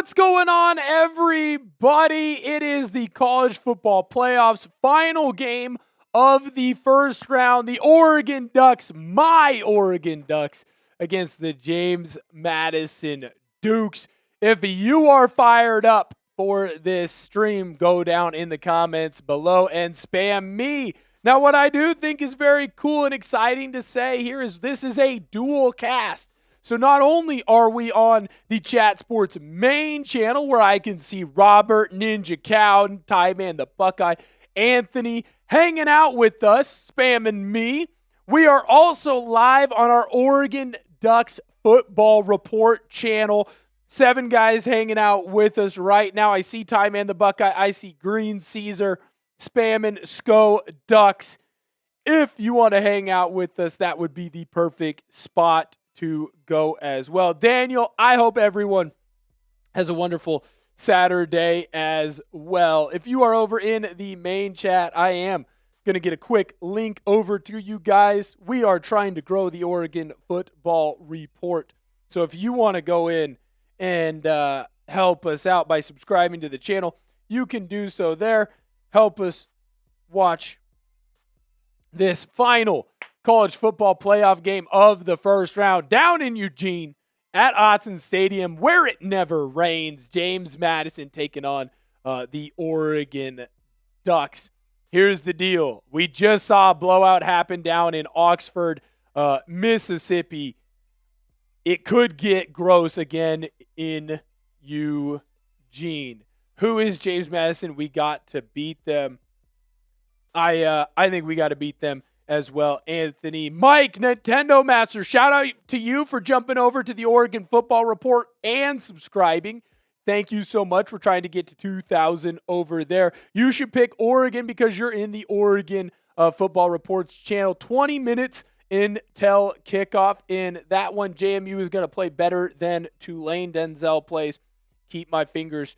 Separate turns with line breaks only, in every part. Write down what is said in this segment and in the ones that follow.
What's going on, everybody? It is the college football playoffs final game of the first round. The Oregon Ducks, my Oregon Ducks, against the James Madison Dukes. If you are fired up for this stream, go down in the comments below and spam me. Now, what I do think is very cool and exciting to say here is this is a dual cast. So not only are we on the Chat Sports main channel where I can see Robert, Ninja Cow, Ty Man the Buckeye, Anthony hanging out with us, spamming me. We are also live on our Oregon Ducks Football Report channel. 7 guys hanging out with us right now. I see Ty Man the Buckeye. I see Green Caesar spamming Sco Ducks. If you want to hang out with us, that would be the perfect spot to go as well. Daniel, I hope everyone has a wonderful Saturday as well. If you are over in the main chat, I am going to get a quick link over to you guys. We are trying to grow the Oregon Football Report. So if you want to go in and help us out by subscribing to the channel, you can do so there. Help us watch this final college football playoff game of the first round down in Eugene at Autzen Stadium where it never rains. James Madison taking on the Oregon Ducks. Here's the deal. We just saw a blowout happen down in Oxford, Mississippi. It could get gross again in Eugene. Who is James Madison? We got to beat them. I think we got to beat them as well. Anthony, Mike, Nintendo Master, shout out to you for jumping over to the Oregon Football Report and subscribing. Thank you so much. We're trying to get to 2,000 over there. You should pick Oregon because you're in the Oregon Football Reports channel. 20 minutes until kickoff. In that one, JMU is going to play better than Tulane. Denzel plays. Keep my fingers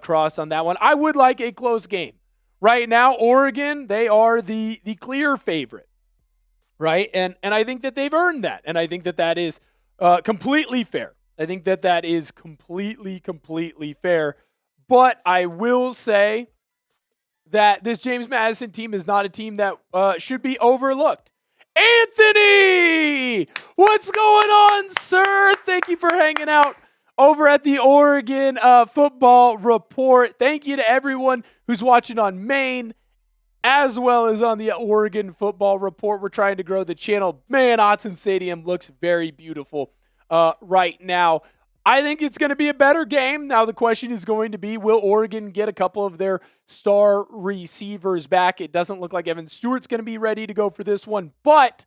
crossed on that one. I would like a close game. Right now, Oregon, they are the clear favorite, right? And I think that they've earned that. And I think that that is completely fair. I think that that is completely fair. But I will say that this James Madison team is not a team that should be overlooked. Anthony! What's going on, sir? Thank you for hanging out over at the Oregon Football Report. Thank you to everyone who's watching on Maine as well as on the Oregon Football Report. We're trying to grow the channel. Man, Autzen Stadium looks very beautiful right now. I think it's going to be a better game. Now the question is going to be, will Oregon get a couple of their star receivers back? It doesn't look like Evan Stewart's going to be ready to go for this one, but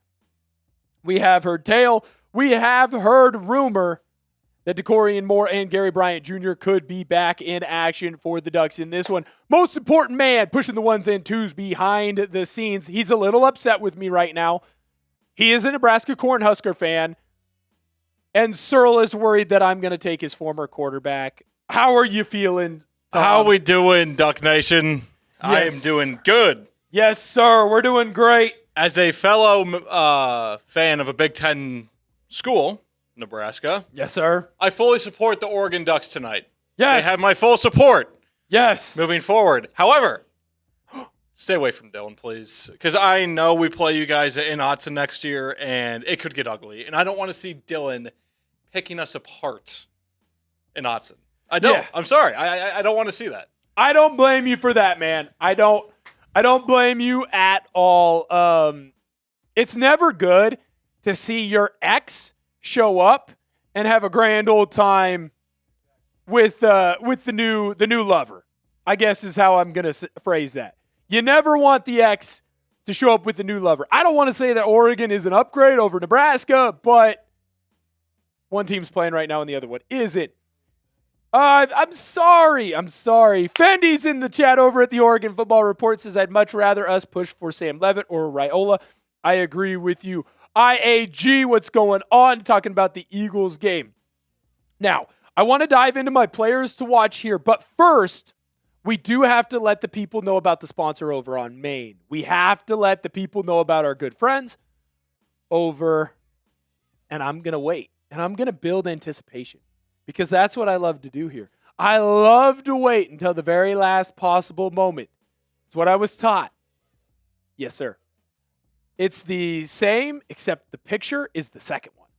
we have heard tale. We have heard rumor that Dakorien Moore and Gary Bryant Jr. could be back in action for the Ducks in this one. Most important man pushing the ones and twos behind the scenes. He's a little upset with me right now. He is a Nebraska Cornhusker fan. And Searle is worried that I'm going to take his former quarterback. How are you feeling, Tom?
How are we doing, Duck Nation? Yes. I am doing good.
Yes, sir. We're doing great.
As a fellow fan of a Big Ten school, Nebraska.
Yes, sir.
I fully support the Oregon Ducks tonight.
Yes.
They have my full support.
Yes.
Moving forward. However, stay away from Dylan, please. Because I know we play you guys in Autzen next year, and it could get ugly. And I don't want to see Dylan picking us apart in Autzen. I don't. Yeah. I'm sorry. I don't want to see that.
I don't blame you for that, man. I don't blame you at all. It's never good to see your ex show up and have a grand old time with the new lover, I guess is how I'm going to phrase that. You never want the ex to show up with the new lover. I don't want to say that Oregon is an upgrade over Nebraska, but one team's playing right now and the other one isn't. I'm sorry. Fendy's in the chat over at the Oregon Football Report says, I'd much rather us push for Sam Levitt or Raiola. I agree with you. IAG, what's going on? Talking about the Eagles game. Now, I want to dive into my players to watch here, but first, we do have to let the people know about the sponsor over on Maine. We have to let the people know about our good friends over, and I'm going to wait, and I'm going to build anticipation because that's what I love to do here. I love to wait until the very last possible moment. It's what I was taught. Yes, sir. It's the same, except the picture is the second one.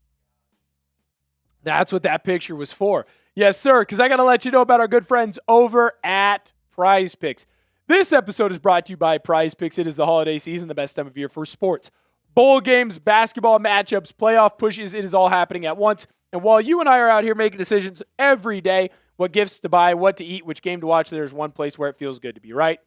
That's what that picture was for. Yes, sir, because I got to let you know about our good friends over at Prize Picks. This episode is brought to you by Prize Picks. It is the holiday season, the best time of year for sports. Bowl games, basketball matchups, playoff pushes, it is all happening at once. And while you and I are out here making decisions every day, what gifts to buy, what to eat, which game to watch, there's one place where it feels good to be right.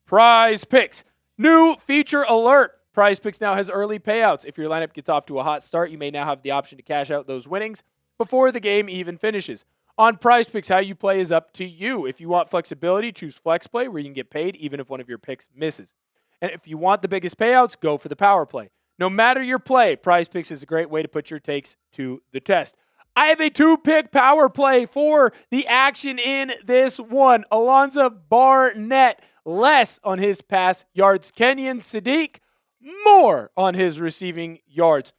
Prize Picks. New feature alert. Prize Picks now has early payouts. If your lineup gets off to a hot start, you may now have the option to cash out those winnings before the game even finishes. On Prize Picks, how you play is up to you. If you want flexibility, choose Flex Play, where you can get paid even if one of your picks misses. And if you want the biggest payouts, go for the Power Play. No matter your play, Prize Picks is a great way to put your takes to the test. I have a 2-pick Power Play for the action in this one. Alonza Barnett, less on his pass yards. Kenyon Sadiq, more on his receiving yards.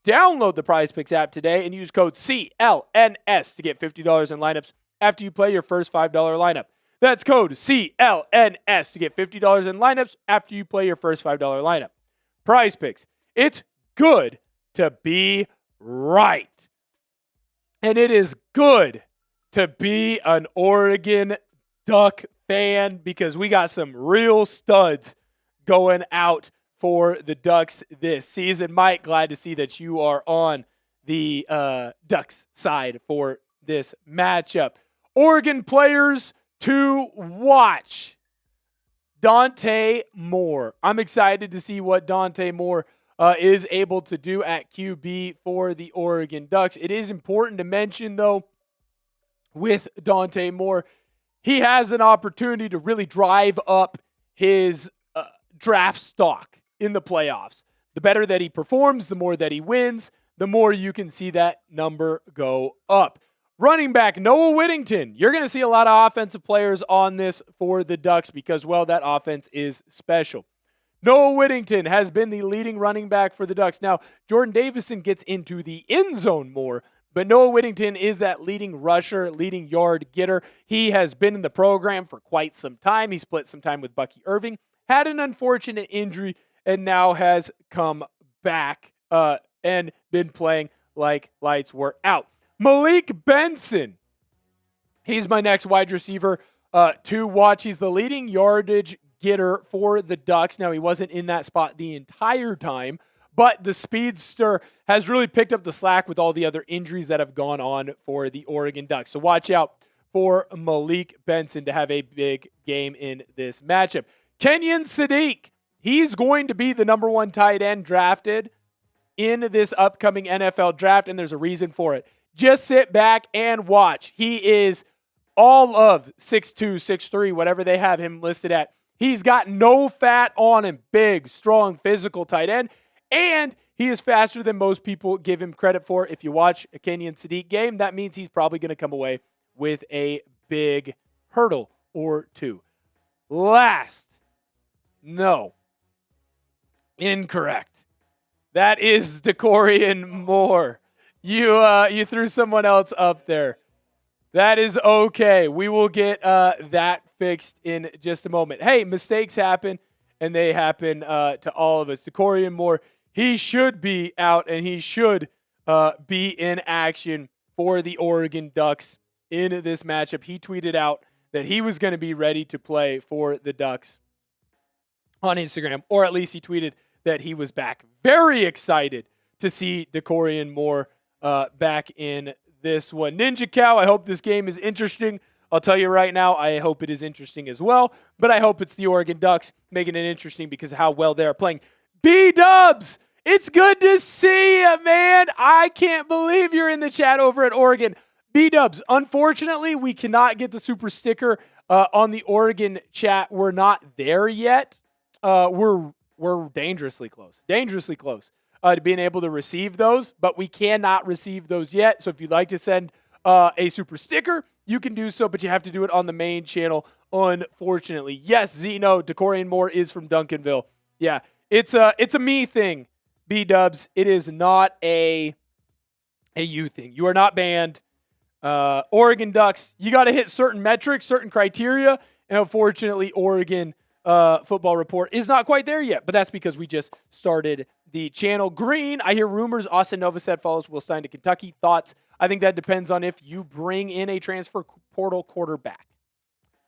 Download the Prize Picks app today and use code CLNS to get $50 in lineups after you play your first $5 lineup. That's code CLNS to get $50 in lineups after you play your first $5 lineup. Prize Picks. It's good to be right. And it is good to be an Oregon Duck fan because we got some real studs going out for the Ducks this season. Mike, glad to see that you are on the Ducks side for this matchup. Oregon players to watch. Dante Moore. I'm excited to see what Dante Moore is able to do at QB for the Oregon Ducks. It is important to mention, though, with Dante Moore, he has an opportunity to really drive up his draft stock in the playoffs. The better that he performs, the more that he wins, the more you can see that number go up. Running back, Noah Whittington. You're going to see a lot of offensive players on this for the Ducks because, well, that offense is special. Noah Whittington has been the leading running back for the Ducks. Now, Jordan Davison gets into the end zone more, but Noah Whittington is that leading rusher, leading yard getter. He has been in the program for quite some time. He split some time with Bucky Irving, had an unfortunate injury, and now has come back and been playing like lights were out. Malik Benson. He's my next wide receiver to watch. He's the leading yardage getter for the Ducks. Now, he wasn't in that spot the entire time, but the speedster has really picked up the slack with all the other injuries that have gone on for the Oregon Ducks. So watch out for Malik Benson to have a big game in this matchup. Kenyon Sadiq. He's going to be the number one tight end drafted in this upcoming NFL draft, and there's a reason for it. Just sit back and watch. He is all of 6'2", 6'3", whatever they have him listed at. He's got no fat on him. Big, strong, physical tight end. And he is faster than most people give him credit for. If you watch a Kenyon Sadiq game, that means he's probably going to come away with a big hurdle or two. Incorrect. That is Dakorien Moore. You threw someone else up there. That is okay. We will get that fixed in just a moment. Hey, mistakes happen, and they happen to all of us. Dakorien Moore, he should be out, and he should be in action for the Oregon Ducks in this matchup. He tweeted out that he was going to be ready to play for the Ducks on Instagram, or at least he tweeted that he was back. Very excited to see Dakorien Moore back in this one. Ninja Cow, I hope this game is interesting. I'll tell you right now, I hope it is interesting as well, but I hope it's the Oregon Ducks making it interesting because of how well they're playing. B-Dubs, it's good to see you, man. I can't believe you're in the chat over at Oregon. B-Dubs, unfortunately, we cannot get the super sticker on the Oregon chat. We're not there yet. We're dangerously close to being able to receive those, but we cannot receive those yet. So if you'd like to send a super sticker, you can do so, but you have to do it on the main channel, unfortunately. Yes, Zeno, Dakorien Moore is from Duncanville. Yeah, it's a me thing, B-Dubs. It is not a you thing. You are not banned. Oregon Ducks, you got to hit certain metrics, certain criteria, and unfortunately, Oregon Football Report is not quite there yet, but that's because we just started the channel. Green, I hear rumors Austin Novosad follows Will Stein to Kentucky. Thoughts? I think that depends on if you bring in a transfer portal quarterback.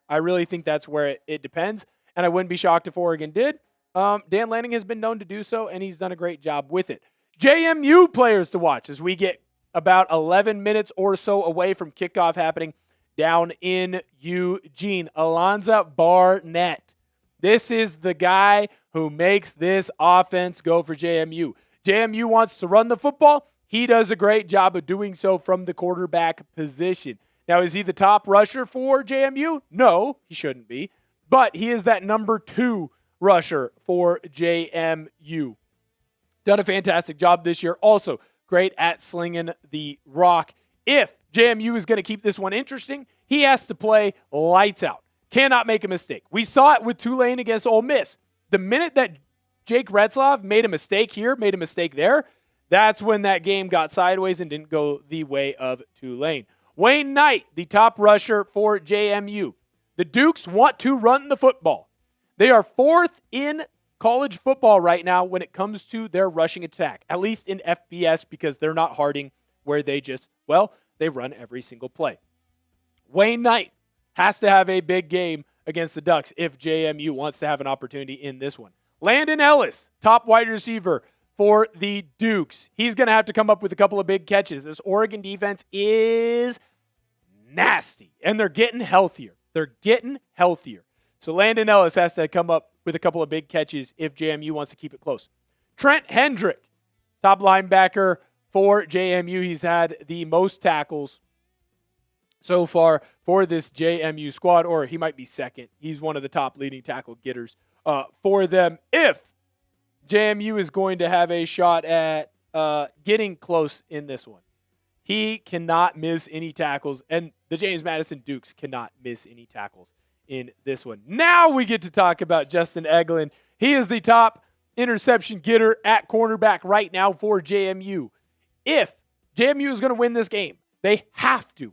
I really think that's where it depends, and I wouldn't be shocked if Oregon did. Dan Lanning has been known to do so, and he's done a great job with it. JMU players to watch as we get about 11 minutes or so away from kickoff happening down in Eugene. Alonza Barnett. This is the guy who makes this offense go for JMU. JMU wants to run the football. He does a great job of doing so from the quarterback position. Now, is he the top rusher for JMU? No, he shouldn't be. But he is that number 2 rusher for JMU. Done a fantastic job this year. Also, great at slinging the rock. If JMU is going to keep this one interesting, he has to play lights out. Cannot make a mistake. We saw it with Tulane against Ole Miss. The minute that Jake Retzlaff made a mistake here, made a mistake there, that's when that game got sideways and didn't go the way of Tulane. Wayne Knight, the top rusher for JMU. The Dukes want to run the football. They are 4th in college football right now when it comes to their rushing attack, at least in FBS, because they're not Harding, where they just, they run every single play. Wayne Knight has to have a big game against the Ducks if JMU wants to have an opportunity in this one. Landon Ellis, top wide receiver for the Dukes. He's going to have to come up with a couple of big catches. This Oregon defense is nasty, and they're getting healthier. So Landon Ellis has to come up with a couple of big catches if JMU wants to keep it close. Trent Hendrick, top linebacker for JMU. He's had the most tackles so far for this JMU squad, or he might be second. He's one of the top leading tackle getters for them. If JMU is going to have a shot at getting close in this one, he cannot miss any tackles, and the James Madison Dukes cannot miss any tackles in this one. Now we get to talk about Justin Eaglin. He is the top interception getter at cornerback right now for JMU. If JMU is going to win this game, they have to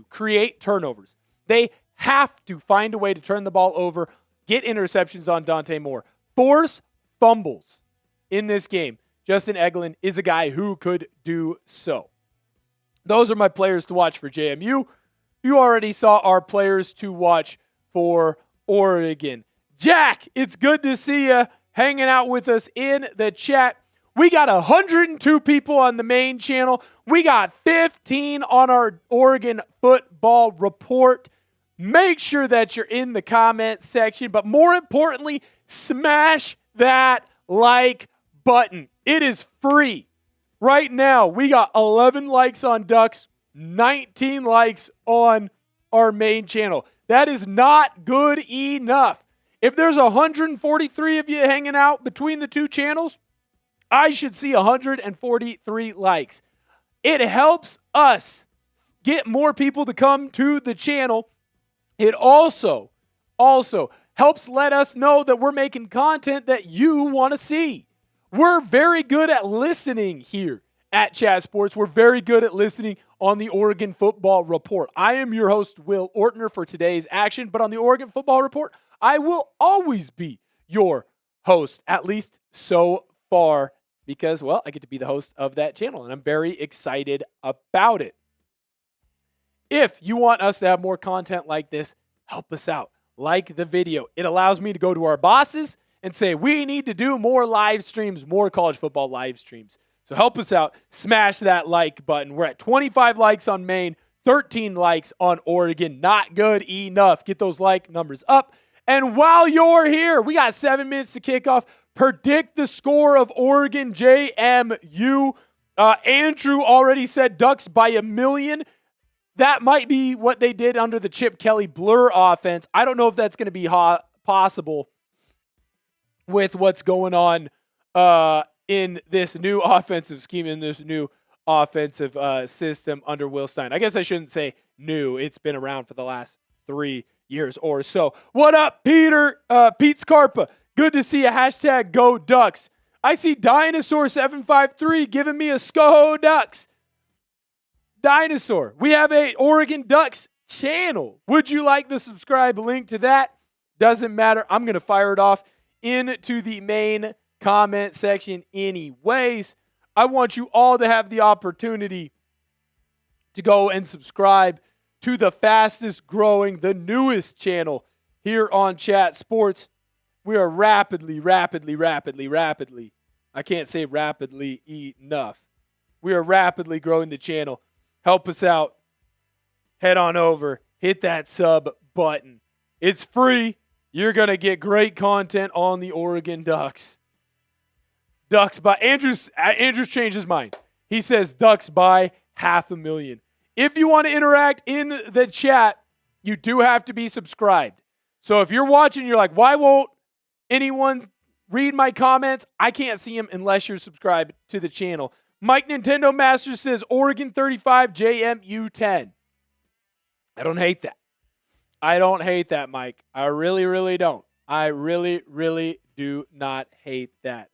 create turnovers. They have to find a way to turn the ball over, get interceptions on Dante Moore, force fumbles in this game. Justin Eaglin is a guy who could do so. Those are my players to watch for JMU. You already saw our players to watch for Oregon. Jack, it's good to see you hanging out with us in the chat. We got 102 people on the main channel. We got 15 on our Oregon Football Report. Make sure that you're in the comment section, but more importantly, smash that like button. It is free. Right now, we got 11 likes on Ducks, 19 likes on our main channel. That is not good enough. If there's 143 of you hanging out between the two channels, I should see 143 likes. It helps us get more people to come to the channel. It also helps let us know that we're making content that you want to see. We're very good at listening here at Chat Sports. We're very good at listening on the Oregon Football Report. I am your host, Will Ortner, for today's action, but on the Oregon Football Report, I will always be your host, at least so far, because, I get to be the host of that channel, and I'm very excited about it. If you want us to have more content like this, help us out. Like the video. It allows me to go to our bosses and say, we need to do more live streams, more college football live streams. So help us out. Smash that like button. We're at 25 likes on Maine, 13 likes on Oregon. Not good enough. Get those like numbers up. And while you're here, we got 7 minutes to kick off. Predict the score of Oregon JMU. Andrew already said Ducks by 1 million. That might be what they did under the Chip Kelly Blur offense. I don't know if that's going to be possible with what's going on in this new offensive scheme, in this new offensive system under Will Stein. I guess I shouldn't say new. It's been around for the last 3 years or so. What up, Peter? Pete Scarpa. Good to see you. Hashtag Go Ducks. I see Dinosaur753 giving me a Sko Ducks. Dinosaur. We have a Oregon Ducks channel. Would you like the subscribe link to that? Doesn't matter. I'm going to fire it off into the main comment section anyways. I want you all to have the opportunity to go and subscribe to the fastest growing, the newest channel here on Chat Sports. We are rapidly, I can't say rapidly enough. We are rapidly growing the channel. Help us out. Head on over. Hit that sub button. It's free. You're going to get great content on the Oregon Ducks. Ducks by Andrew's changed his mind. He says Ducks by 500,000. If you want to interact in the chat, you do have to be subscribed. So if you're watching, you're like, why won't anyone read my comments? I can't see them unless you're subscribed to the channel. Mike Nintendo Master says Oregon 35, JMU 10. I don't hate that. I don't hate that, Mike. I really don't. I really do not hate that.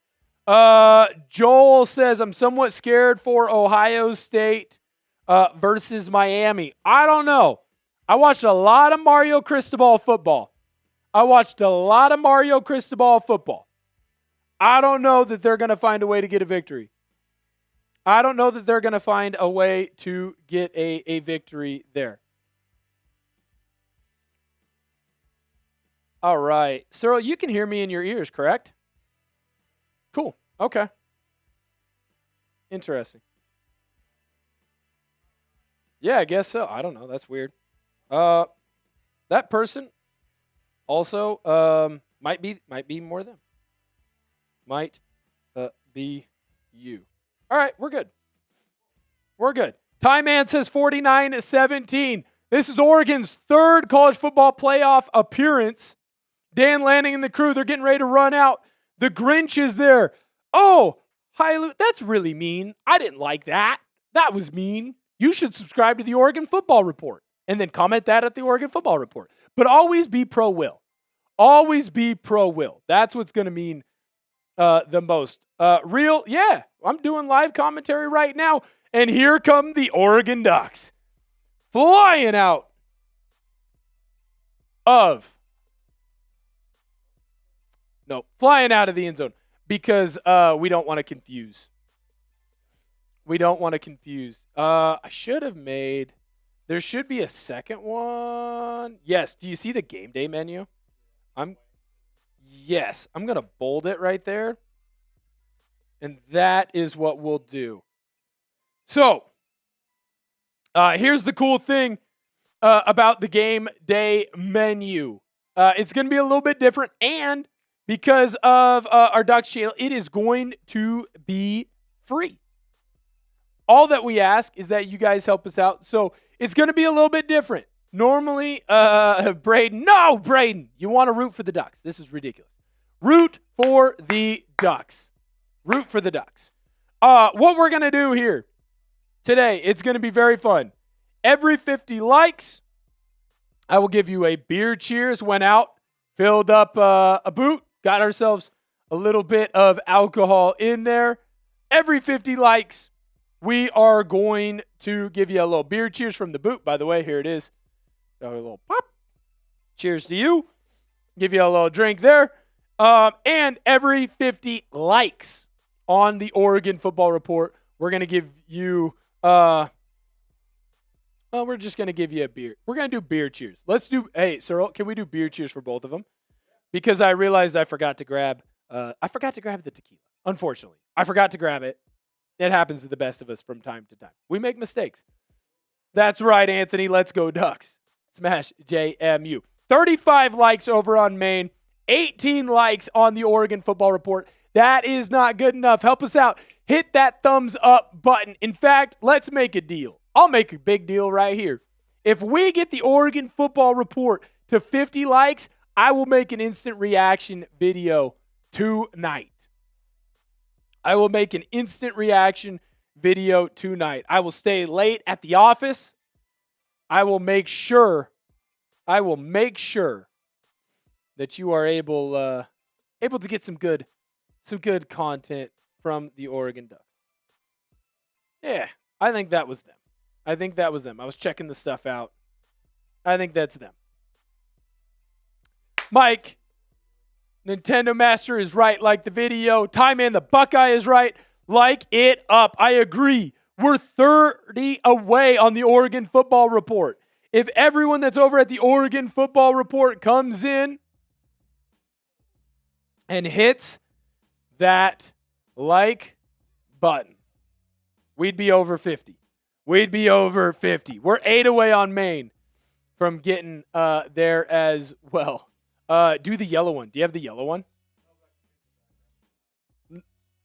Joel says, I'm somewhat scared for Ohio State versus Miami. I don't know. I watched a lot of Mario Cristobal football. I don't know that they're going to find a way to get a victory. There. All right. Cyril, you can hear me in your ears, correct? Cool. Okay. Interesting. Yeah, I guess so. I don't know. That's weird. That person also might be more them. Might be you. All right, we're good. Time Man says 49-17. This is Oregon's third college football playoff appearance. Dan Lanning and the crew, they're getting ready to run out. The Grinch is there. Oh, hi, Lou. That's really mean. I didn't like that. That was mean. You should subscribe to the Oregon Football Report and then comment that at the Oregon Football Report. But always be pro-Will. Always be pro-Will. That's what's going to mean the most. Yeah, I'm doing live commentary right now. And here come the Oregon Ducks. Flying out of the end zone because we don't want to confuse. I should have made, there should be a second one. Yes. Do you see the game day menu? I'm going to bold it right there. And that is what we'll do. So, here's the cool thing about the game day menu. It's going to be a little bit different, and because of our Ducks channel, it is going to be free. All that we ask is that you guys help us out. So it's going to be a little bit different. Normally, Braden, you want to root for the Ducks. This is ridiculous. Root for the Ducks. What we're going to do here today, it's going to be very fun. Every 50 likes, I will give you a beer cheers. Went out, filled up a boot, got ourselves a little bit of alcohol in there. Every 50 likes, we are going to give you a little beer cheers from the boot. By the way, here it is. Got a little pop. Cheers to you. Give you a little drink there. And every 50 likes on the Oregon Football Report, we're going to give you we're just going to give you a beer. We're going to do beer cheers. Hey, Cyril, can we do beer cheers for both of them? Because I realized I forgot to grab the tequila. Unfortunately, I forgot to grab it. It happens to the best of us from time to time. We make mistakes. That's right, Anthony. Let's go Ducks. Smash JMU. 35 likes over on Maine. 18 likes on the Oregon Football Report. That is not good enough. Help us out. Hit that thumbs up button. In fact, let's make a deal. I'll make a big deal right here. If we get the Oregon Football Report to 50 likes, I will make an instant reaction video tonight. I will stay late at the office. I will make sure that you are able to get some good content from the Oregon Ducks. Yeah, I think that was them. I think that was them. I was checking the stuff out. I think that's them. Mike, Nintendo Master is right. Like the video. Ty Man the Buckeye is right. Like it up. I agree. We're 30 away on the Oregon Football Report. If everyone that's over at the Oregon Football Report comes in and hits that like button, we'd be over 50. We'd be over 50. We're 8 away on Maine from getting there as well. Do the yellow one. Do you have the yellow one?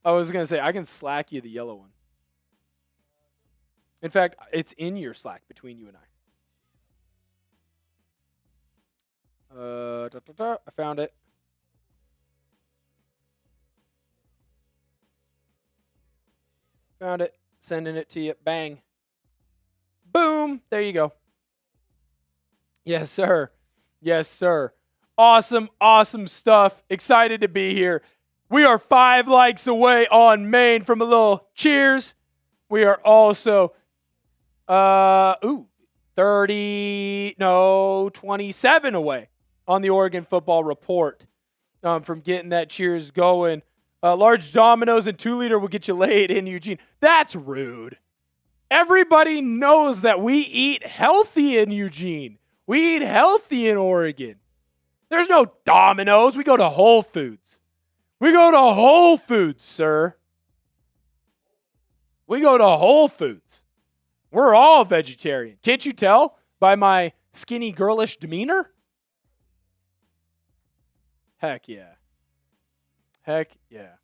I was going to say, I can Slack you the yellow one. In fact, it's in your Slack between you and I. I found it. Found it. Sending it to you. Bang. Boom. There you go. Yes, sir. Yes, sir. Awesome, awesome stuff. Excited to be here. We are 5 likes away on Maine from a little cheers. We are also 27 away on the Oregon Football Report from getting that cheers going. Large Dominoes and 2-liter will get you laid in Eugene. That's rude. Everybody knows that we eat healthy in Eugene. We eat healthy in Oregon. There's no Domino's. We go to Whole Foods. We go to Whole Foods, sir. We go to Whole Foods. We're all vegetarian. Can't you tell by my skinny, girlish demeanor? Heck yeah. Heck yeah.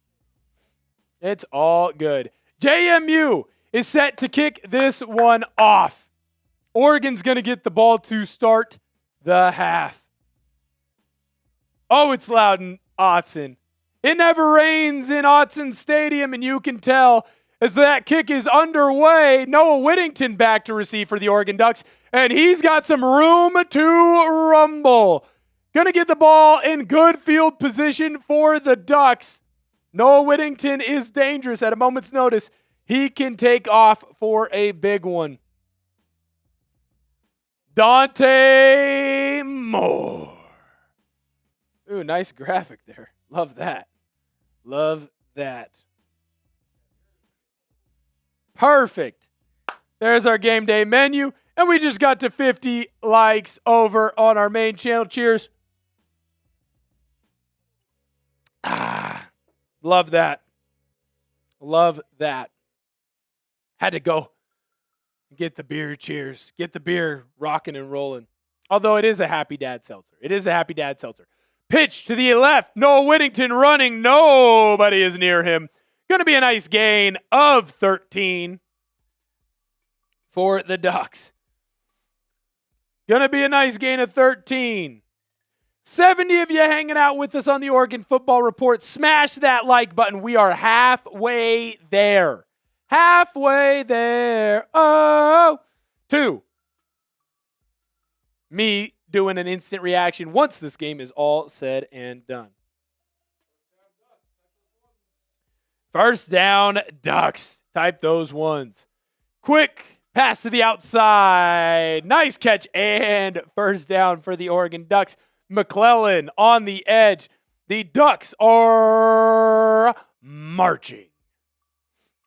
It's all good. JMU is set to kick this one off. Oregon's going to get the ball to start the half. Oh, it's loud in Autzen. It never rains in Autzen Stadium, and you can tell as that kick is underway. Noah Whittington back to receive for the Oregon Ducks, and he's got some room to rumble. Going to get the ball in good field position for the Ducks. Noah Whittington is dangerous at a moment's notice. He can take off for a big one. Dante Moore. Ooh, nice graphic there. Love that. Love that. Perfect. There's our game day menu. And we just got to 50 likes over on our main channel. Cheers. Love that. Love that. Had to go get the beer cheers. Get the beer rocking and rolling. Although it is a Happy Dad seltzer. It is a Happy Dad seltzer. Pitch to the left. Noah Whittington running. Nobody is near him. Going to be a nice gain of 13 for the Ducks. Going to be a nice gain of 13. 70 of you hanging out with us on the Oregon Football Report. Smash that like button. We are halfway there. Halfway there. Oh, to me doing an instant reaction once this game is all said and done. First down, Ducks. Type those ones. Quick pass to the outside. Nice catch and first down for the Oregon Ducks. McClellan on the edge. The Ducks are marching.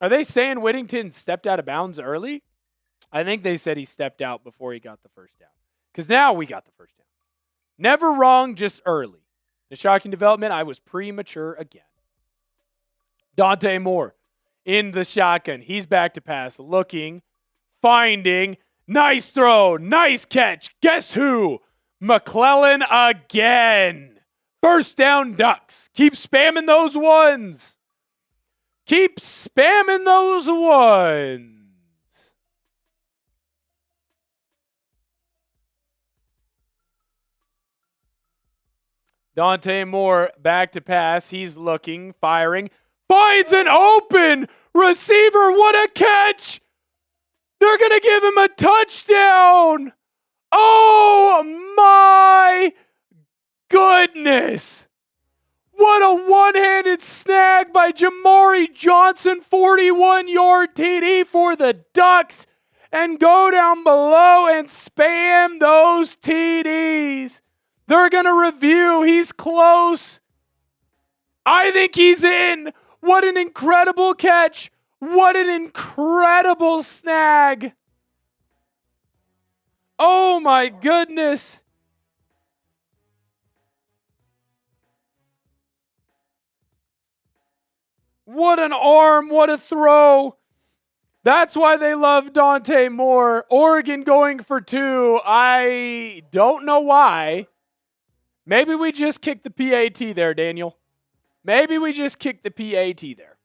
Are they saying Whittington stepped out of bounds early? I think they said he stepped out before he got the first down. Because now we got the first down. Never wrong, just early. The shocking development, I was premature again. Dante Moore in the shotgun. He's back to pass. Looking, finding. Nice throw. Nice catch. Guess who? McClellan again. First down, Ducks. Keep spamming those ones. Keep spamming those ones. Dante Moore back to pass. He's looking, firing. Finds an open receiver. What a catch. They're going to give him a touchdown. Oh my goodness. What a one-handed snag by Jamari Johnson. 41-yard TD for the Ducks. and go down below and spam those TDs. They're going to review. He's close. I think he's in. What an incredible catch. What an incredible snag. Oh my goodness. What an arm. What a throw. That's why they love Dante Moore. Oregon going for 2. I don't know why. Maybe we just kicked the PAT there, Daniel. Maybe we just kicked the PAT there.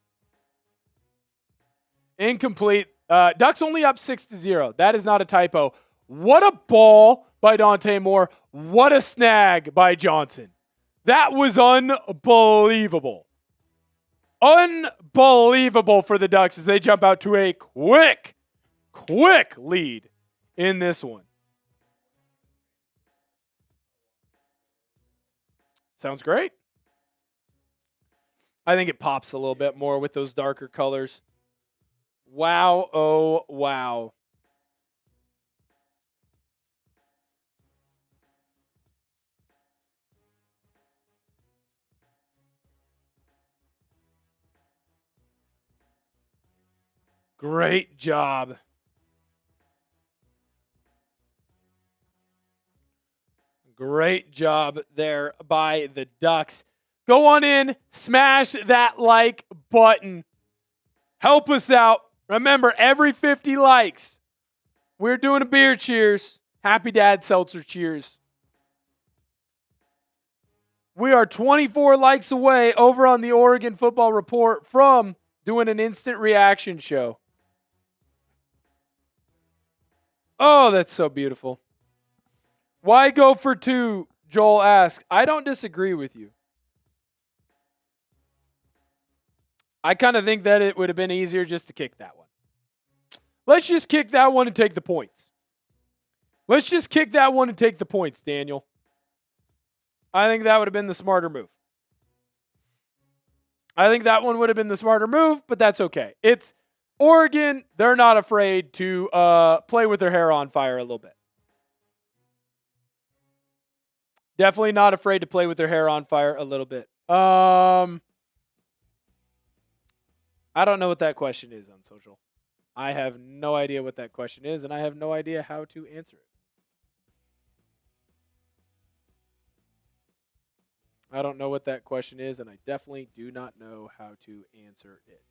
Incomplete. Ducks only up 6-0. That is not a typo. What a ball by Dante Moore. What a snag by Johnson. That was unbelievable. Unbelievable for the Ducks as they jump out to a quick lead in this one. Sounds great. I think it pops a little bit more with those darker colors. Wow, oh, wow. Great job. Great job there by the Ducks. Go on in, smash that like button. Help us out. Remember, every 50 likes, we're doing a beer cheers. Happy Dad Seltzer cheers. We are 24 likes away over on the Oregon Football Report from doing an instant reaction show. Oh, that's so beautiful. Why go for 2? Joel asks. I don't disagree with you. I kind of think that it would have been easier just to kick that one. Let's just kick that one and take the points. Let's just kick that one and take the points, Daniel. I think that would have been the smarter move. I think that one would have been the smarter move, but that's okay. It's Oregon. They're not afraid to play with their hair on fire a little bit. Definitely not afraid to play with their hair on fire a little bit. I don't know what that question is on social. I have no idea what that question is, and I have no idea how to answer it. I don't know what that question is, and I definitely do not know how to answer it.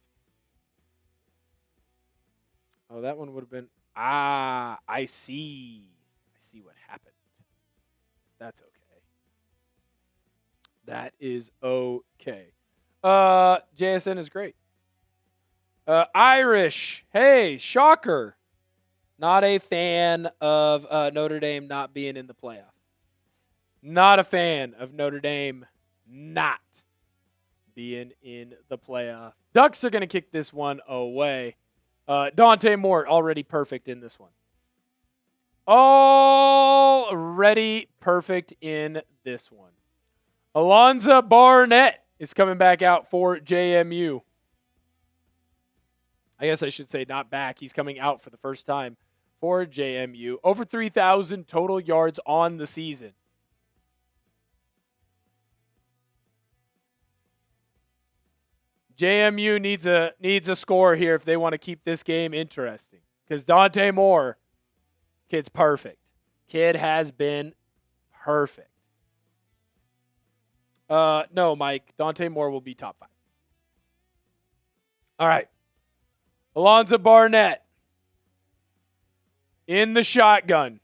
Oh, that one would have been... I see. I see what happened. That's okay. That is okay. JSN is great. Irish. Hey, shocker. Not a fan of Notre Dame not being in the playoff. Not a fan of Notre Dame not being in the playoff. Ducks are going to kick this one away. Dante Moore already perfect in this one. Already perfect in this one. Alonza Barnett is coming back out for JMU. I guess I should say not back. He's coming out for the first time for JMU. Over 3,000 total yards on the season. JMU needs a score here if they want to keep this game interesting. Because Dante Moore, kid's perfect. Kid has been perfect. No, Mike. Dante Moore will be top 5. All right. Alonza Barnett in the shotgun.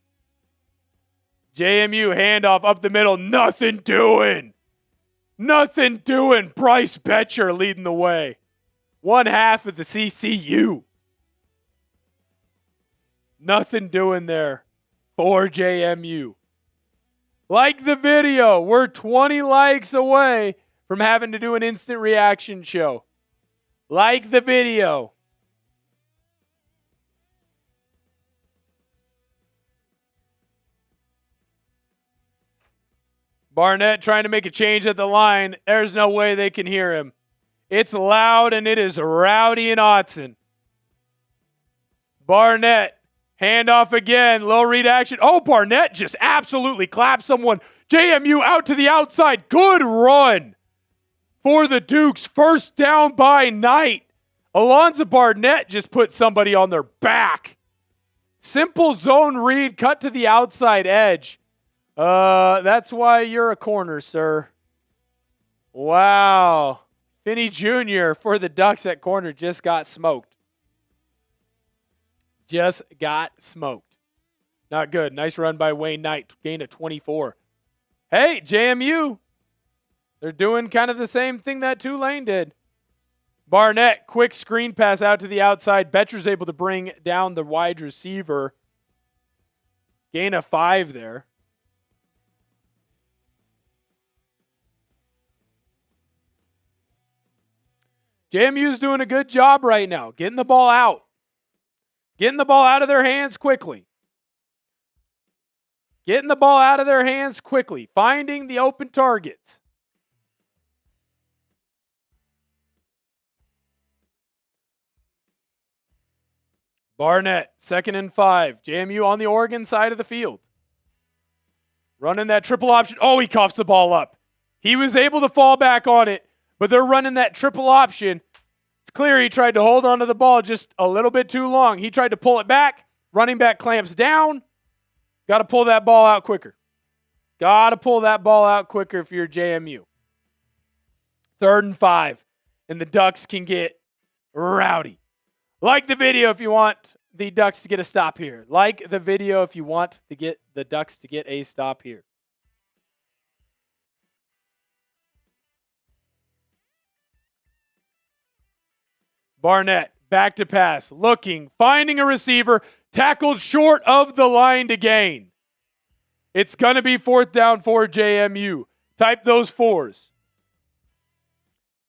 JMU handoff up the middle. Nothing doing. Nothing doing. Bryce Betcher leading the way. One half of the CCU. Nothing doing there for JMU. Like the video. We're 20 likes away from having to do an instant reaction show. Like the video. Barnett trying to make a change at the line. There's no way they can hear him. It's loud and it is rowdy in Autzen. Barnett Handoff again. Low read action. Oh, Barnett just absolutely clapped someone. JMU out to the outside. Good run for the Dukes. First down by Knight. Alonza Barnett just put somebody on their back. Simple zone read. Cut to the outside edge. That's why you're a corner, sir. Wow. Finney Jr. for the Ducks at corner just got smoked. Just got smoked. Not good. Nice run by Wayne Knight. Gain of 24. Hey, JMU. They're doing kind of the same thing that Tulane did. Barnett, quick screen pass out to the outside. Betcher's able to bring down the wide receiver. Gain of 5 there. JMU's doing a good job right now, getting the ball out. Getting the ball out of their hands quickly. Getting the ball out of their hands quickly. Finding the open targets. Barnett, 2nd and 5. JMU on the Oregon side of the field. Running that triple option. Oh, he coughs the ball up. He was able to fall back on it, but they're running that triple option. It's clear he tried to hold onto the ball just a little bit too long. He tried to pull it back. Running back clamps down. Got to pull that ball out quicker. Got to pull that ball out quicker if you're JMU. 3rd and 5. And the Ducks can get rowdy. Like the video if you want the Ducks to get a stop here. Like the video if you want to get the Ducks to get a stop here. Barnett, back to pass, looking, finding a receiver, tackled short of the line to gain. It's going to be 4th down for JMU. Type those 4s.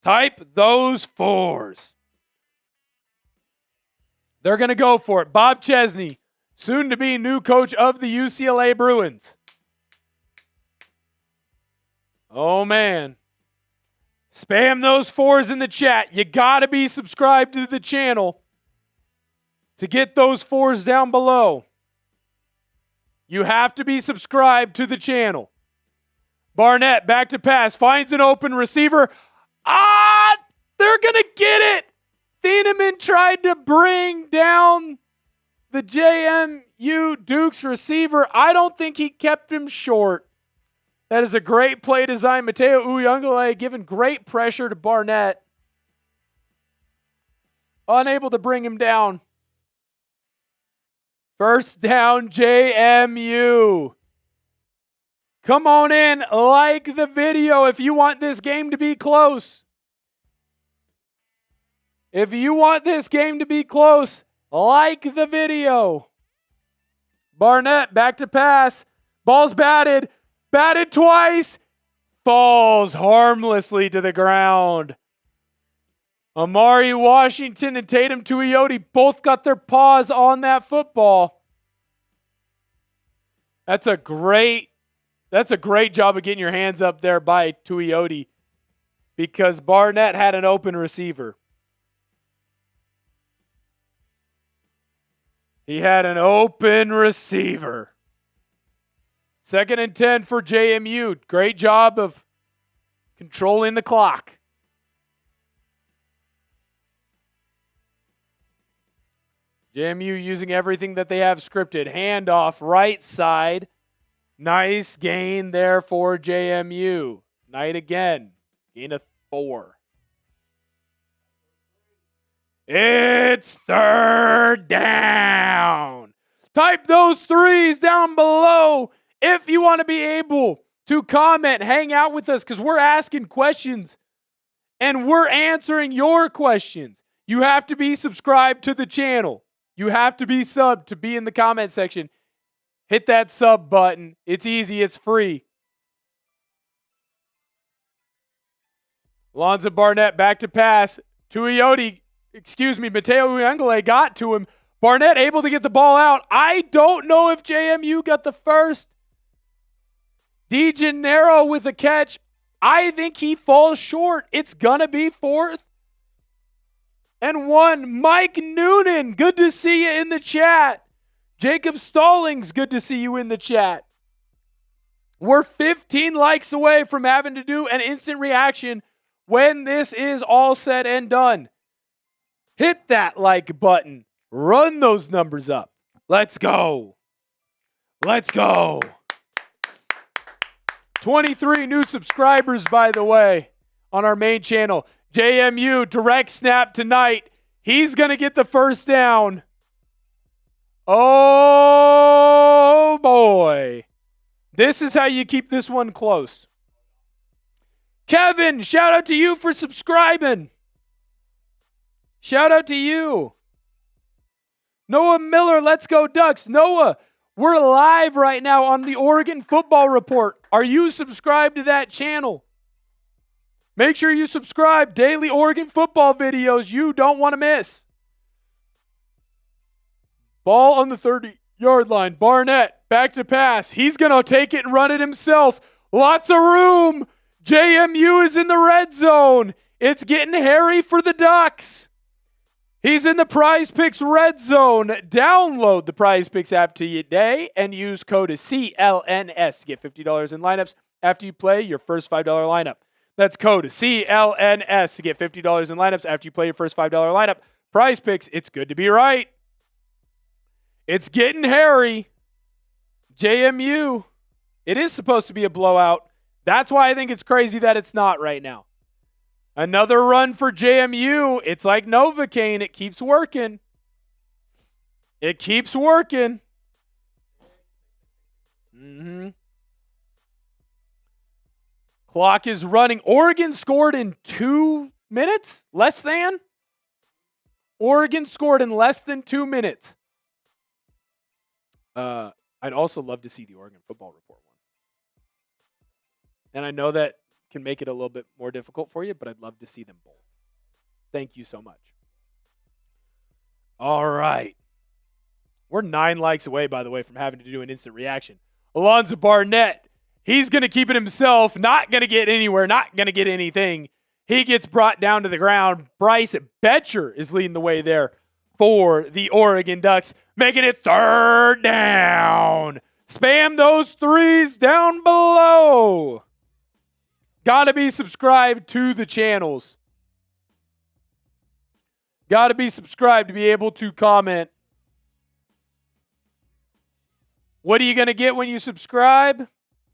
Type those 4s. They're going to go for it. Bob Chesney, soon to be new coach of the UCLA Bruins. Oh, man. Spam those 4s in the chat. You got to be subscribed to the channel to get those 4s down below. You have to be subscribed to the channel. Barnett, back to pass, finds an open receiver. They're going to get it. Thieneman tried to bring down the JMU Dukes receiver. I don't think he kept him short. That is a great play design. Mateo Uyunglele giving great pressure to Barnett. Unable to bring him down. 1st down, JMU. Come on in, like the video if you want this game to be close. If you want this game to be close, like the video. Barnett, back to pass. Ball's batted. Batted twice. Falls harmlessly to the ground. Amari Washington and Tatum Tuioti both got their paws on that football. That's a great job of getting your hands up there by Tuioti because Barnett had an open receiver. He had an open receiver. 2nd and 10 for JMU. Great job of controlling the clock. JMU using everything that they have scripted. Handoff right side. Nice gain there for JMU. Knight again. Gain of 4. It's 3rd down. Type those 3s down below if you want to be able to comment, hang out with us because we're asking questions and we're answering your questions. You have to be subscribed to the channel. You have to be subbed to be in the comment section. Hit that sub button. It's easy. It's free. Alonza Barnett back to pass. Mateo Uyunglele got to him. Barnett able to get the ball out. I don't know if JMU got the first. DeGennaro with a catch. I think he falls short. It's going to be 4th and 1. Mike Noonan, good to see you in the chat. Jacob Stallings, good to see you in the chat. We're 15 likes away from having to do an instant reaction when this is all said and done. Hit that like button. Run those numbers up. Let's go. Let's go. 23 new subscribers, by the way, on our main channel. JMU, direct snap tonight. He's going to get the first down. Oh, boy. This is how you keep this one close. Kevin, shout out to you for subscribing. Shout out to you. Noah Miller, let's go Ducks. Noah, we're live right now on the Oregon Football Report. Are you subscribed to that channel? Make sure you subscribe. Daily Oregon football videos you don't want to miss. Ball on the 30-yard line. Barnett, back to pass. He's going to take it and run it himself. Lots of room. JMU is in the red zone. It's getting hairy for the Ducks. He's in the Prize Picks red zone. Download the Prize Picks app today and use code CLNS to get $50 in lineups after you play your first $5 lineup. That's code CLNS to get $50 in lineups after you play your first $5 lineup. Prize Picks, it's good to be right. It's getting hairy. JMU, it is supposed to be a blowout. That's why I think it's crazy that it's not right now. Another run for JMU. It's like Novocaine. It keeps working. It keeps working. Clock is running. Oregon scored in 2 minutes? Less than? Oregon scored in less than 2 minutes. I'd also love to see the Oregon Football Report one. And I know that can make it a little bit more difficult for you, but I'd love to see them both. Thank you so much. All right. We're 9 likes away, by the way, from having to do an instant reaction. Alonza Barnett, he's going to keep it himself, not going to get anywhere, not going to get anything. He gets brought down to the ground. Bryce Betcher is leading the way there for the Oregon Ducks, making it 3rd down. Spam those threes down below. Got to be subscribed to the channels. Got to be subscribed to be able to comment. What are you going to get when you subscribe?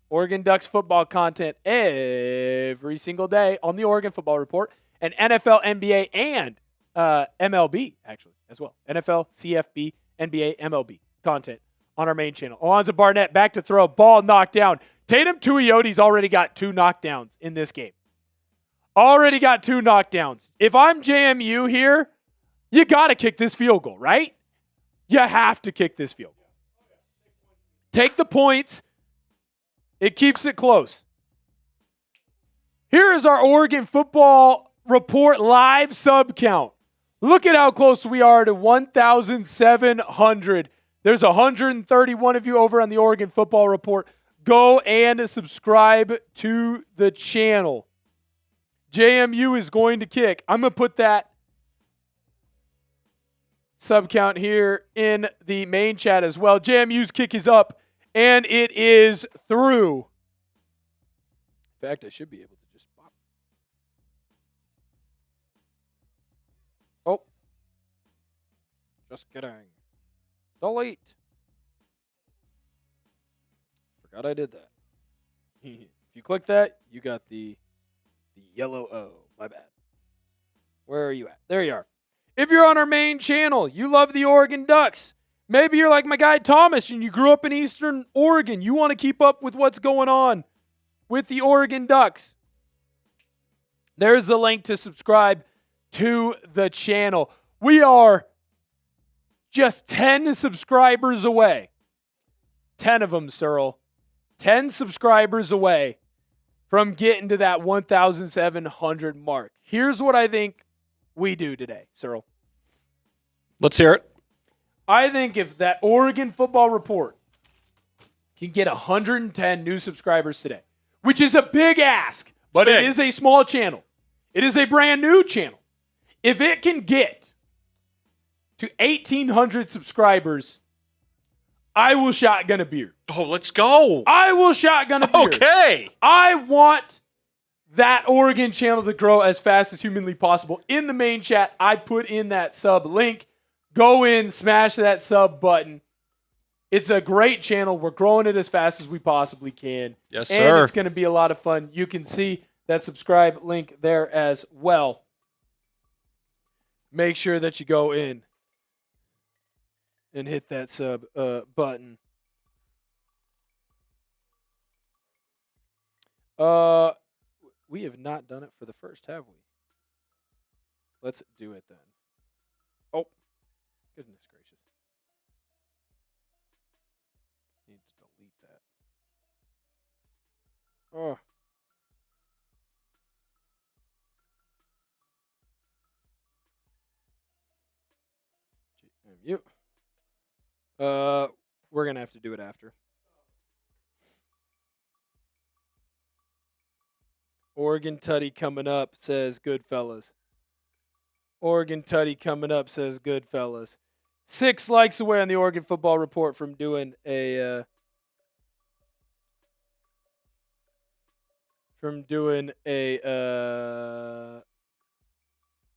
Oregon Ducks football content every single day on the Oregon Football Report, and NFL, NBA, and MLB, actually, as well. NFL, CFP, NBA, MLB content on our main channel. Alonza Barnett back to throw. Ball knocked down. Tatum Tuiyoti's already got 2 knockdowns in this game. Already got 2 knockdowns. If I'm JMU here, you got to kick this field goal, right? You have to kick this field goal. Take the points. It keeps it close. Here is our Oregon Football Report live sub count. Look at how close we are to 1,700. There's 131 of you over on the Oregon Football Report. Go and subscribe to the channel. JMU is going to kick. I'm going to put that sub count here in the main chat as well. JMU's kick is up, and it is through. In fact, I should be able to just pop. Oh. Just kidding. Delete. Forgot I did that. If you click that, you got the yellow O. My bad. Where are you at? There you are. If you're on our main channel, you love the Oregon Ducks. Maybe you're like my guy Thomas and you grew up in Eastern Oregon. You want to keep up with what's going on with the Oregon Ducks. There's the link to subscribe to the channel. We are just 10 subscribers away. 10 of them, Cyril. 10 subscribers away from getting to that 1,700 mark. Here's what I think we do today, Cyril.
Let's hear it.
I think if that Oregon Football Report can get 110 new subscribers today, which is a big ask, but it is a small channel. It is a brand new channel. If it can get to 1,800 subscribers I will shotgun a beer.
Oh, let's go.
I will shotgun a beer.
Okay.
I want that Oregon channel to grow as fast as humanly possible. In the main chat, I put in that sub link. Go in, smash that sub button. It's a great channel. We're growing it as fast as we possibly can.
Yes,
and
sir.
It's going to be a lot of fun. You can see that subscribe link there as well. Make sure that you go in and hit that sub button. We have not done it for the first, have we? Let's do it then. Oh, goodness gracious. Need to delete that. Oh. JMU. We're going to have to do it after. Oregon Tutty coming up, says Goodfellas. Oregon Tutty coming up, says Goodfellas. 6 likes away on the Oregon Football Report from doing a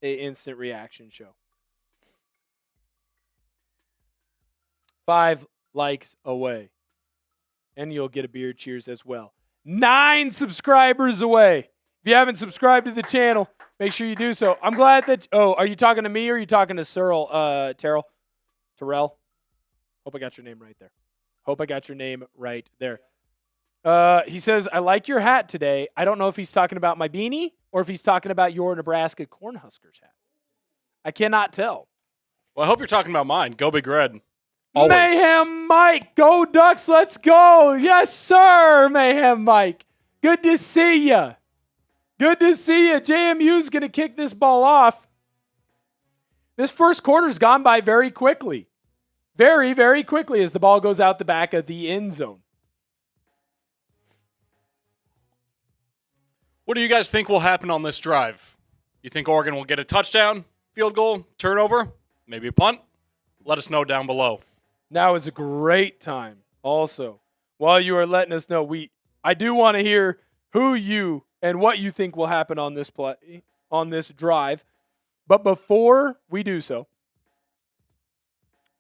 instant reaction show. 5 likes away. And you'll get a beer cheers as well. 9 subscribers away. If you haven't subscribed to the channel, make sure you do so. I'm glad that... Oh, are you talking to me or are you talking to Terrell? Hope I got your name right there. He says, I like your hat today. I don't know if he's talking about my beanie or if he's talking about your Nebraska Cornhuskers hat. I cannot tell.
Well, I hope you're talking about mine. Go Big Red. Always.
Mayhem Mike, go Ducks, let's go. Yes, sir, Mayhem Mike. Good to see you. JMU's going to kick this ball off. This first quarter's gone by very quickly. Very, very quickly as the ball goes out the back of the end zone.
What do you guys think will happen on this drive? You think Oregon will get a touchdown, field goal, turnover, maybe a punt? Let us know down below.
Now is a great time. Also, while you are letting us know, I do want to hear who you and what you think will happen on this play, on this drive. But before we do so,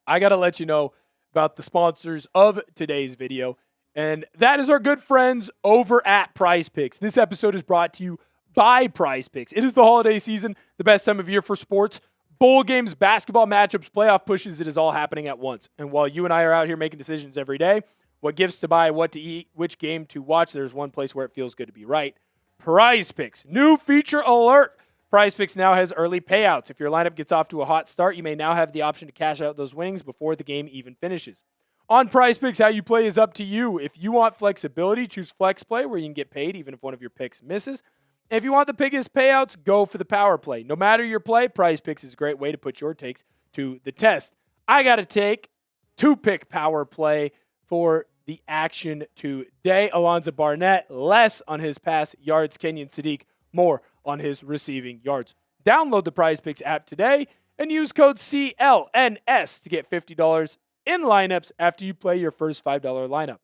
I got to let you know about the sponsors of today's video, and that is our good friends over at Prize Picks. This episode is brought to you by Prize Picks. It is the holiday season, the best time of year for sports. Bowl games, basketball matchups, playoff pushes, it is all happening at once. And while you and I are out here making decisions every day, what gifts to buy, what to eat, which game to watch, there's one place where it feels good to be right. Prize Picks. New feature alert. Prize Picks now has early payouts. If your lineup gets off to a hot start, you may now have the option to cash out those winnings before the game even finishes. On Prize Picks, how you play is up to you. If you want flexibility, choose Flex Play, where you can get paid even if one of your picks misses. If you want the biggest payouts, go for the power play. No matter your play, Prize Picks is a great way to put your takes to the test. I got to take 2-pick power play for the action today. Alonza Barnett, less on his pass yards. Kenyon Sadiq, more on his receiving yards. Download the Prize Picks app today and use code CLNS to get $50 in lineups after you play your first $5 lineup.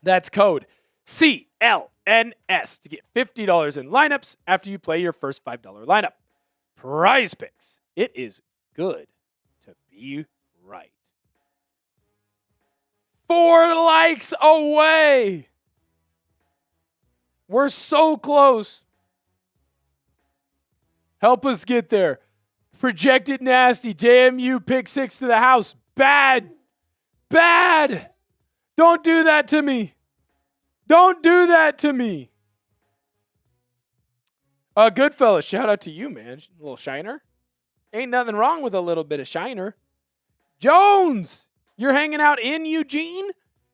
That's code CLNS to get $50 in lineups after you play your first $5 lineup. Prize Picks. It is good to be right. 4 likes away. We're so close. Help us get there. Projected nasty. JMU pick 6 to the house. Bad. Don't do that to me. Goodfellas, shout out to you, man. A little shiner. Ain't nothing wrong with a little bit of shiner. Jones, you're hanging out in Eugene?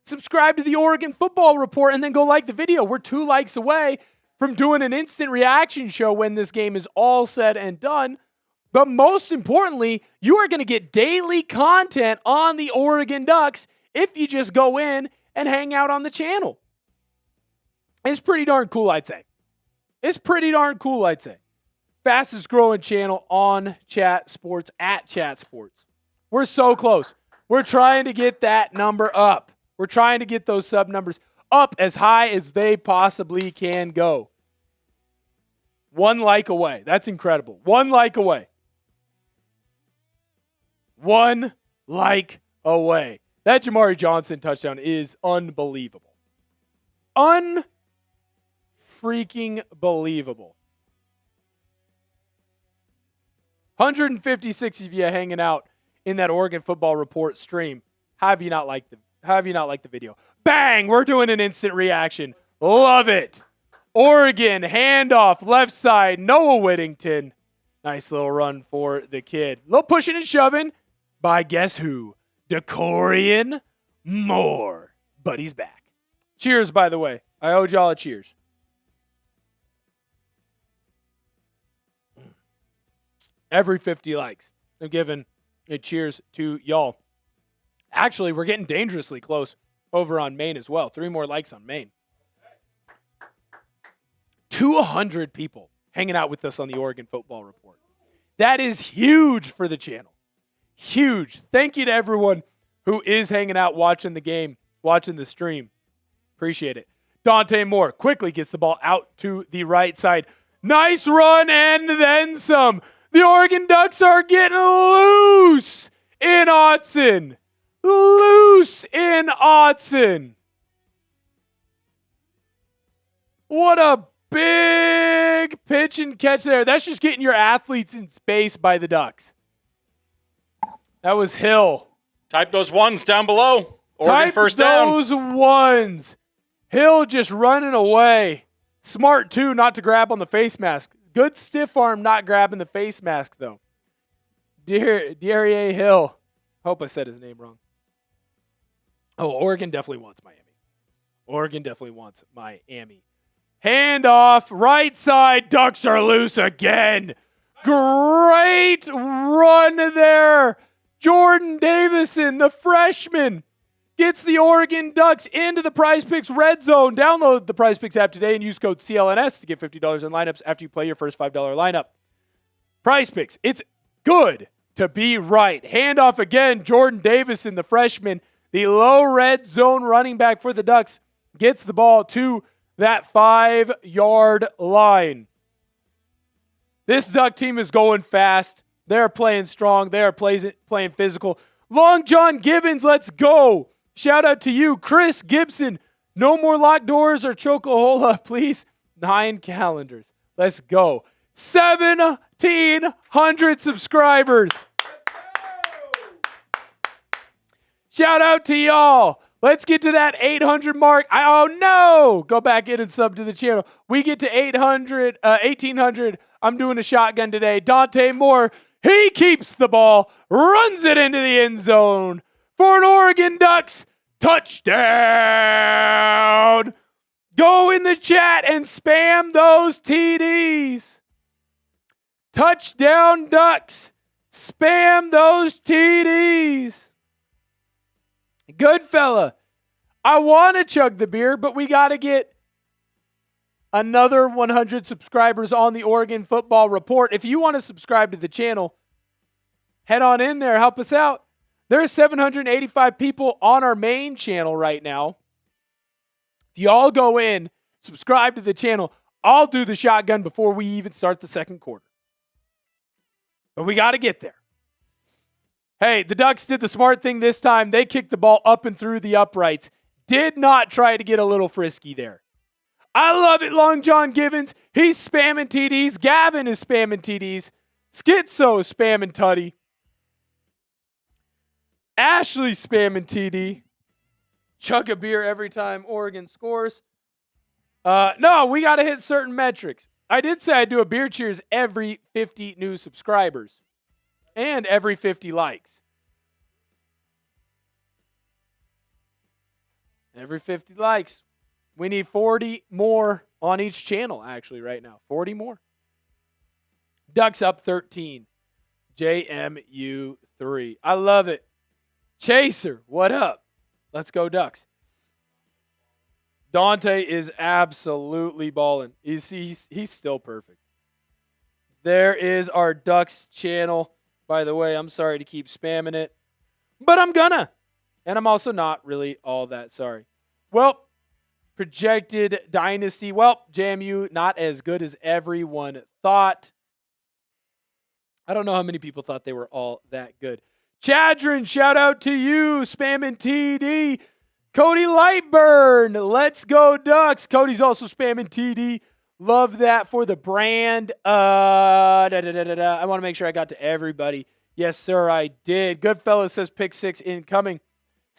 Subscribe to the Oregon Football Report and then go like the video. We're 2 likes away from doing an instant reaction show when this game is all said and done. But most importantly, you are going to get daily content on the Oregon Ducks if you just go in and hang out on the channel. It's pretty darn cool, I'd say. Fastest growing channel on Chat Sports, at Chat Sports. We're so close. We're trying to get that number up. We're trying to get those sub numbers up as high as they possibly can go. 1 like away. That's incredible. 1 like away. 1 like away. That Jamari Johnson touchdown is unbelievable. Unfreaking believable. 156 of you hanging out in that Oregon Football Report stream. How have you not liked the video? Bang! We're doing an instant reaction. Love it. Oregon, handoff, left side, Noah Whittington. Nice little run for the kid. Little pushing and shoving by guess who? Dakorien Moore. But he's back. Cheers, by the way. I owed y'all a cheers. Every 50 likes, I'm giving a cheers to y'all. Actually, we're getting dangerously close over on Maine as well. 3 more likes on Maine. 200 people hanging out with us on the Oregon Football Report. That is huge for the channel. Huge. Thank you to everyone who is hanging out, watching the game, watching the stream. Appreciate it. Dante Moore quickly gets the ball out to the right side. Nice run and then some. The Oregon Ducks are getting loose in Autzen. Loose in Autzen. What a big pitch and catch there. That's just getting your athletes in space by the Ducks. That was Hill.
Type those ones down below. Oregon
Type
first down.
those ones. Hill just running away. Smart, too, not to grab on the face mask. Good stiff arm not grabbing the face mask, though. Darier Hill. Hope I said his name wrong. Oh, Oregon definitely wants Miami. Oregon definitely wants Miami. Handoff, right side. Ducks are loose again. Great run there. Jordan Davison, the freshman, gets the Oregon Ducks into the Prize Picks red zone. Download the Prize Picks app today and use code CLNS to get $50 in lineups after you play your first $5 lineup. Prize Picks, it's good to be right. Handoff again, Jordan Davison, the freshman, the low red zone running back for the Ducks, gets the ball to that 5-yard line. This Duck team is going fast. They're playing strong. They're playing physical. Long John Givens, let's go. Shout out to you, Chris Gibson. No more locked doors or chokehold, please. 9 calendars. Let's go. 1,700 subscribers. Shout out to y'all. Let's get to that 800 mark. Oh, no. Go back in and sub to the channel. We get to 1,800. I'm doing a shotgun today. Dante Moore, he keeps the ball, runs it into the end zone for an Oregon Ducks touchdown. Go in the chat and spam those TDs. Touchdown Ducks. Spam those TDs. Good fella. I want to chug the beer, but we got to get another 100 subscribers on the Oregon Football Report. If you want to subscribe to the channel, head on in there. Help us out. There's 785 people on our main channel right now. If you all go in, subscribe to the channel, I'll do the shotgun before we even start the second quarter. But we got to get there. Hey, the Ducks did the smart thing this time. They kicked the ball up and through the uprights. Did not try to get a little frisky there. I love it, Long John Givens. He's spamming TDs. Gavin is spamming TDs. Schizo is spamming tutty. Ashley's spamming TD. Chug a beer every time Oregon scores. No, we got to hit certain metrics. I did say I'd do a beer cheers every 50 new subscribers and every 50 likes. Every 50 likes. We need 40 more on each channel, actually, right now. 40 more. Ducks up 13. JMU 3. I love it. Chaser, what up? Let's go, Ducks. Dante is absolutely balling. He's still perfect. There is our Ducks channel. By the way, I'm sorry to keep spamming it. but I'm gonna. And I'm also not really all that sorry. Well, projected dynasty. Well, JMU not as good as everyone thought. I don't know how many people thought they were all that good. Chadron, shout out to you. Spamming TD. Cody Lightburn, let's go Ducks. Cody's also spamming TD. Love that for the brand. I want to make sure I got to everybody. Yes, sir, I did. Goodfellas says pick 6 incoming.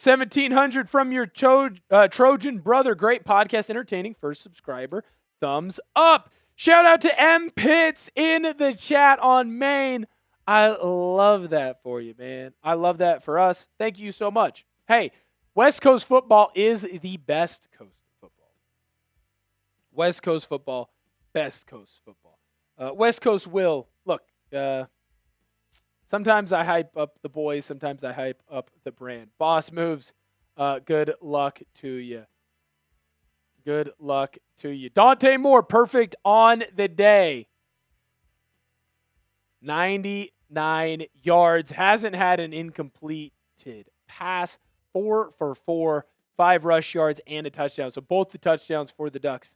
1,700 from your Trojan brother. Great podcast, entertaining. First subscriber. Thumbs up. Shout out to M Pitts in the chat on Maine. I love that for you, man. I love that for us. Thank you so much. Hey, West Coast football is the best coast of football. West Coast football, best coast football. West Coast will, look, sometimes I hype up the boys, sometimes I hype up the brand. Boss moves, good luck to you. Good luck to you. Dante Moore, perfect on the day. 99 yards, hasn't had an incompleted pass. 4 for 4, 5 rush yards, and a touchdown. So both the touchdowns for the Ducks.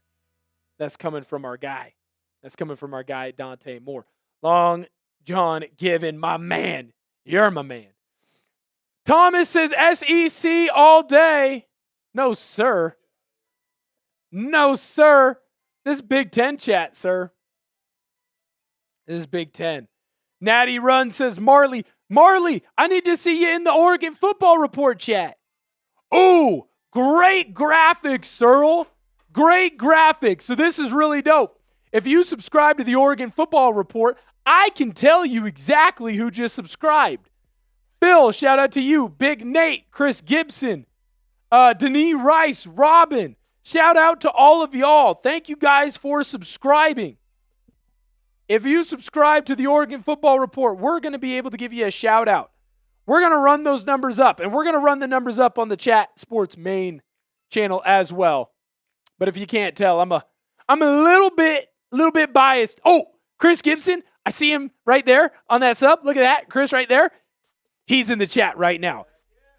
That's coming from our guy. That's coming from our guy, Dante Moore. Long John Given, my man. You're my man. Thomas says SEC all day. No, sir. No, sir. This is Big Ten chat, sir. This is Big Ten. Natty Run says Marley, I need to see you in the Oregon Football Report chat. Ooh, great graphics, Searle. Great graphics. So this is really dope. If you subscribe to the Oregon Football Report, I can tell you exactly who just subscribed. Phil, shout out to you. Big Nate, Chris Gibson, Denise Rice, Robin. Shout out to all of y'all. Thank you guys for subscribing. If you subscribe to the Oregon Football Report, we're going to be able to give you a shout out. We're going to run those numbers up, and we're going to run the numbers up on the Chat Sports main channel as well. But if you can't tell, I'm a little bit biased. Oh, Chris Gibson, I see him right there on that sub. Look at that, Chris right there. He's in the chat right now.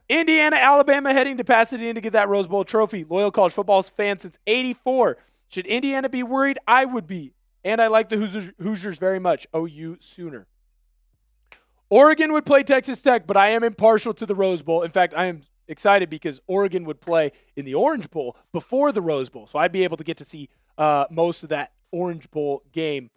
Indiana, Alabama heading to Pasadena to get that Rose Bowl trophy. Loyal college football fan since '84. Should Indiana be worried? I would be. And I like the Hoosiers very much. OU Sooner. Oregon would play Texas Tech, but I am impartial to the Rose Bowl. In fact, I am excited because Oregon would play in the Orange Bowl before the Rose Bowl. So I'd be able to get to see most of that Orange Bowl game,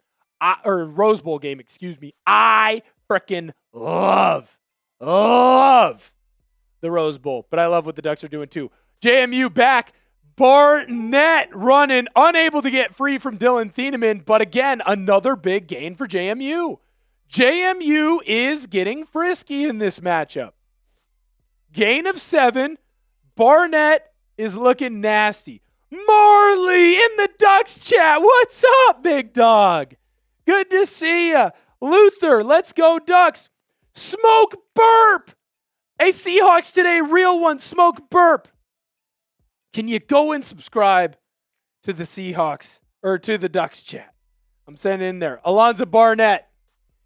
or Rose Bowl game, excuse me. I freaking love the Rose Bowl, but I love what the Ducks are doing too. JMU back. Barnett running, unable to get free from Dylan Thieneman, but again, another big gain for JMU. JMU is getting frisky in this matchup. Gain of 7. Barnett is looking nasty. Marley in the Ducks chat. What's up, big dog? Good to see ya. Luther, let's go Ducks. Smoke burp. A Seahawks today, real one, smoke burp. Can you go and subscribe to the Seahawks or to the Ducks chat? I'm sending in there. Alonza Barnett.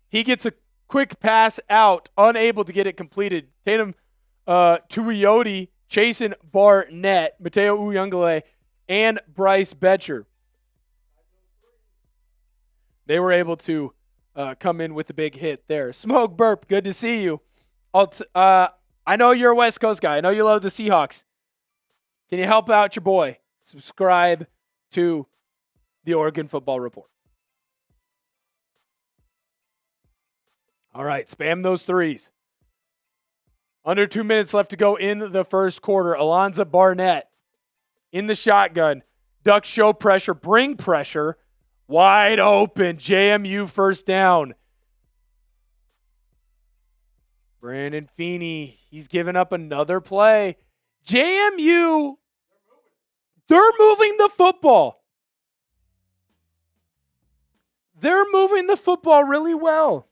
He gets a quick pass out, unable to get it completed. Tatum Tuioti chasing Barnett, Mateo Uyungale, and Bryce Betcher. They were able to come in with the big hit there. Smoke burp, good to see you. I know you're a West Coast guy. I know you love the Seahawks. Can you help out your boy? Subscribe to the Oregon Football Report. All right, spam those threes. Under 2 minutes left to go in the first quarter. Alonza Barnett in the shotgun. Ducks show pressure, bring pressure. Wide open. JMU first down. Brandon Feeney, he's given up another play. JMU, they're moving the football. They're moving the football really well.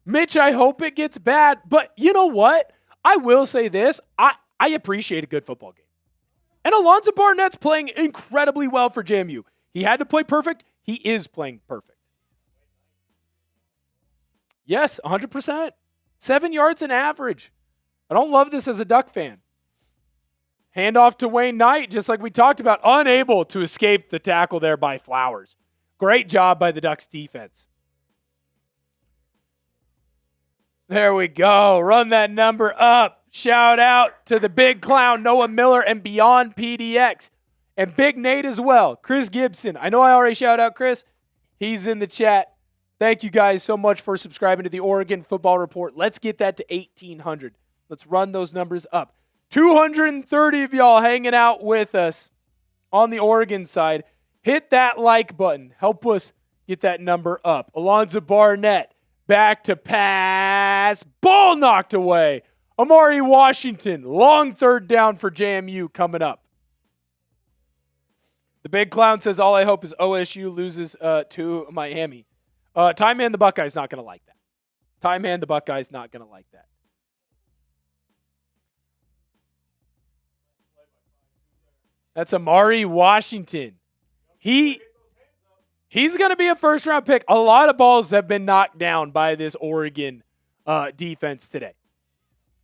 Mitch, I hope it gets bad, but you know what? I will say this. I appreciate a good football game. And Alonza Barnett's playing incredibly well for JMU. He had to play perfect. He is playing perfect. Yes, 100%. 7 yards an average. I don't love this as a Duck fan. Handoff to Wayne Knight, just like we talked about, unable to escape the tackle there by Flowers. Great job by the Ducks defense. There we go. Run that number up. Shout out to the big clown, Noah Miller, and Beyond PDX. And Big Nate as well. Chris Gibson. I know I already shout out Chris. He's in the chat. Thank you guys so much for subscribing to the Oregon Football Report. Let's get that to 1,800. Let's run those numbers up. 230 of y'all hanging out with us on the Oregon side. Hit that like button. Help us get that number up. Alonza Barnett. Back to pass. Ball knocked away. Amari Washington. Long third down for JMU coming up. The big clown says, all I hope is OSU loses to Miami. Time Man the Buckeye's not going to like that. Time Man the Buckeye's not going to like that. That's Amari Washington. He's going to be a first-round pick. A lot of balls have been knocked down by this Oregon defense today.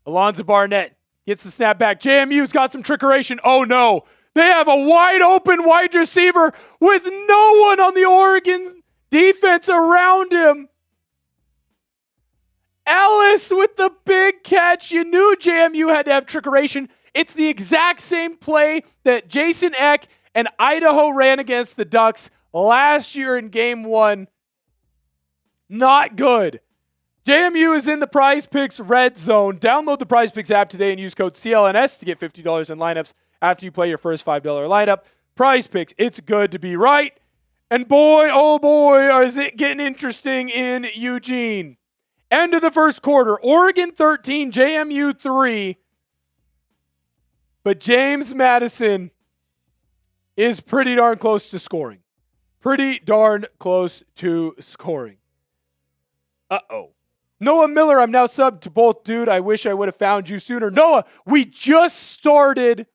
Alonza Barnett gets the snap back. JMU's got some trickeration. Oh, no. They have a wide-open wide receiver with no one on the Oregon defense around him. Ellis with the big catch. You knew JMU had to have trickeration. It's the exact same play that Jason Eck and Idaho ran against the Ducks last year in game 1. Not good. JMU is in the Prize Picks red zone. Download the Prize Picks app today and use code CLNS to get $50 in lineups after you play your first $5 lineup. Prize Picks, it's good to be right. And boy, oh boy, is it getting interesting in Eugene. End of the first quarter. Oregon 13, JMU 3. But James Madison is pretty darn close to scoring. Pretty darn close to scoring. Uh-oh. Noah Miller, I'm now subbed to both. Dude, I wish I would have found you sooner. Noah, we just started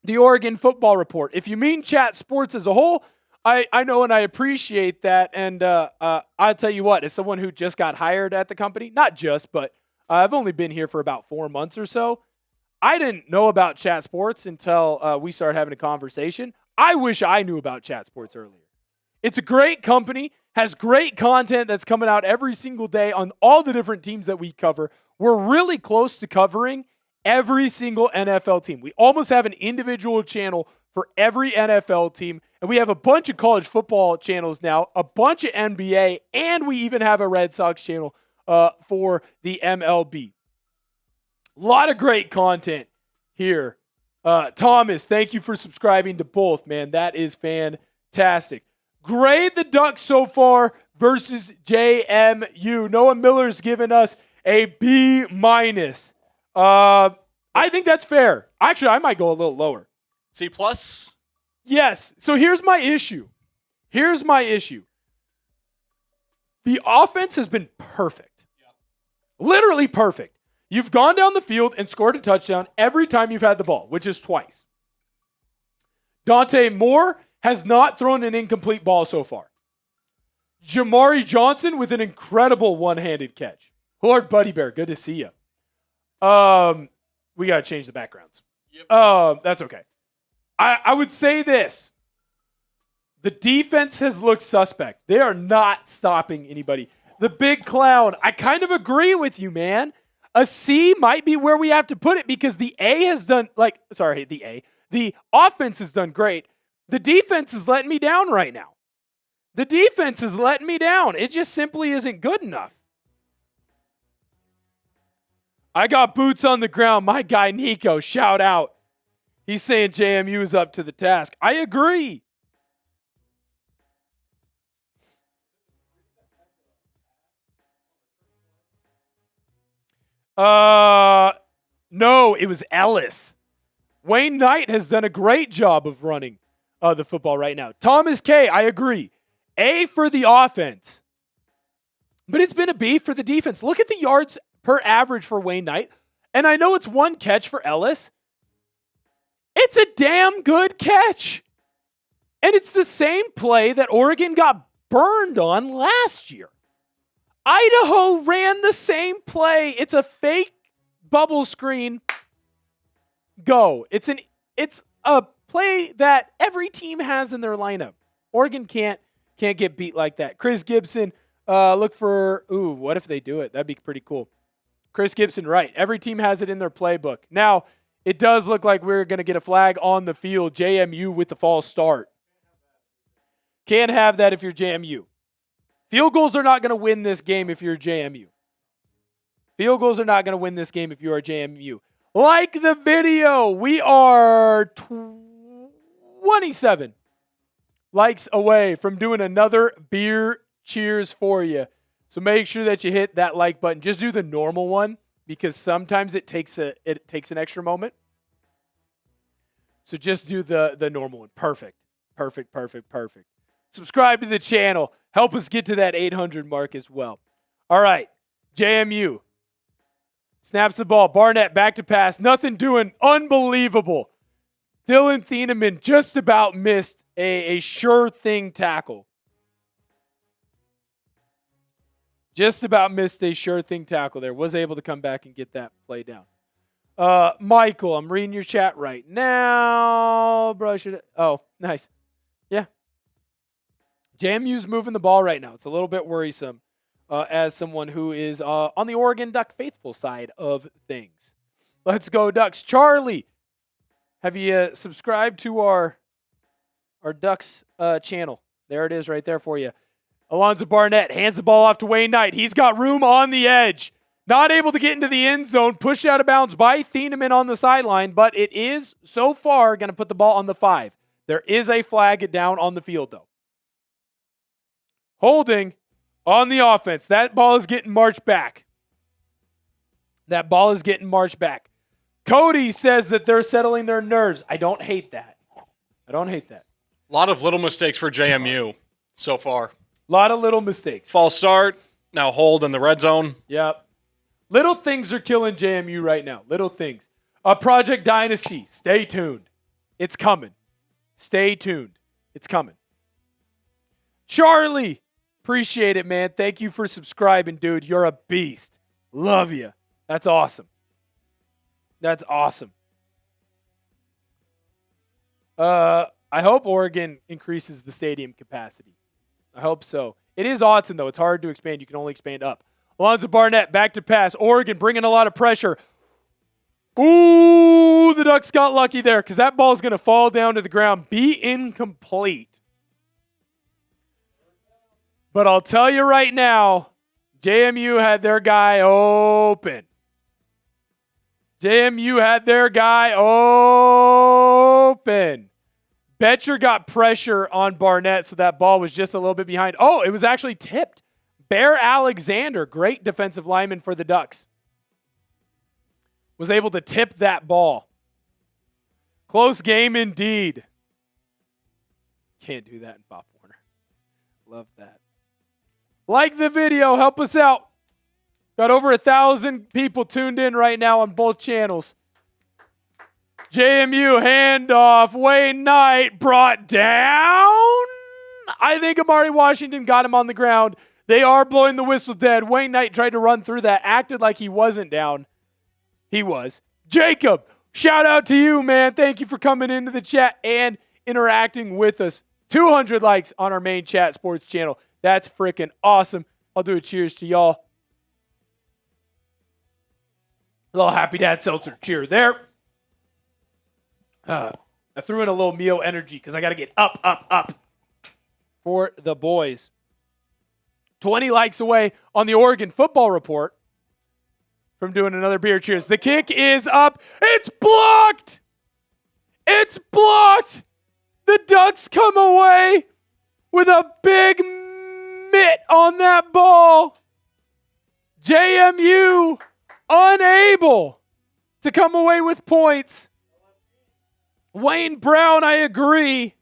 the Oregon Football Report. If you mean chat sports as a whole, I know and I appreciate that. And I'll tell you what, as someone who just got hired at the company, not just, but I've only been here for about 4 months or so. I didn't know about chat sports until we started having a conversation. I wish I knew about chat sports earlier. It's a great company, has great content that's coming out every single day on all the different teams that we cover. We're really close to covering every single NFL team. We almost have an individual channel for every NFL team, and we have a bunch of college football channels now, a bunch of NBA, and we even have a Red Sox channel for the MLB. A lot of great content here. Thomas, thank you for subscribing to both, man. That is fantastic. Grade the Ducks so far versus JMU. Noah Miller's given us a B-. I think that's fair. Actually, I might go a little lower.
C+?
Yes. So here's my issue. The offense has been perfect. Yep. Literally perfect. You've gone down the field and scored a touchdown every time you've had the ball, which is twice. Dante Moore has not thrown an incomplete ball so far. Jamari Johnson with an incredible one-handed catch. Lord Buddy Bear, good to see you. We got to change the backgrounds. Yep. That's okay. I would say this. The defense has looked suspect. They are not stopping anybody. The big clown, I kind of agree with you, man. A C might be where we have to put it because the offense has done great. The defense is letting me down right now. It just simply isn't good enough. I got boots on the ground. My guy Nico, shout out. He's saying JMU is up to the task. I agree. No, it was Ellis. Wayne Knight has done a great job of running the football right now. Thomas K, I agree. A for the offense. But it's been a B for the defense. Look at the yards per average for Wayne Knight. And I know it's one catch for Ellis. It's a damn good catch. And it's the same play that Oregon got burned on last year. Idaho ran the same play. It's a fake bubble screen. Go. It's a play that every team has in their lineup. Oregon can't get beat like that. Chris Gibson, look for, what if they do it? That'd be pretty cool. Chris Gibson, right. Every team has it in their playbook. Now, it does look like we're going to get a flag on the field. JMU with the false start. Can't have that if you're JMU. Field goals are not going to win this game if you're JMU. Field goals are not going to win this game if you are JMU. Like the video, we are 27 likes away from doing another beer cheers for you. So make sure that you hit that like button. Just do the normal one because sometimes it takes an extra moment. So just do the normal one. Perfect. Subscribe to the channel. Help us get to that 800 mark as well. All right, JMU. Snaps the ball. Barnett back to pass. Nothing doing. Unbelievable. Dylan Thieneman just about missed a sure thing tackle. Just about missed a sure thing tackle there. Was able to come back and get that play down. Michael, I'm reading your chat right now. Bro, nice. Yeah. JMU's moving the ball right now. It's a little bit worrisome as someone who is on the Oregon Duck faithful side of things. Let's go, Ducks. Charlie, have you subscribed to our Ducks channel? There it is right there for you. Alonza Barnett hands the ball off to Wayne Knight. He's got room on the edge. Not able to get into the end zone. Pushed out of bounds by Thieneman on the sideline, but it is so far going to put the ball on the 5. There is a flag down on the field, though. Holding on the offense. That ball is getting marched back. Cody says that they're settling their nerves. I don't hate that.
A lot of little mistakes for JMU so far.
A lot of little mistakes.
False start, now hold in the red zone.
Yep. Little things are killing JMU right now. Little things. Project Dynasty, stay tuned. It's coming. Stay tuned. It's coming. Charlie, appreciate it, man. Thank you for subscribing, dude. You're a beast. Love you. That's awesome. I hope Oregon increases the stadium capacity. I hope so. It is Autzen, though. It's hard to expand. You can only expand up. Alonza Barnett, back to pass. Oregon bringing a lot of pressure. Ooh, the Ducks got lucky there because that ball is going to fall down to the ground. Be incomplete. But I'll tell you right now, JMU had their guy open. Betcher got pressure on Barnett, so that ball was just a little bit behind. Oh, it was actually tipped. Bear Alexander, great defensive lineman for the Ducks, was able to tip that ball. Close game indeed. Can't do that in Pop Warner. Love that. Like the video. Help us out. Got over 1,000 people tuned in right now on both channels. JMU handoff. Wayne Knight brought down. I think Amari Washington got him on the ground. They are blowing the whistle dead. Wayne Knight tried to run through that. Acted like he wasn't down. He was. Jacob, shout out to you, man. Thank you for coming into the chat and interacting with us. 200 likes on our main chat sports channel. That's freaking awesome. I'll do a cheers to y'all. A little Happy Dad Seltzer cheer there. I threw in a little Mio energy because I got to get up for the boys. 20 likes away on the Oregon Football Report from doing another beer cheers. The kick is up. It's blocked. The Ducks come away with a big mitt on that ball. JMU unable to come away with points. Wayne Brown, I agree.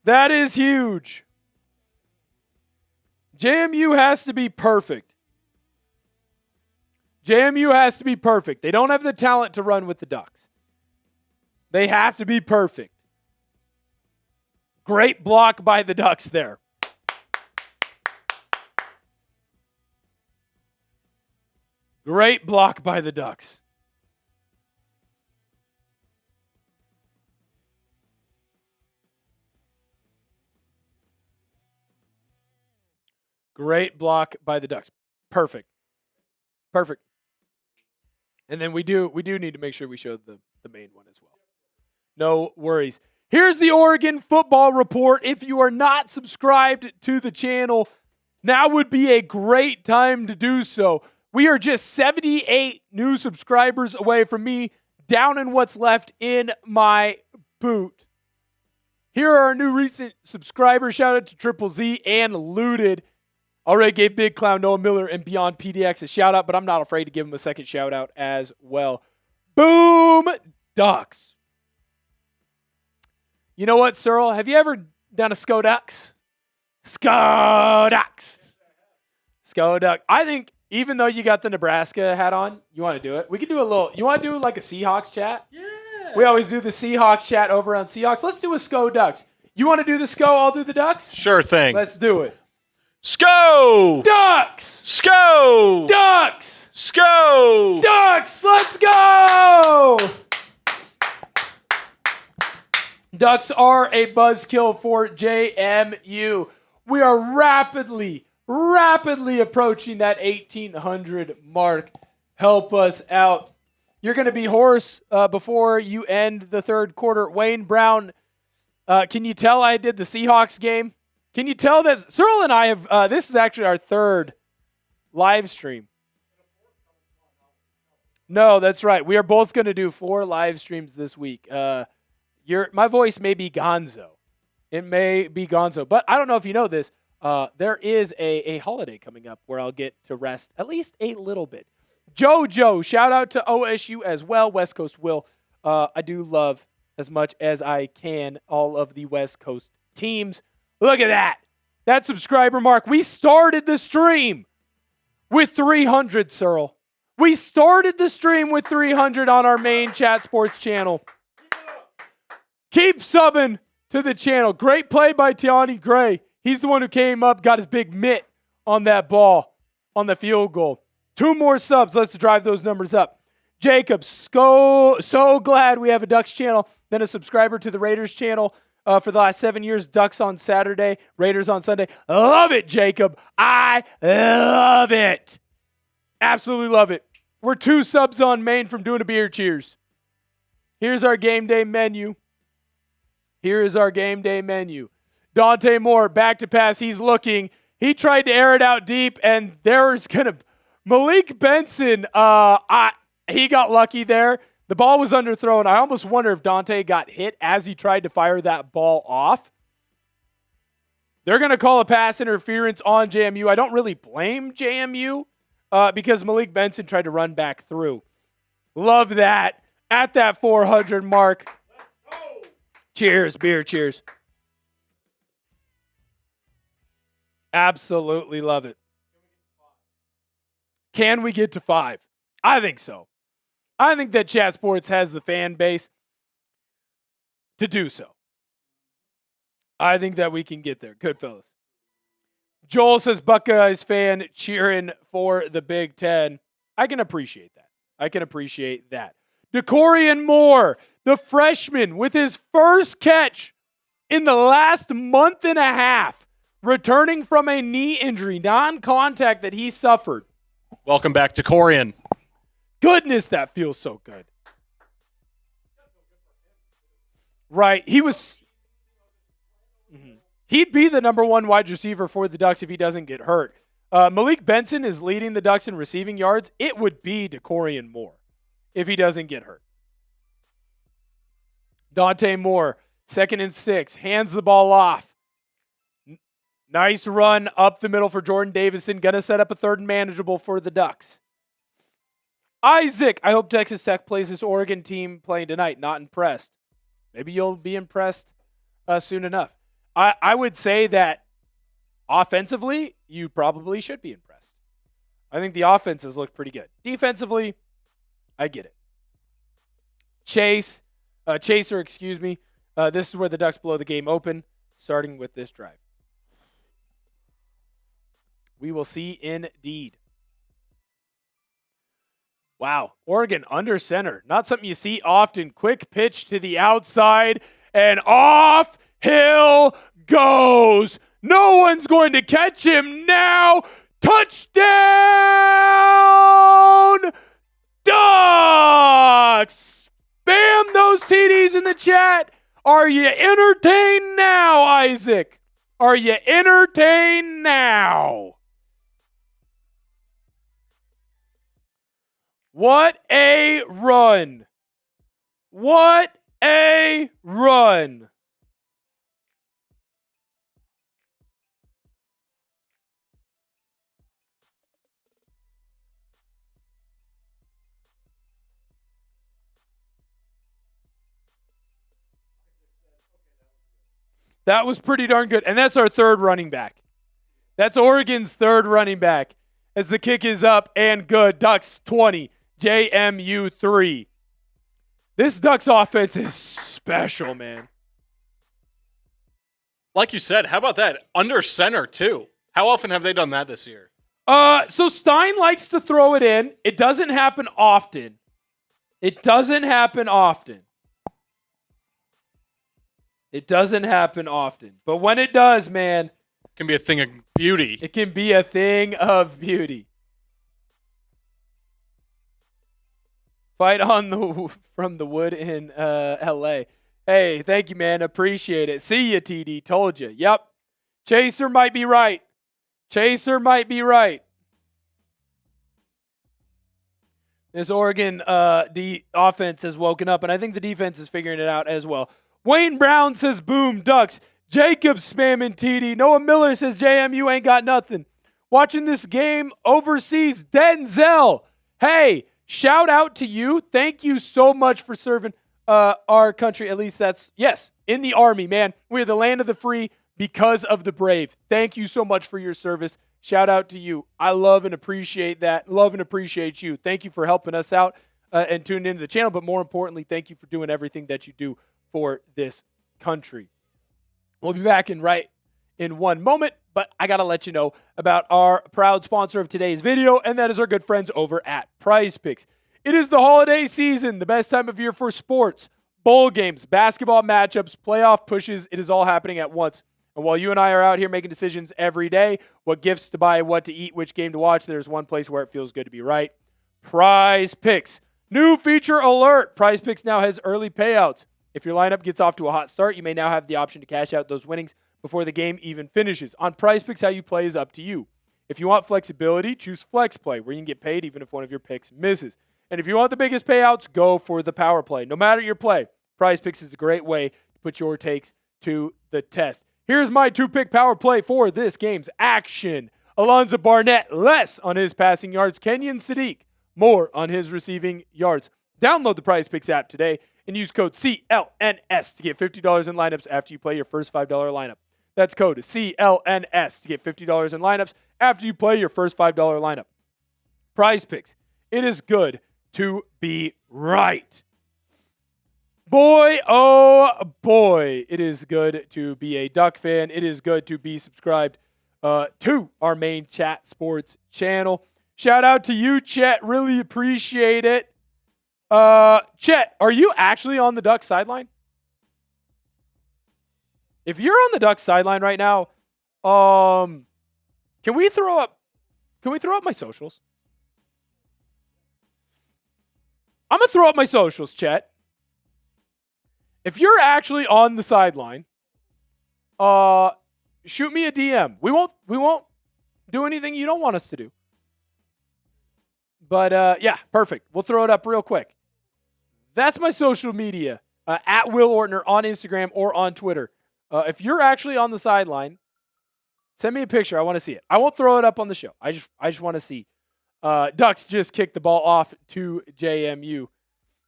That is huge. JMU has to be perfect. They don't have the talent to run with the Ducks. They have to be perfect. Great block by the Ducks there. Great block by the Ducks. Great block by the Ducks. Perfect. And then we do need to make sure we show the main one as well. No worries. Here's the Oregon Football Report. If you are not subscribed to the channel, now would be a great time to do so. We are just 78 new subscribers away from me down in what's left in my boot. Here are our new recent subscribers. Shout out to Triple Z and Looted. Already gave Big Clown, Noah Miller, and Beyond PDX a shout out, but I'm not afraid to give him a second shout out as well. Boom Ducks. You know what, Searle? Have you ever done a Scoducks? Scoducks. I think even though you got the Nebraska hat on, you want to do it. We could do a little, you want to do like a Seahawks chat?
Yeah.
We always do the Seahawks chat over on Seahawks. Let's do a Scoducks. You want to do the Sco, I'll do the Ducks?
Sure thing.
Let's do it.
Sco!
Ducks!
Sco!
Ducks!
Sco!
Ducks! Let's go! Ducks are a buzzkill for JMU. We are rapidly approaching that 1,800 mark. Help us out. You're going to be hoarse before you end the third quarter. Wayne Brown, can you tell I did the Seahawks game? Can you tell that Searle and I have, this is actually our third live stream. No, that's right. We are both going to do 4 live streams this week. My voice may be gonzo. It may be gonzo. But I don't know if you know this. There is a holiday coming up where I'll get to rest at least a little bit. JoJo, shout out to OSU as well. West Coast Will. I do love as much as I can all of the West Coast teams. Look at that. That subscriber mark. We started the stream with 300, Searle. We started the stream with 300 on our main Chat Sports channel. Keep subbing to the channel. Great play by Tiani Gray. He's the one who came up, got his big mitt on that ball, on the field goal. 2 more subs. Let's drive those numbers up. Jacob, so glad we have a Ducks channel, then a subscriber to the Raiders channel. For the last 7 years, Ducks on Saturday, Raiders on Sunday. Love it, Jacob. I love it. Absolutely love it. We're 2 subs on main from doing a beer cheers. Here's our game day menu. Dante Moore, back to pass. He's looking. He tried to air it out deep, and there's going to Malik Benson. He got lucky there. The ball was underthrown. I almost wonder if Dante got hit as he tried to fire that ball off. They're going to call a pass interference on JMU. I don't really blame JMU because Malik Benson tried to run back through. Love that. At that 400 mark. Cheers, beer cheers. Absolutely love it. Can we get to 5? I think so. I think that Chat Sports has the fan base to do so. I think that we can get there. Good fellas. Joel says Buckeyes fan cheering for the Big Ten. I can appreciate that. Dakorien Moore, the freshman, with his first catch in the last month and a half, returning from a knee injury, non-contact that he suffered.
Welcome back to Dakorien.
Goodness, that feels so good. Right. He'd be the number 1 wide receiver for the Ducks if he doesn't get hurt. Malik Benson is leading the Ducks in receiving yards. It would be Dakorien Moore if he doesn't get hurt. Dante Moore, 2nd and 6, hands the ball off. Nice run up the middle for Jordan Davison. Going to set up a 3rd and manageable for the Ducks. Isaac, I hope Texas Tech plays this Oregon team playing tonight. Not impressed. Maybe you'll be impressed soon enough. I would say that offensively, you probably should be impressed. I think the offenses look pretty good. Defensively, I get it. Chaser, excuse me. This is where the Ducks blow the game open, starting with this drive. We will see indeed. Wow. Oregon under center. Not something you see often. Quick pitch to the outside, and off Hill goes. No one's going to catch him now. Touchdown! Ducks! Spam those CDs in the chat. Are you entertained now, Isaac? Are you entertained now? What a run. What a run. That was pretty darn good. And that's our third running back. That's Oregon's third running back as the kick is up and good. Ducks 20, JMU 3. This Ducks offense is special, man.
Like you said, how about that? Under center, too. How often have they done that this year?
So Stein likes to throw it in. It doesn't happen often. It doesn't happen often. It doesn't happen often. But when it does, man.
It can be a thing of beauty.
It can be a thing of beauty. Fight on from the wood in L.A. Hey, thank you, man. Appreciate it. See you, TD. Told you. Yep. Chaser might be right. Chaser might be right. This Oregon offense has woken up, and I think the defense is figuring it out as well. Wayne Brown says, boom, Ducks. Jacob spamming TD. Noah Miller says, JMU ain't got nothing. Watching this game overseas, Denzel. Hey, shout out to you. Thank you so much for serving our country. At least that's, yes, in the Army, man. We're the land of the free because of the brave. Thank you so much for your service. Shout out to you. I love and appreciate that. Love and appreciate you. Thank you for helping us out and tuning into the channel. But more importantly, thank you for doing everything that you do for this country. We'll be back in 1 moment, but I got to let you know about our proud sponsor of today's video, and that is our good friends over at Prize Picks. It is the holiday season, the best time of year for sports, bowl games, basketball matchups, playoff pushes. It is all happening at once. And while you and I are out here making decisions every day, what gifts to buy, what to eat, which game to watch, there's one place where it feels good to be right. Prize Picks. New feature alert. Prize Picks now has early payouts. If your lineup gets off to a hot start, you may now have the option to cash out those winnings before the game even finishes. On Prize Picks, how you play is up to you. If you want flexibility, choose Flex Play, where you can get paid even if one of your picks misses. And if you want the biggest payouts, go for the Power Play. No matter your play, Prize Picks is a great way to put your takes to the test. Here's my 2-pick Power Play for this game's action. Alonza Barnett, less on his passing yards. Kenyon Sadiq, more on his receiving yards. Download the Prize Picks app today and use code CLNS to get $50 in lineups after you play your first $5 lineup. That's code CLNS to get $50 in lineups after you play your first $5 lineup. Prize Picks. It is good to be right. Boy, oh boy, it is good to be a Duck fan. It is good to be subscribed to our main Chat Sports channel. Shout out to you, Chet. Really appreciate it. Chet, are you actually on the Ducks sideline? If you're on the Ducks sideline right now, can we throw up my socials? I'm gonna throw up my socials, Chet. If you're actually on the sideline, shoot me a DM. We won't do anything you don't want us to do. But yeah, perfect. We'll throw it up real quick. That's my social media, at Will Ortner on Instagram or on Twitter. If you're actually on the sideline, send me a picture. I want to see it. I won't throw it up on the show. I just want to see. Ducks just kicked the ball off to JMU.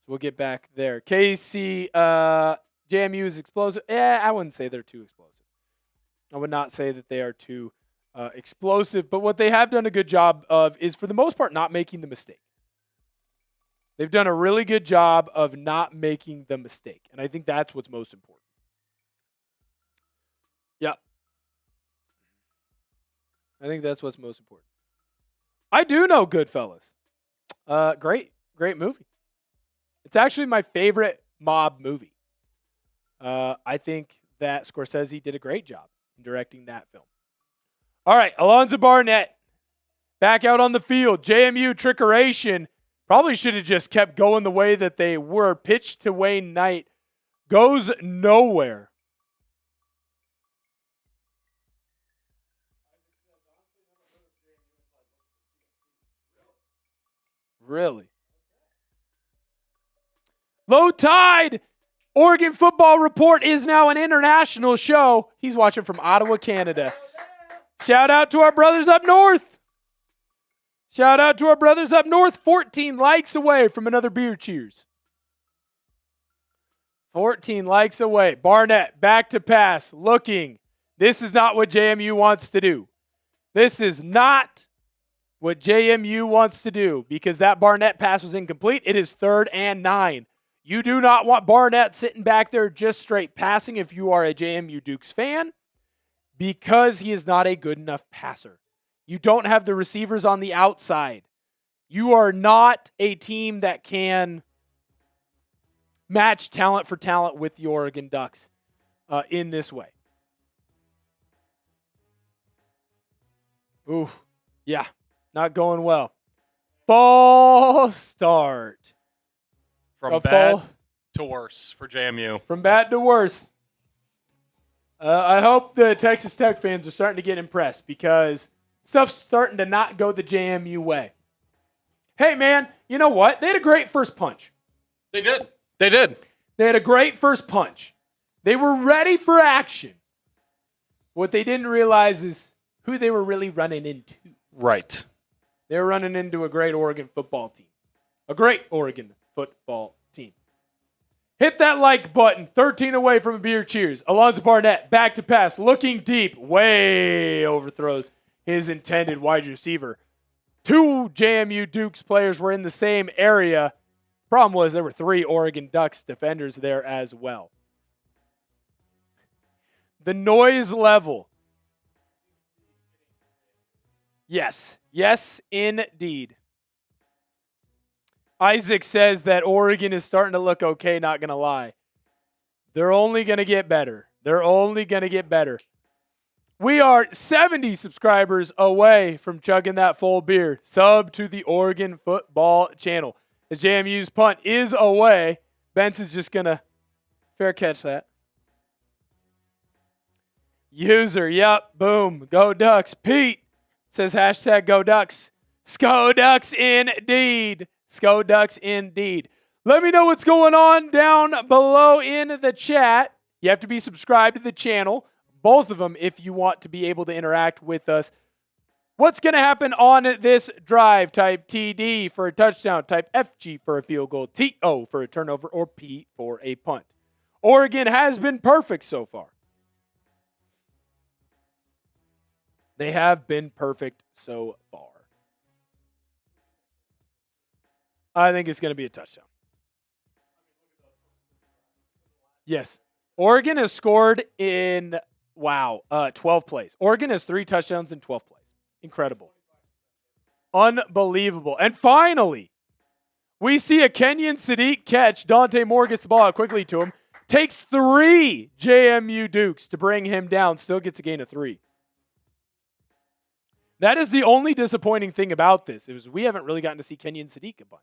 We'll get back there. KC, JMU is explosive. I wouldn't say they're too explosive. I would not say that they are too explosive. But what they have done a good job of is, for the most part, not making the mistake. They've done a really good job of not making the mistake. And I think that's what's most important. Yeah. I think that's what's most important. I do know Goodfellas. Great. Great movie. It's actually my favorite mob movie. I think that Scorsese did a great job in directing that film. All right, Alonza Barnett back out on the field. JMU trickeration probably should have just kept going the way that they were. Pitch to Wayne Knight goes nowhere. Really? Low Tide Oregon Football Report is now an international show. He's watching from Ottawa, Canada. Shout out to our brothers up north. 14 likes away from another beer cheers. 14 likes away. Barnett back to pass. Looking. This is not what JMU wants to do. This is not what JMU wants to do because that Barnett pass was incomplete. It is 3rd and 9. You do not want Barnett sitting back there just straight passing if you are a JMU Dukes fan because he is not a good enough passer. You don't have the receivers on the outside. You are not a team that can match talent for talent with the Oregon Ducks in this way. Ooh, yeah, not going well. False start.
From bad to worse for JMU.
From bad to worse. I hope the Texas Tech fans are starting to get impressed because stuff's starting to not go the JMU way. Hey, man, you know what? They had a great first punch.
They did. They
had a great first punch. They were ready for action. What they didn't realize is who they were really running into.
Right.
They were running into a great Oregon football team. A great Oregon football team. Hit that like button. 13 away from a beer cheers. Alonza Barnett back to pass. Looking deep. Way overthrows his intended wide receiver. 2 JMU Dukes players were in the same area. Problem was there were 3 Oregon Ducks defenders there as well. The noise level. Yes. Yes, indeed. Isaac says that Oregon is starting to look okay, not going to lie. They're only going to get better. We are 70 subscribers away from chugging that full beer. Sub to the Oregon Football Channel. As JMU's punt is away, Benson's just going to fair catch that. User, yep, boom, go Ducks. Pete says hashtag go Ducks. Sco Ducks indeed. Sco Ducks indeed. Let me know what's going on down below in the chat. You have to be subscribed to the channel. Both of them if you want to be able to interact with us. What's going to happen on this drive? Type TD for a touchdown. Type FG for a field goal. TO for a turnover. Or P for a punt. Oregon has been perfect so far. They have been perfect so far. I think it's going to be a touchdown. Yes. Oregon has scored in, 12 plays. Oregon has 3 touchdowns in 12 plays. Incredible. Unbelievable. And finally, we see a Kenyon Sadiq catch. Dante Moore gets the ball out quickly to him. Takes 3 JMU Dukes to bring him down. Still gets a gain of 3. That is the only disappointing thing about this. We haven't really gotten to see Kenyon Sadiq a bunch.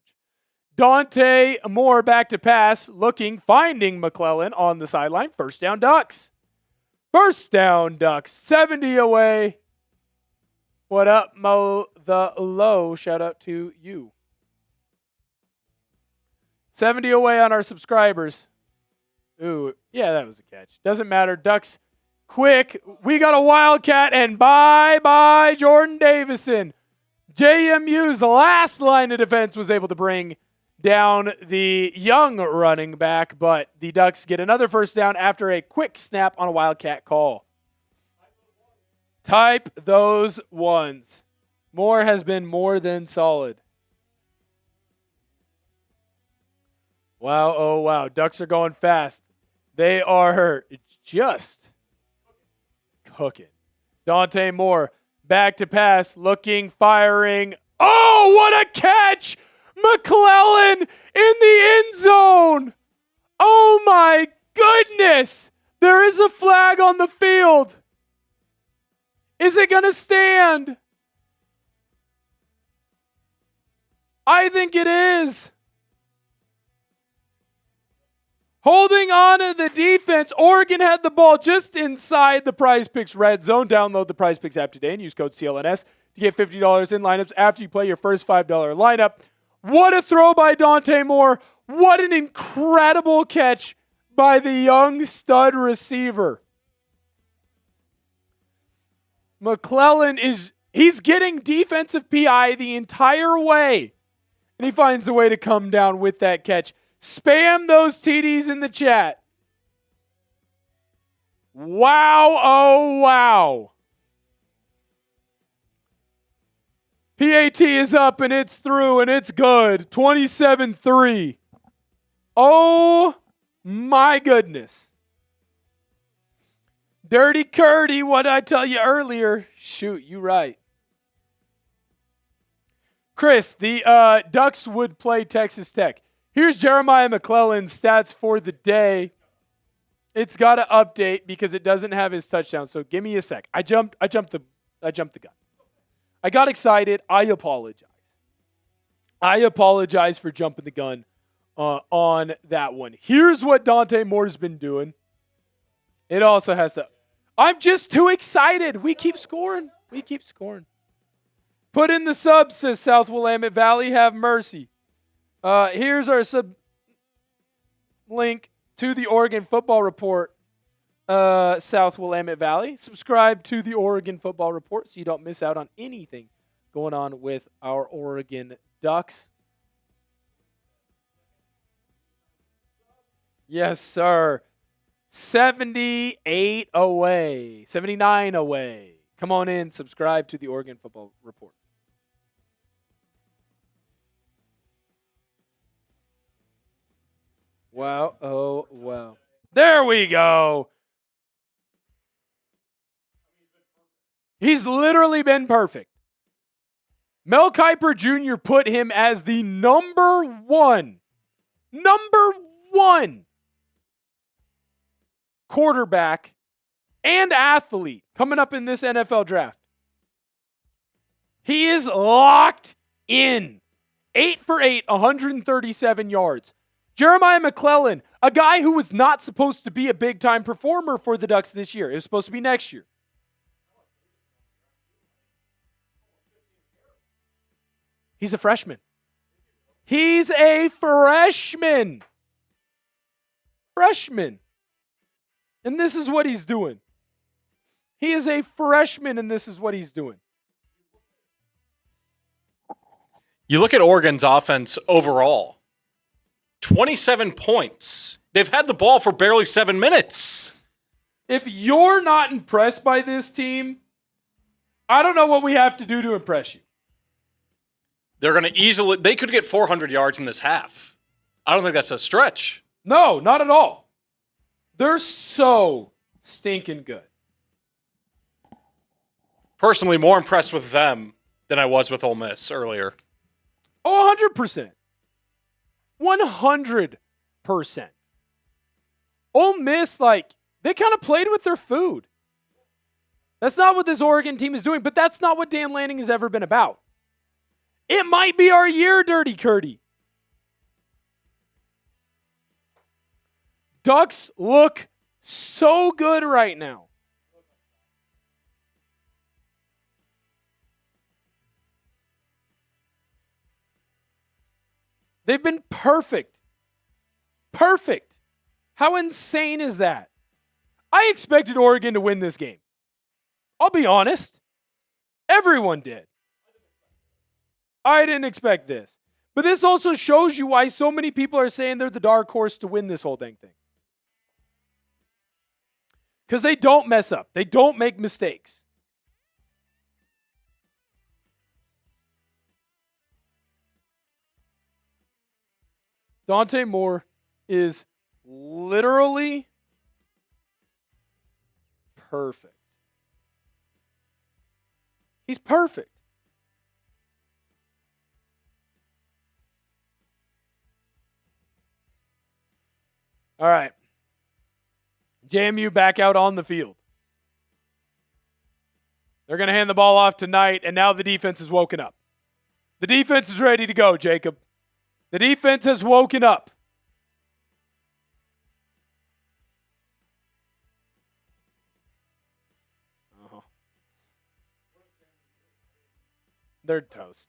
Dante Moore back to pass, finding McClellan on the sideline. First down Ducks. 70 away. What up, Mo the Low? Shout out to you. 70 away on our subscribers. Ooh, yeah, that was a catch. Doesn't matter. Ducks quick. We got a Wildcat, and bye-bye Jordan Davison. JMU's last line of defense was able to bring down the young running back, but the Ducks get another first down after a quick snap on a Wildcat call. Type those ones. Moore has been more than solid. Wow, oh wow. Ducks are going fast. They are just cooking. Dante Moore back to pass, firing. Oh, what a catch McClellan in the end zone. Oh my goodness. There is a flag on the field. Is it going to stand? I think it is. Holding on to the defense, Oregon had the ball just inside the Prize Picks red zone. Download the Prize Picks app today and use code CLNS to get $50 in lineups after you play your first $5 lineup. What a throw by Dante Moore. What an incredible catch by the young stud receiver. McClellan he's getting defensive PI the entire way. And he finds a way to come down with that catch. Spam those TDs in the chat. Wow, oh wow. PAT is up and it's through and it's good. 27-3. Oh my goodness. Dirty Curdy, what did I tell you earlier? Shoot, you right. Chris, the Ducks would play Texas Tech. Here's Jeremiah McClellan's stats for the day. It's got to update because it doesn't have his touchdown. So give me a sec. I jumped the gun. I got excited. I apologize. I apologize for jumping the gun on that one. Here's what Dante Moore's been doing. It also has to. I'm just too excited. We keep scoring. Put in the subs, says South Willamette Valley. Have mercy. Here's our sub link to the Oregon Football Report, South Willamette Valley. Subscribe to the Oregon Football Report so you don't miss out on anything going on with our Oregon Ducks. Yes, sir. 78 away. 79 away. Come on in. Subscribe to the Oregon Football Report. Wow. Oh, wow. There we go. He's literally been perfect. Mel Kiper Jr. put him as the number one quarterback and athlete coming up in this NFL draft. He is locked in. 8 for 8, 137 yards. Jeremiah McClellan, a guy who was not supposed to be a big-time performer for the Ducks this year. It was supposed to be next year. He's a freshman. He's a freshman. And this is what he's doing. He is a freshman, and this is what he's doing.
You look at Oregon's offense overall. 27 points. They've had the ball for barely 7 minutes.
If you're not impressed by this team, I don't know what we have to do to impress you.
They're going to they could get 400 yards in this half. I don't think that's a stretch.
No, not at all. They're so stinking good.
Personally, more impressed with them than I was with Ole Miss earlier.
Oh, 100%. 100%. Ole Miss, they kind of played with their food. That's not what this Oregon team is doing, but that's not what Dan Lanning has ever been about. It might be our year, Dirty Curdy. Ducks look so good right now. They've been perfect. Perfect. How insane is that? I expected Oregon to win this game. I'll be honest. Everyone did. I didn't expect this. But this also shows you why so many people are saying they're the dark horse to win this whole dang thing. Because they don't mess up. They don't make mistakes. Dante Moore is literally perfect. He's perfect. All right. JMU back out on the field. They're going to hand the ball off tonight, and now the defense is woken up. The defense is ready to go, Jacob. The defense has woken up. They're toast.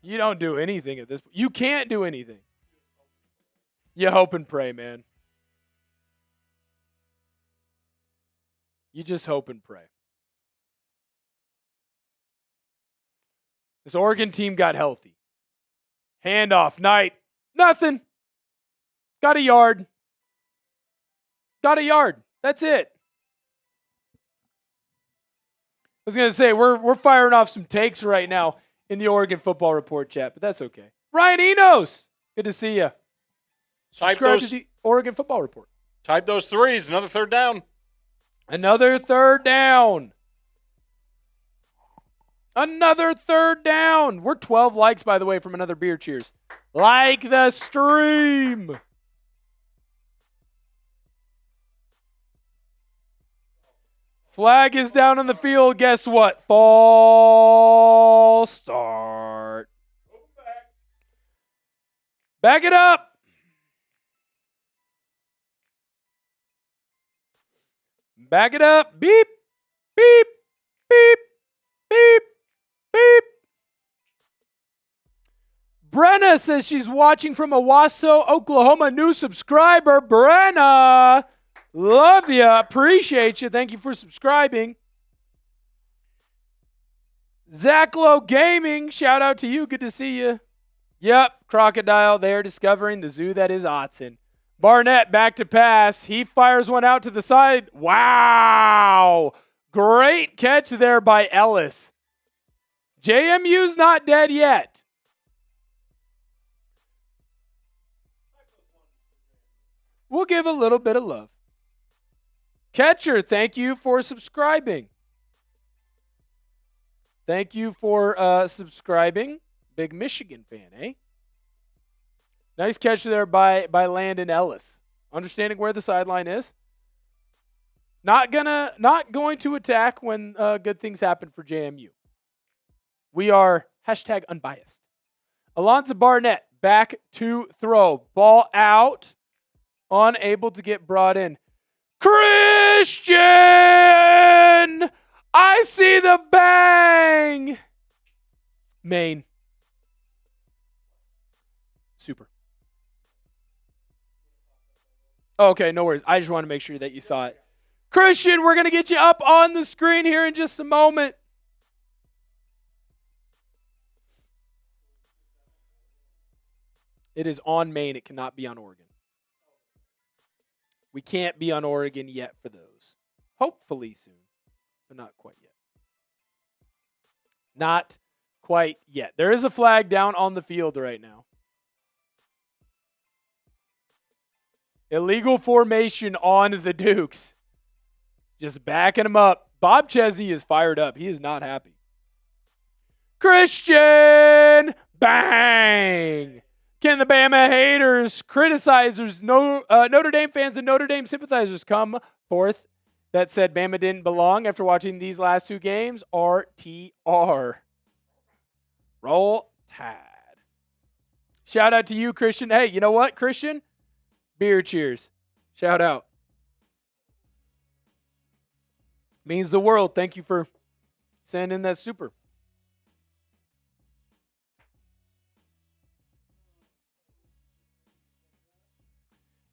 You don't do anything at this point. You can't do anything. You hope and pray, man. You just hope and pray. This Oregon team got healthy. Handoff, Knight. Nothing. Got a yard. Got a yard. That's it. I was going to say, we're firing off some takes right now in the Oregon Football Report chat, but that's okay. Ryan Enos, good to see you. Subscribe to the Oregon Football Report.
Type those threes. Another third down.
Another third down. Another third down. We're 12 likes, by the way, from another beer cheers. Like the stream. Flag is down on the field. Guess what? False start. Back it up. Back it up. Beep, beep, beep, beep, beep. Brenna says she's watching from Owasso, Oklahoma. New subscriber, Brenna. Love you. Appreciate you. Thank you for subscribing. Zachlo Gaming, shout out to you. Good to see you. Yep, Crocodile there discovering the zoo that is Autzen. Barnett back to pass. He fires one out to the side. Wow. Great catch there by Ellis. JMU's not dead yet. We'll give a little bit of love. Catcher, thank you for subscribing. Thank you for subscribing. Big Michigan fan, eh? Nice catch there by Landon Ellis. Understanding where the sideline is. Not going to attack when good things happen for JMU. We are #unbiased. Alonza Barnett back to throw. Ball out. Unable to get brought in. Christian! I see the bang! Maine. Super. Okay, no worries. I just want to make sure that you saw it. Christian, we're going to get you up on the screen here in just a moment. It is on Maine. It cannot be on Oregon. We can't be on Oregon yet for those. Hopefully soon, but not quite yet. Not quite yet. There is a flag down on the field right now. Illegal formation on the Dukes. Just backing them up. Bob Chesney is fired up. He is not happy. Christian! Bang! Can the Bama haters, criticizers, Notre Dame fans, and Notre Dame sympathizers come forth that said Bama didn't belong after watching these last two games? RTR. Roll Tide. Shout out to you, Christian. Hey, you know what, Christian? Beer cheers. Shout out. Means the world. Thank you for sending that super.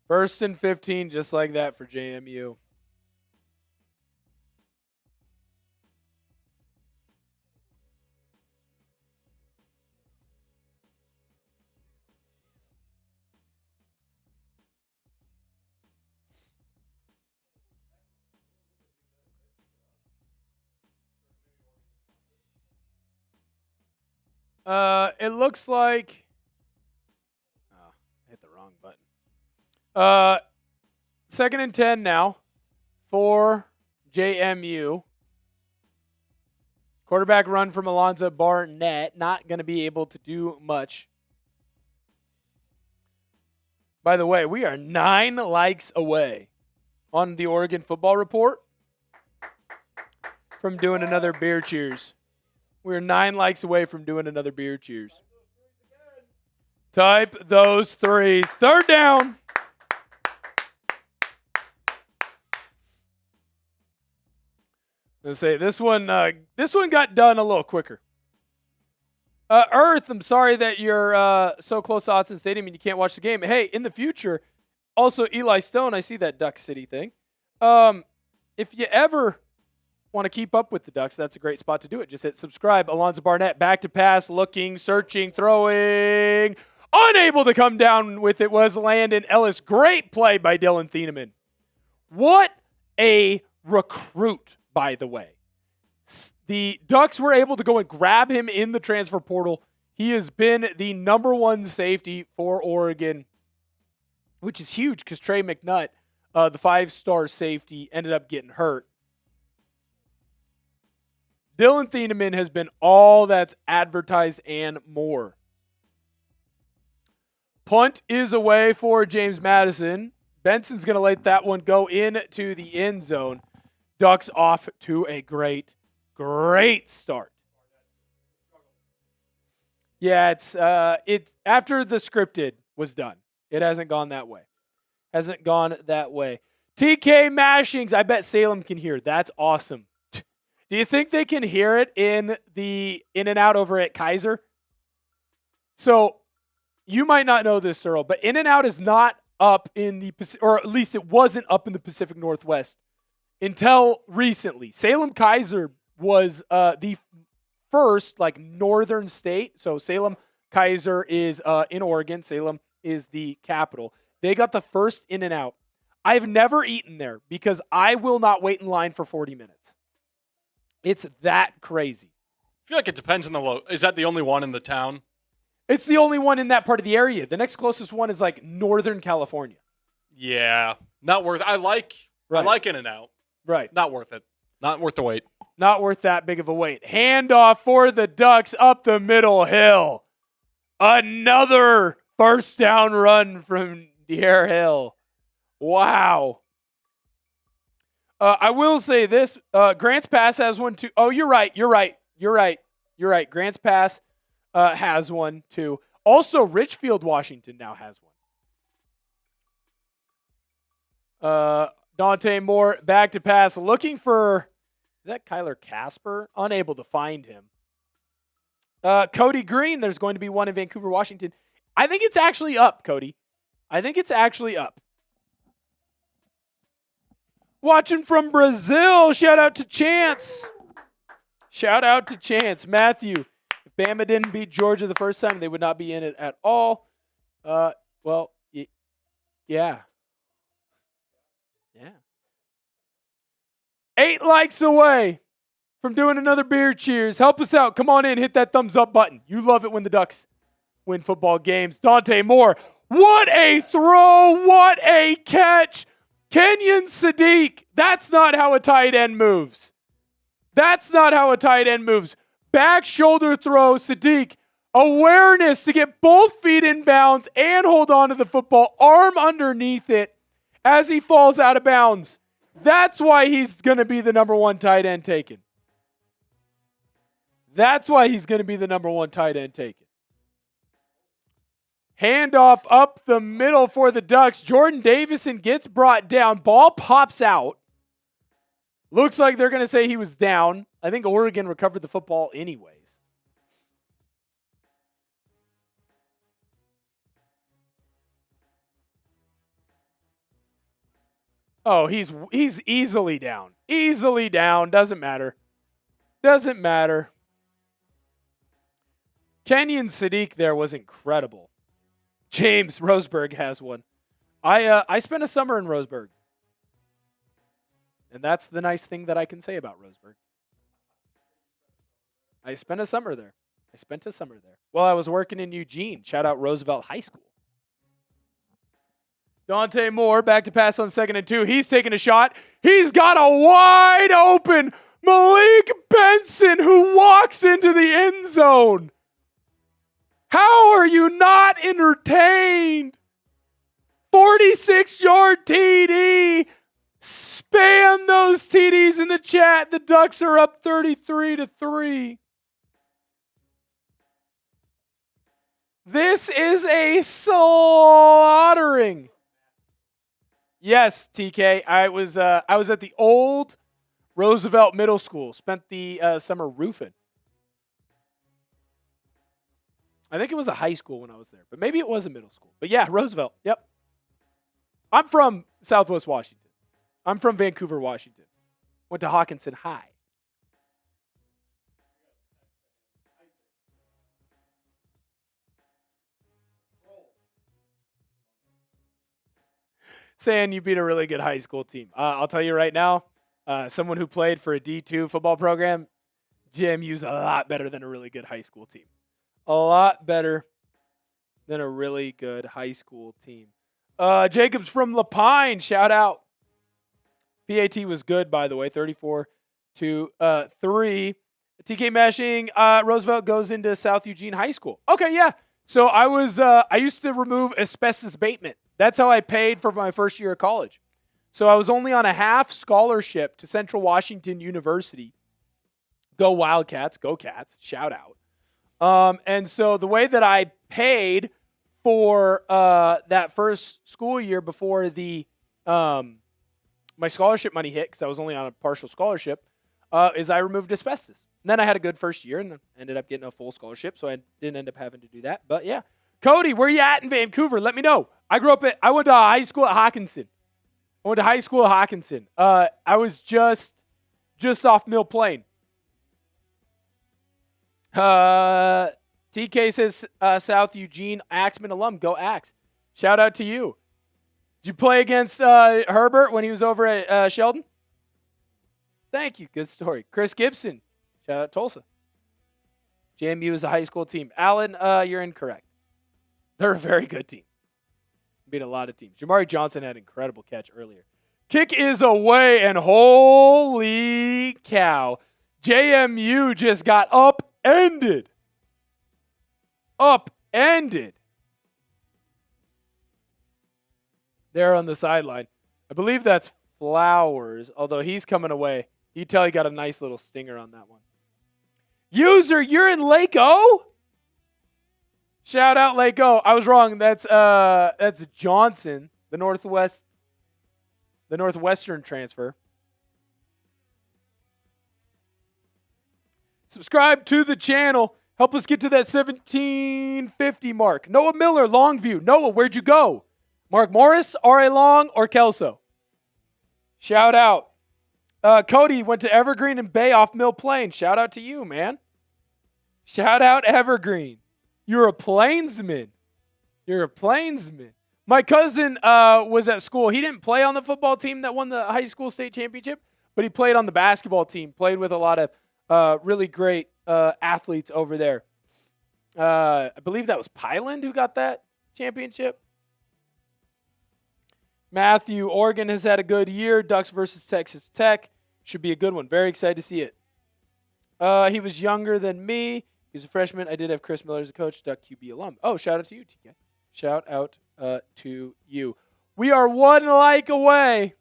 First and 15, just like that for JMU. It looks like hit the wrong button. Second and 10 now for JMU. Quarterback run from Alonza Barnett. Not going to be able to do much. By the way, we are 9 likes away on the Oregon Football Report from doing another beer cheers. We're 9 likes away from doing another beer cheers. Type those threes. Third down. Let's say this one got done a little quicker. Earth, I'm sorry that you're so close to Autzen Stadium and you can't watch the game. Hey, in the future, also Eli Stone, I see that Duck City thing. If you ever want to keep up with the Ducks, that's a great spot to do it. Just hit subscribe. Alonza Barnett, back to pass, looking, searching, throwing. Unable to come down with it was Landon Ellis. Great play by Dylan Thieneman. What a recruit, by the way. The Ducks were able to go and grab him in the transfer portal. He has been the number 1 safety for Oregon, which is huge because Trey McNutt, the 5-star safety, ended up getting hurt. Dylan Thieneman has been all that's advertised and more. Punt is away for James Madison. Benson's going to let that one go into the end zone. Ducks off to a great start. Yeah, it's after the scripted was done. It hasn't gone that way. TK Mashings, I bet Salem can hear. That's awesome. Do you think they can hear it in the In-N-Out over at Kaiser? So, you might not know this, Earl, but In-N-Out is not up in the Pacific, or at least it wasn't up in the Pacific Northwest until recently. Salem Kaiser was the first northern state. So Salem Kaiser is in Oregon. Salem is the capital. They got the first In-N-Out. I've never eaten there because I will not wait in line for 40 minutes. It's that crazy.
I feel like it depends on the is that the only one in the town?
It's the only one in that part of the area. The next closest one is Northern California.
Yeah, not worth. I like In-N-Out.
Right.
Not worth it. Not worth the wait.
Not worth that big of a wait. Handoff for the Ducks up the middle hill. Another first down run from De'Are Hill. Wow. I will say this. Grant's Pass has one too. Oh, you're right. Grant's Pass has one too. Also, Richfield, Washington now has one. Dante Moore back to pass, looking for, is that Kyler Casper? Unable to find him. Cody Green, there's going to be one in Vancouver, Washington. I think it's actually up, Cody. I think it's actually up. Watching from Brazil, shout out to Chance. Matthew, if Bama didn't beat Georgia the first time, they would not be in it at all. Well, yeah. 8 likes away from doing another beer cheers. Help us out. Come on in. Hit that thumbs up button. You love it when the Ducks win football games. Dante Moore. What a throw. What a catch. Kenyon Sadiq. That's not how a tight end moves. Back shoulder throw. Sadiq. Awareness to get both feet in bounds and hold on to the football. Arm underneath it as he falls out of bounds. That's why he's going to be the number 1 tight end taken. Handoff up the middle for the Ducks. Jordan Davison gets brought down. Ball pops out. Looks like they're going to say he was down. I think Oregon recovered the football anyways. Oh, he's easily down. Doesn't matter. Kenyon Sadiq there was incredible. James Roseburg has one. I spent a summer in Roseburg. And that's the nice thing that I can say about Roseburg. I spent a summer there. Well, I was working in Eugene. Shout out Roosevelt High School. Dante Moore back to pass on 2nd and 2. He's taking a shot. He's got a wide open Malik Benson who walks into the end zone. How are you not entertained? 46-yard TD. Spam those TDs in the chat. The Ducks are up 33-3. This is a slaughtering. Yes, TK. I was at the old Roosevelt Middle School. Spent the summer roofing. I think it was a high school when I was there, but maybe it was a middle school. But yeah, Roosevelt. Yep. I'm from Southwest Washington. I'm from Vancouver, Washington. Went to Hawkinson High. Saying you beat a really good high school team. I'll tell you right now, someone who played for a D2 football program, JMU's a lot better than a really good high school team. A lot better than a really good high school team. Jacobs from Lapine, shout out. PAT was good, by the way, 34-3. TK Mashing, Roosevelt goes into South Eugene High School. Okay, yeah. So I used to remove asbestos abatement. That's how I paid for my first year of college. So I was only on a half scholarship to Central Washington University. Go Wildcats, go Cats, shout out. And so the way that I paid for that first school year before the my scholarship money hit, because I was only on a partial scholarship, is I removed asbestos. And then I had a good first year and ended up getting a full scholarship, so I didn't end up having to do that. But yeah. Cody, where you at in Vancouver? Let me know. I went to high school at Hawkinson. I was just off Mill Plain. TK says South Eugene Axeman alum. Go Axe. Shout out to you. Did you play against Herbert when he was over at Sheldon? Thank you. Good story. Chris Gibson. Shout out Tulsa. JMU is a high school team. Alan, you're incorrect. They're a very good team. Beat a lot of teams. Jamari Johnson had an incredible catch earlier. Kick is away, and holy cow. JMU just got upended. There on the sideline. I believe that's Flowers, although he's coming away. You tell he got a nice little stinger on that one. User, you're in Lake O? Shout out Lake O. I was wrong. That's Johnson, the Northwestern transfer. Subscribe to the channel. Help us get to that 1750 mark. Noah Miller, Longview. Noah, where'd you go? Mark Morris, R.A. Long, or Kelso? Shout out. Cody went to Evergreen and Bay off Mill Plain. Shout out to you, man. Shout out Evergreen. You're a Plainsman. My cousin was at school. He didn't play on the football team that won the high school state championship, but he played on the basketball team, played with a lot of really great athletes over there. I believe that was Pyland who got that championship. Matthew, Oregon has had a good year. Ducks versus Texas Tech. Should be a good one. Very excited to see it. He was younger than me. He was a freshman. I did have Chris Miller as a coach, Duck QB alum. Oh, shout out to you, TK. Shout out to you. We are one like away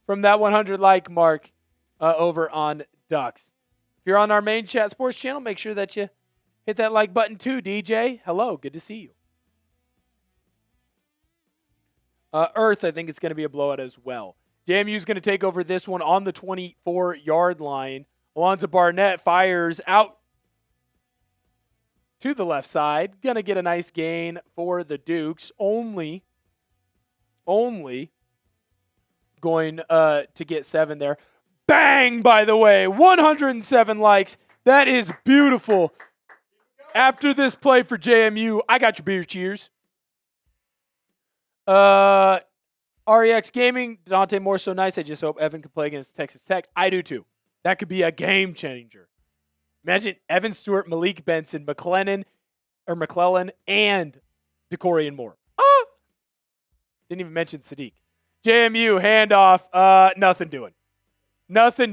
from that 100 like mark over on Ducks. If you're on our main chat sports channel, make sure that you hit that like button too, DJ. Hello, good to see you. Earth, I think it's going to be a blowout as well. JMU is going to take over this one on the 24-yard line. Alonza Barnett fires out to the left side. Going to get a nice gain for the Dukes. Only going to get 7 there. Bang, by the way. 107 likes. That is beautiful. After this play for JMU, I got your beer cheers. REX Gaming, Dante Moore, so nice. I just hope Evan can play against Texas Tech. I do too. That could be a game changer. Imagine Evan Stewart, Malik Benson, McClellan, and Dakorien Moore. Didn't even mention Sadiq. JMU handoff. Nothing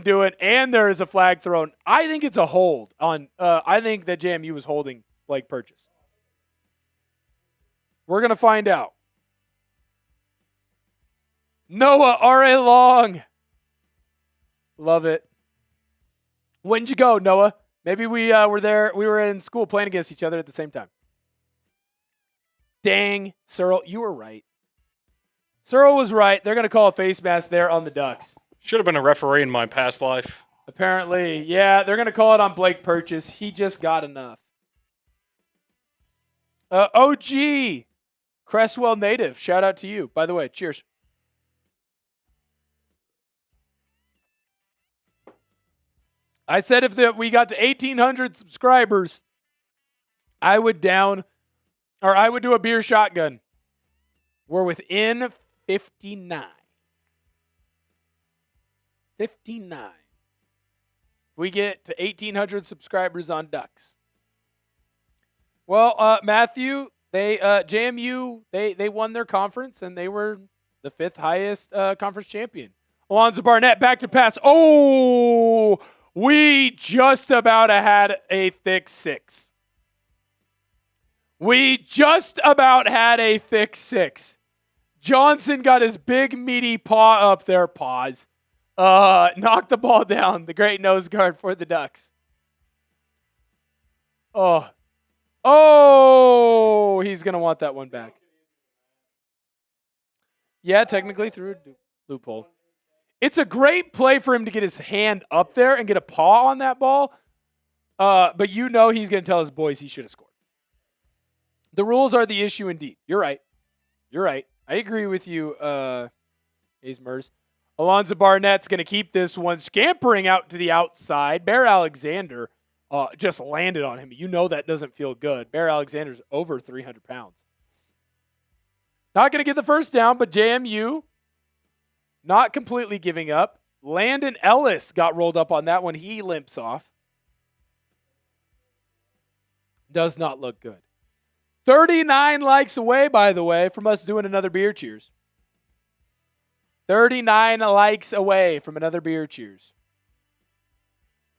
doing. And there is a flag thrown. I think it's a hold on. I think that JMU was holding Blake Purchase. We're going to find out. Noah R.A. Long. Love it. When did you go, Noah? Maybe we were there. We were in school playing against each other at the same time. Dang, Searle, you were right. Searle was right. They're going to call a face mask there on the Ducks.
Should have been a referee in my past life.
Apparently, yeah, they're going to call it on Blake Purchase. He just got enough. OG, Cresswell native. Shout out to you. By the way, cheers. I said if we got to 1,800 subscribers, I would do a beer shotgun. We're within 59. 59. We get to 1,800 subscribers on Ducks. Well, Matthew, JMU, they won their conference, and they were the 5th highest conference champion. Alonza Barnett, back to pass. Oh, we just about had a thick 6. We just about had a thick 6. Johnson got his big, meaty paw up there, paws. Knocked the ball down. The great nose guard for the Ducks. Oh, he's going to want that one back. Yeah, technically through a loophole. It's a great play for him to get his hand up there and get a paw on that ball. But you know he's going to tell his boys he should have scored. The rules are the issue indeed. You're right. I agree with you, Mers. Alonza Barnett's going to keep this one, scampering out to the outside. Bear Alexander just landed on him. You know that doesn't feel good. Bear Alexander's over 300 pounds. Not going to get the first down, but JMU not completely giving up. Landon Ellis got rolled up on that one. He limps off. Does not look good. 39 likes away, by the way, from us doing another beer cheers. 39 likes away from another beer cheers.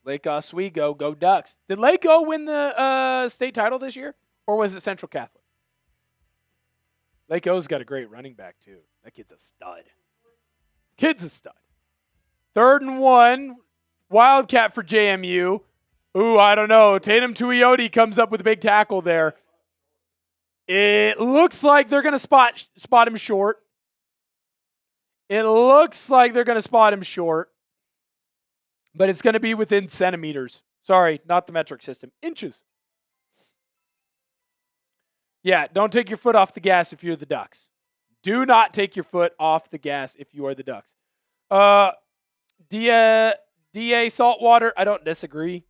Lake Oswego, go Ducks. Did Lake O win the state title this year? Or was it Central Catholic? Lake O's got a great running back, too. That kid's a stud. 3rd and 1. Wildcat for JMU. Ooh, I don't know. Tatum Tuioti comes up with a big tackle there. It looks like they're going to spot him short. But it's going to be within centimeters. Sorry, not the metric system. Inches. Yeah, don't take your foot off the gas if you're the Ducks. Do not take your foot off the gas if you are the Ducks. DA Saltwater, I don't disagree.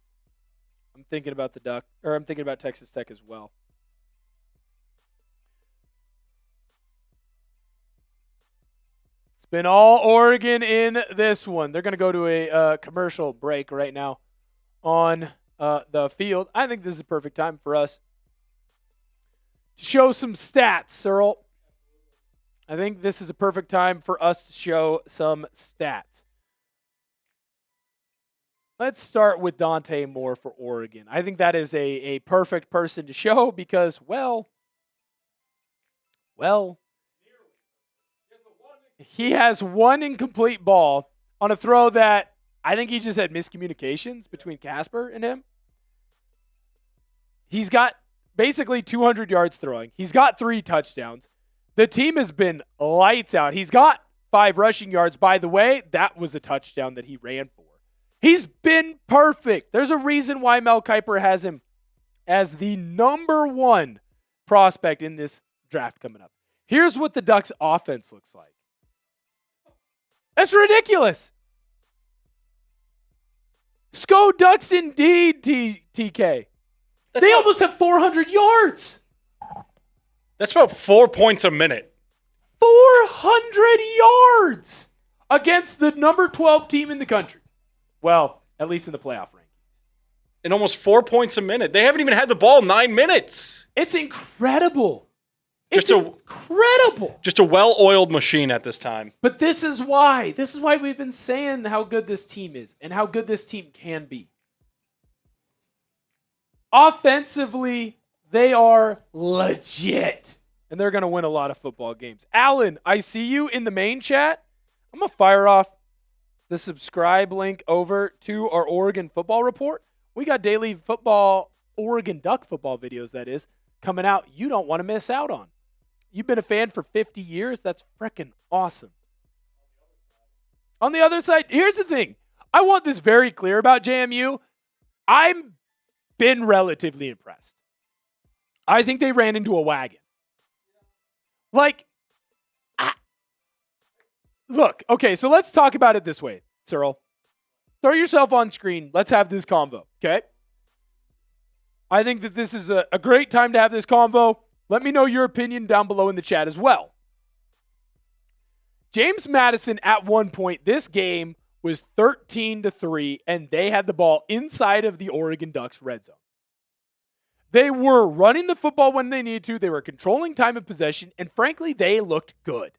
I'm thinking about I'm thinking about Texas Tech as well. It's been all Oregon in this one. They're going to go to a commercial break right now on the field. I think this is a perfect time for us to show some stats, Searle. I think this is a perfect time for us to show some stats. Let's start with Dante Moore for Oregon. I think that is a perfect person to show because, well, he has one incomplete ball on a throw that I think he just had miscommunications between Casper and him. He's got basically 200 yards throwing. He's got 3 touchdowns. The team has been lights out. He's got 5 rushing yards. By the way, that was a touchdown that he ran for. He's been perfect. There's a reason why Mel Kiper has him as the number 1 prospect in this draft coming up. Here's what the Ducks offense looks like. That's ridiculous. Sco Ducks indeed, TK. They almost have 400 yards.
That's about 4 points a minute.
400 yards against the number 12 team in the country. Well, at least in the playoff ranking.
And almost 4 points a minute. They haven't even had the ball 9 minutes.
It's incredible. Incredible.
Just a well-oiled machine at this time.
But this is why. This is why we've been saying how good this team is and how good this team can be. Offensively, they are legit. and they're going to win a lot of football games. Alan, I see you in the main chat. I'm going to fire off the subscribe link over to our Oregon football report. We got daily football, Oregon Duck football videos, that is, coming out you don't want to miss out on. You've been a fan for 50 years. That's freaking awesome. On the other side, here's the thing. I want this very clear about JMU. I've been relatively impressed. I think they ran into a wagon. Look, okay, so let's talk about it this way, Cyril. Throw yourself on screen. Let's have this convo, okay? I think that this is a great time to have this convo. Let me know your opinion down below in the chat as well. James Madison, at one point, this game was 13-3, and they had the ball inside of the Oregon Ducks red zone. They were running the football when they needed to. They were controlling time of possession, and frankly, they looked good.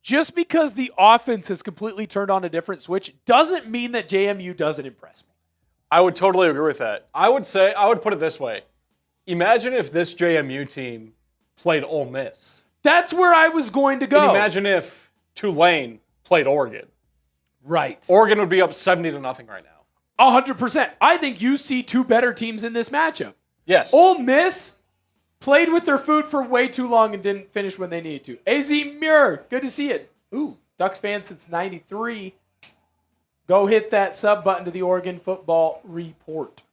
Just because the offense has completely turned on a different switch doesn't mean that JMU doesn't impress me.
I would totally agree with that. I would put it this way. Imagine if this JMU team played Ole Miss.
That's where I was going to go.
And imagine if Tulane played Oregon.
Right.
Oregon would be up 70-0 right now.
100%. I think you see two better teams in this matchup.
Yes.
Ole Miss played with their food for way too long and didn't finish when they needed to. AZ Muir, good to see it. Ooh, Ducks fan since 93. Go hit that sub button to the Oregon Football Report.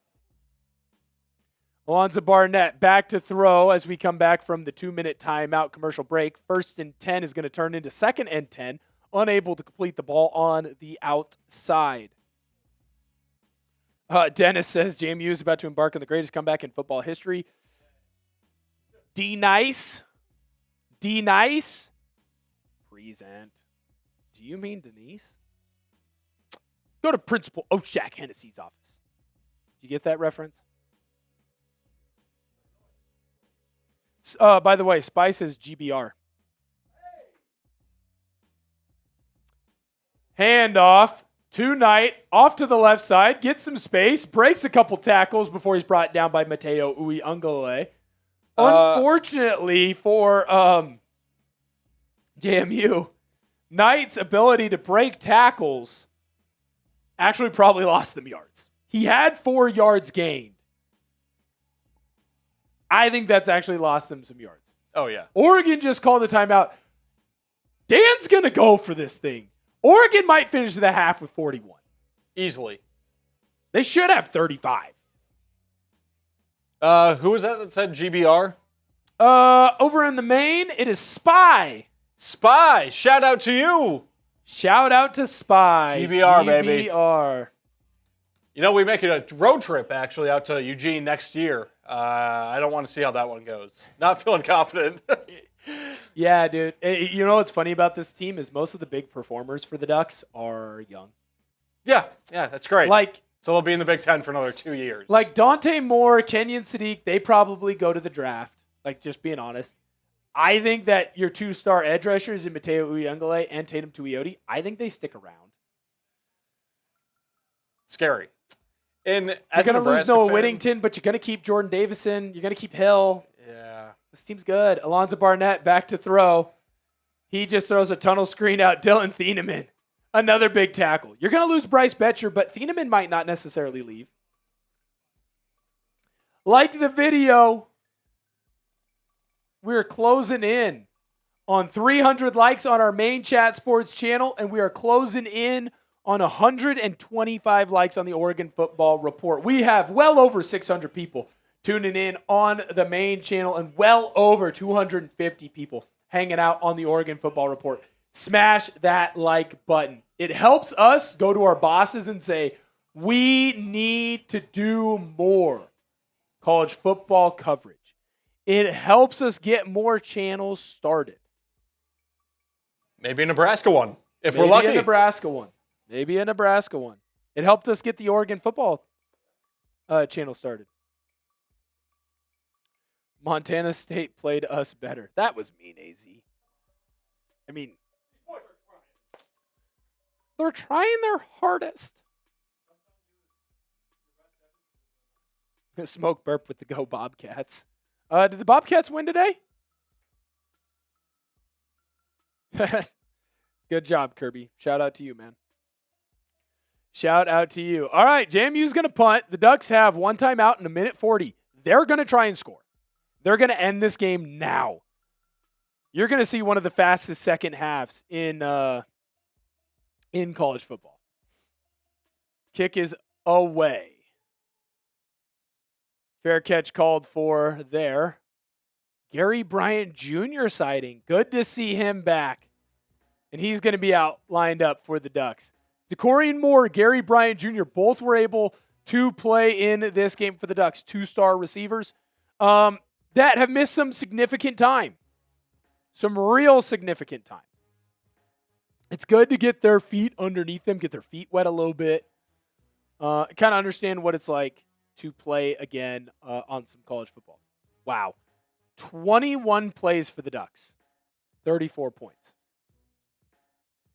Alonza Barnett back to throw as we come back from the 2-minute timeout commercial break. 1st and 10 is going to turn into 2nd and 10. Unable to complete the ball on the outside. Dennis says JMU is about to embark on the greatest comeback in football history. D-Nice. Present. Do you mean Denise? Go to Principal Oshak Hennessy's office. Did you get that reference? By the way, Spy says GBR. Handoff to Knight, off to the left side, gets some space, breaks a couple tackles before he's brought down by Mateo Uiagalelei. Unfortunately for JMU, Knight's ability to break tackles actually probably lost them yards. He had 4 yards gained. I think that's actually lost them some yards.
Oh, yeah.
Oregon just called a timeout. Dan's going to go for this thing. Oregon might finish the half with 41.
Easily.
They should have 35.
Who was that said GBR?
Over in the main, it is Spy.
Spy, shout out to you.
Shout out to Spy.
GBR, baby.
GBR.
You know, we make it a road trip, actually, out to Eugene next year. I don't want to see how that one goes. Not feeling confident.
Yeah, dude. You know what's funny about this team is most of the big performers for the Ducks are young.
Yeah, that's great.
So
they'll be in the Big Ten for another 2 years.
Like Dante Moore, Kenyon Sadiq, they probably go to the draft. Like, just being honest. I think that your 2-star edge rushers in Mateo Uiagalelei and Tatum Tuioti, I think they stick around.
Scary.
You're going to lose Noah Whittington, but you're going to keep Jordan Davison. You're going to keep Hill.
Yeah.
This team's good. Alonza Barnett back to throw. He just throws a tunnel screen out. Dylan Thieneman, another big tackle. You're going to lose Bryce Betcher, but Thieneman might not necessarily leave. Like the video. We're closing in on 300 likes on our main chat sports channel, and we are closing in on 125 likes on the Oregon Football Report. We have well over 600 people tuning in on the main channel and well over 250 people hanging out on the Oregon Football Report. Smash that like button. It helps us go to our bosses and say, we need to do more college football coverage. It helps us get more channels started.
Maybe a Nebraska one, if we're lucky.
Maybe a Nebraska one. It helped us get the Oregon football channel started. Montana State played us better. That was mean, AZ. I mean, they're trying their hardest. Smoke burp with the Go Bobcats. Did the Bobcats win today? Good job, Kirby. Shout out to you, man. Shout out to you. All right, JMU's going to punt. The Ducks have one timeout in 1:40. They're going to try and score. They're going to end this game now. You're going to see one of the fastest second halves in college football. Kick is away. Fair catch called for there. Gary Bryant Jr. sighting. Good to see him back. And he's going to be out lined up for the Ducks. Dakorien Moore, Gary Bryant Jr. both were able to play in this game for the Ducks. 2-star receivers that have missed some significant time. Some real significant time. It's good to get their feet underneath them, get their feet wet a little bit. Kind of understand what it's like to play again on some college football. Wow. 21 plays for the Ducks. 34 points.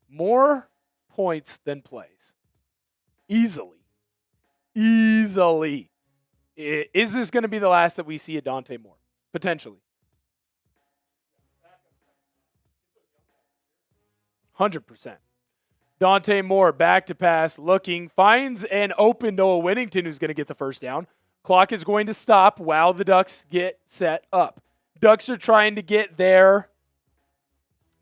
More points than plays. Easily. Is this going to be the last that we see of Dante Moore? Potentially. 100%. Dante Moore back to pass, looking, finds an open Noah Whittington who's going to get the first down. Clock is going to stop while the Ducks get set up. Ducks are trying to get their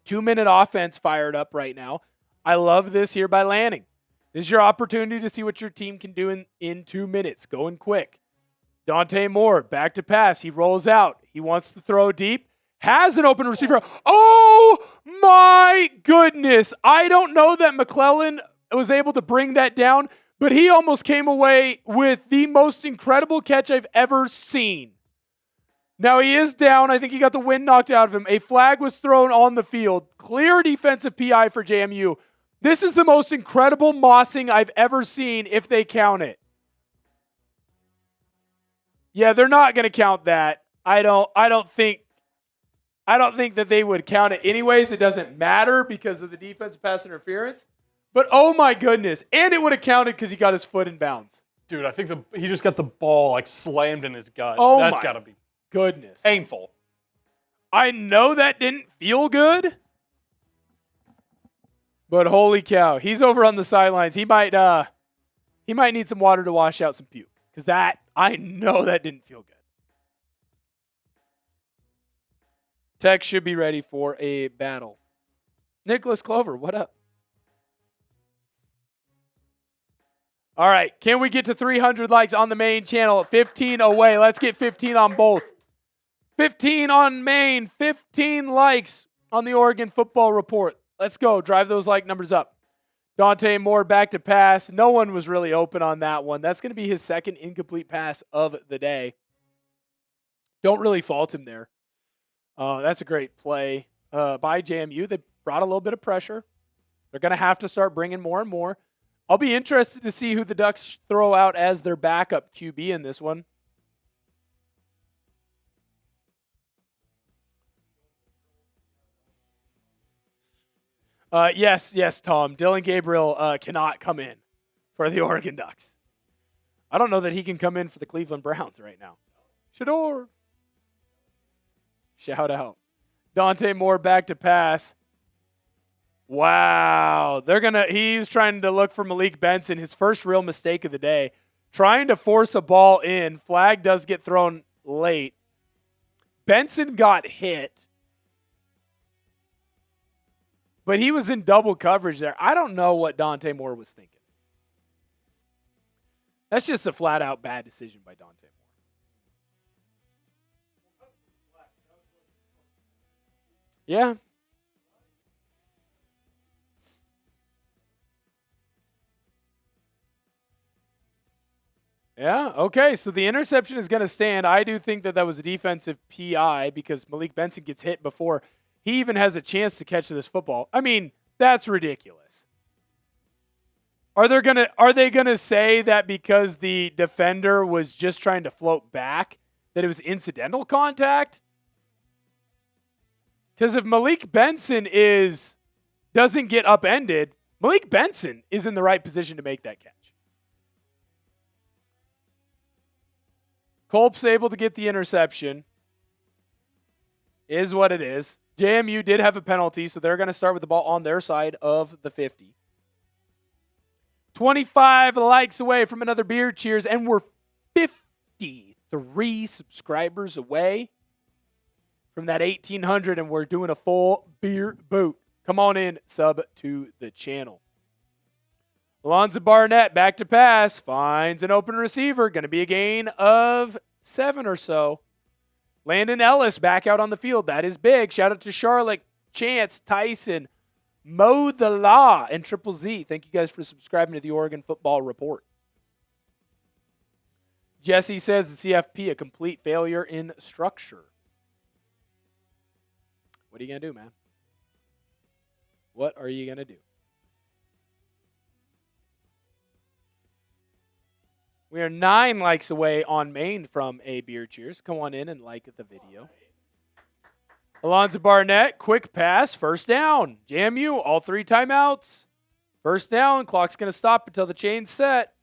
2-minute offense fired up right now. I love this here by Lanning. This is your opportunity to see what your team can do in 2 minutes. Going quick. Dante Moore back to pass. He rolls out. He wants to throw deep. Has an open receiver. Oh my goodness. I don't know that McClellan was able to bring that down, but he almost came away with the most incredible catch I've ever seen. Now he is down. I think he got the wind knocked out of him. A flag was thrown on the field. Clear defensive PI for JMU. This is the most incredible mossing I've ever seen if they count it. Yeah, they're not going to count that. I don't think that they would count it anyways. It doesn't matter because of the defensive pass interference. But oh my goodness. And it would have counted because he got his foot in bounds.
Dude, I think he just got the ball like slammed in his gut.
Oh
That's
my
got to be
goodness.
painful.
I know that didn't feel good. But holy cow. He's over on the sidelines. He might need some water to wash out some puke. Because I know that didn't feel good. Tech should be ready for a battle. Nicholas Clover, what up? All right, can we get to 300 likes on the main channel? 15 away. Let's get 15 on both. 15 on main, 15 likes on the Oregon Football Report. Let's go. Drive those like numbers up. Dante Moore back to pass. No one was really open on that one. That's going to be his second incomplete pass of the day. Don't really fault him there. That's a great play by JMU. They brought a little bit of pressure. They're going to have to start bringing more and more. I'll be interested to see who the Ducks throw out as their backup QB in this one. Yes, Tom. Dylan Gabriel cannot come in for the Oregon Ducks. I don't know that he can come in for the Cleveland Browns right now. Shador. Shout out. Dante Moore back to pass. Wow. He's trying to look for Malik Benson, his first real mistake of the day. Trying to force a ball in. Flag does get thrown late. Benson got hit. But he was in double coverage there. I don't know what Dante Moore was thinking. That's just a flat-out bad decision by Dante Moore. Yeah. Yeah, okay, so the interception is going to stand. I do think that was a defensive PI because Malik Benson gets hit before he even has a chance to catch this football. I mean, that's ridiculous. Are they gonna say that because the defender was just trying to float back that it was incidental contact? Because if Malik Benson doesn't get upended, Malik Benson is in the right position to make that catch. Culp's able to get the interception. Is what it is. JMU did have a penalty, so they're going to start with the ball on their side of the 50. 25 likes away from another beer cheers, and we're 53 subscribers away from that 1,800, and we're doing a full beer boot. Come on in, sub to the channel. Alonza Barnett, back to pass, finds an open receiver. Going to be a gain of 7 or so. Landon Ellis back out on the field. That is big. Shout out to Charlotte, Chance, Tyson, Mo the Law, and Triple Z. Thank you guys for subscribing to the Oregon Football Report. Jesse says the CFP, a complete failure in structure. What are you going to do, man? What are you going to do? We are 9 likes away on Maine from a beer cheers. Come on in and like the video. Alonza Barnett, quick pass, first down. JMU, all 3 timeouts. First down, clock's going to stop until the chain's set.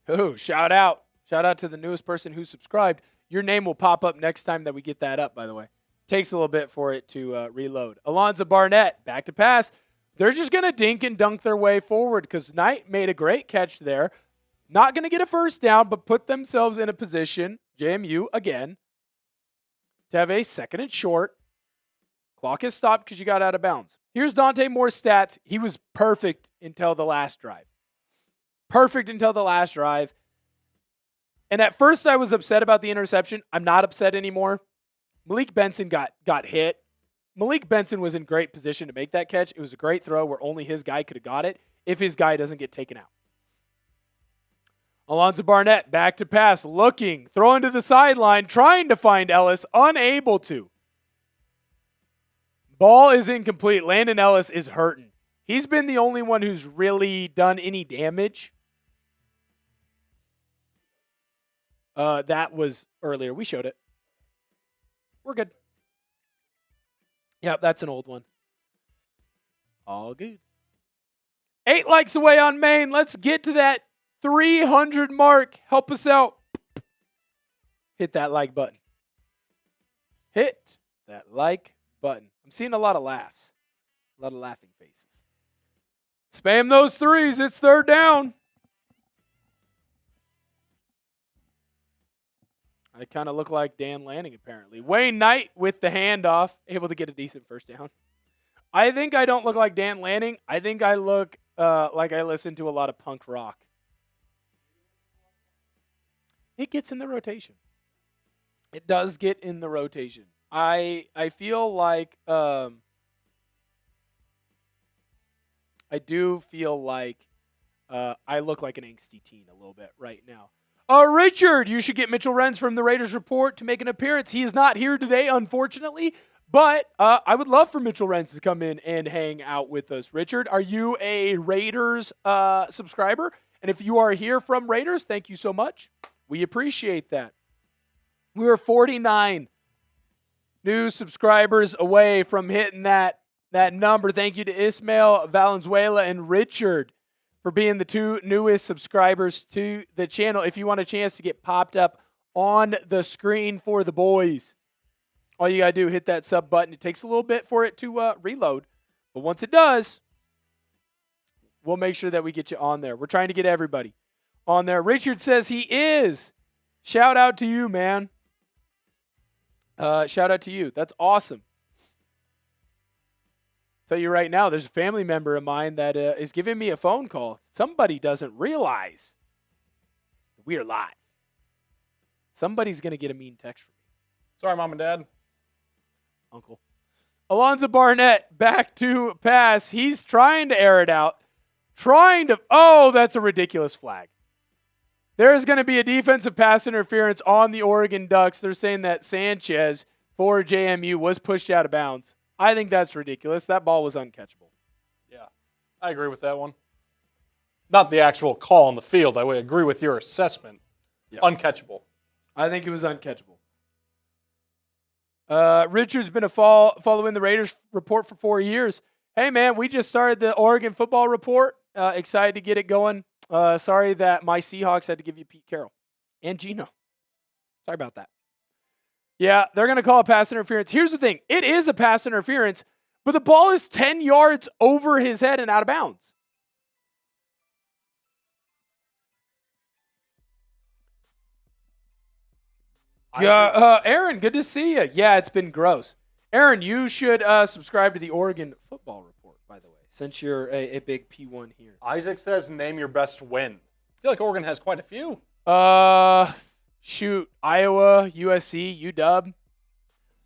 Oh, shout out. Shout out to the newest person who subscribed. Your name will pop up next time that we get that up, by the way. Takes a little bit for it to reload. Alonza Barnett, back to pass. They're just going to dink and dunk their way forward because Knight made a great catch there. Not going to get a first down, but put themselves in a position, JMU again, to have a second and short. Clock is stopped because you got out of bounds. Here's Dante Moore's stats. He was perfect until the last drive. Perfect until the last drive. And at first I was upset about the interception. I'm not upset anymore. Malik Benson got hit. Malik Benson was in great position to make that catch. It was a great throw where only his guy could have got it if his guy doesn't get taken out. Alonza Barnett back to pass, looking, throwing to the sideline, trying to find Ellis, unable to. Ball is incomplete. Landon Ellis is hurting. He's been the only one who's really done any damage. That was earlier. We showed it. We're good. Yep, that's an old one. All good. 8 likes away on Maine. Let's get to that 300 mark. Help us out. Hit that like button. Hit that like button. I'm seeing a lot of laughs. A lot of laughing faces. Spam those 3s. It's 3rd down. I kind of look like Dan Lanning, apparently. Wayne Knight with the handoff, able to get a decent first down. I think I don't look like Dan Lanning. I think I look like I listen to a lot of punk rock. It gets in the rotation. It does get in the rotation. I feel like I do feel like I look like an angsty teen a little bit right now. Richard, you should get Mitchell Renz from the Raiders Report to make an appearance. He is not here today, unfortunately, but I would love for Mitchell Renz to come in and hang out with us. Richard, are you a Raiders subscriber? And if you are here from Raiders, thank you so much. We appreciate that. We are 49 new subscribers away from hitting that number. Thank you to Ismail, Valenzuela, and Richard for being the 2 newest subscribers to the channel. If you want a chance to get popped up on the screen for the boys, all you got to do, hit that sub button. It takes a little bit for it to reload, but once it does, we'll make sure that we get you on there. We're trying to get everybody on there. Richard says he is. Shout out to you, man. Shout out to you. That's awesome. Tell you right now, there's a family member of mine that is giving me a phone call. Somebody doesn't realize we are live. Somebody's going to get a mean text from me.
Sorry, Mom and Dad.
Uncle. Alonza Barnett back to pass. He's trying to air it out. Oh, that's a ridiculous flag. There's going to be a defensive pass interference on the Oregon Ducks. They're saying that Sanchez for JMU was pushed out of bounds. I think that's ridiculous. That ball was uncatchable.
Yeah, I agree with that one. Not the actual call on the field. I would agree with your assessment. Yep. Uncatchable.
I think it was uncatchable. Richard's been following the Raiders Report for 4 years. Hey, man, we just started the Oregon Football Report. Excited to get it going. Sorry that my Seahawks had to give you Pete Carroll and Gino. Sorry about that. Yeah, they're going to call a pass interference. Here's the thing. It is a pass interference, but the ball is 10 yards over his head and out of bounds. Aaron, good to see you. Yeah, it's been gross. Aaron, you should subscribe to the Oregon Football Report, by the way, since you're a big P1 here.
Isaac says, name your best win. I feel like Oregon has quite a few.
Shoot, Iowa, USC, UW.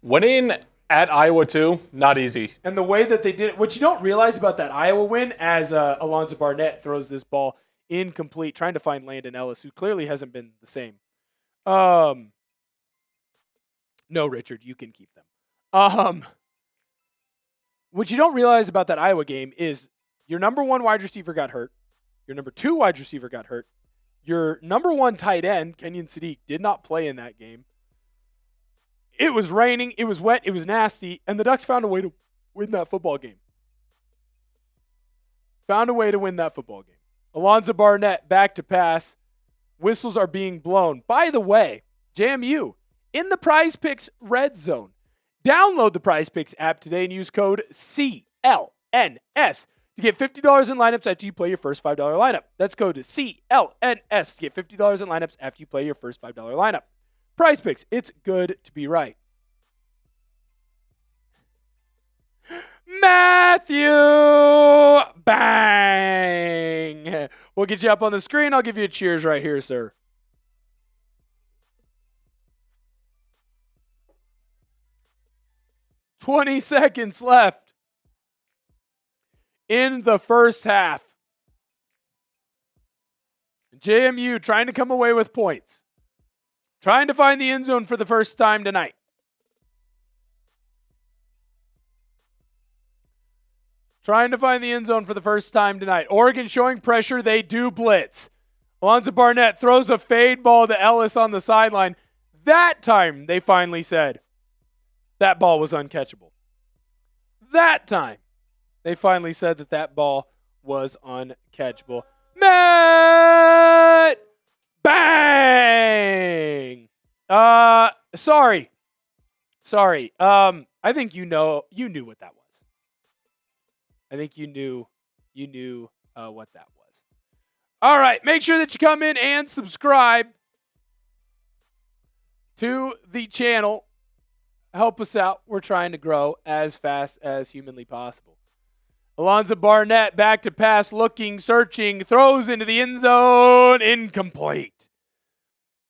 Winning at Iowa, too, not easy.
And the way that they did it, what you don't realize about that Iowa win, as Alonza Barnett throws this ball incomplete, trying to find Landon Ellis, who clearly hasn't been the same. No, Richard, you can keep them. What you don't realize about that Iowa game is your number one wide receiver got hurt. Your number two wide receiver got hurt. Your number one tight end, Kenyon Sadiq, did not play in that game. It was raining. It was wet. It was nasty. And the Ducks found a way to win that football game. Alonza Barnett back to pass. Whistles are being blown. By the way, JMU, in the Prize Picks red zone. Download the Prize Picks app today and use code CLNS to get $50 in lineups after you play your first $5 lineup. That's code CLNS to get $50 in lineups after you play your first $5 lineup. Prize Picks, it's good to be right. Matthew, bang. We'll get you up on the screen. I'll give you a cheers right here, sir. "20 seconds left in the first half. JMU trying to come away with points. Trying to find the end zone for the first time tonight. Oregon showing pressure. They do blitz. Alonza Barnett throws a fade ball to Ellis on the sideline. That time, they finally said, that ball was uncatchable. That time, they finally said that ball was uncatchable. Matt! Bang! Sorry. I think you knew what that was. I think you knew what that was. All right, make sure that you come in and subscribe to the channel. Help us out. We're trying to grow as fast as humanly possible. Alonza Barnett back to pass, looking, searching, throws into the end zone. Incomplete.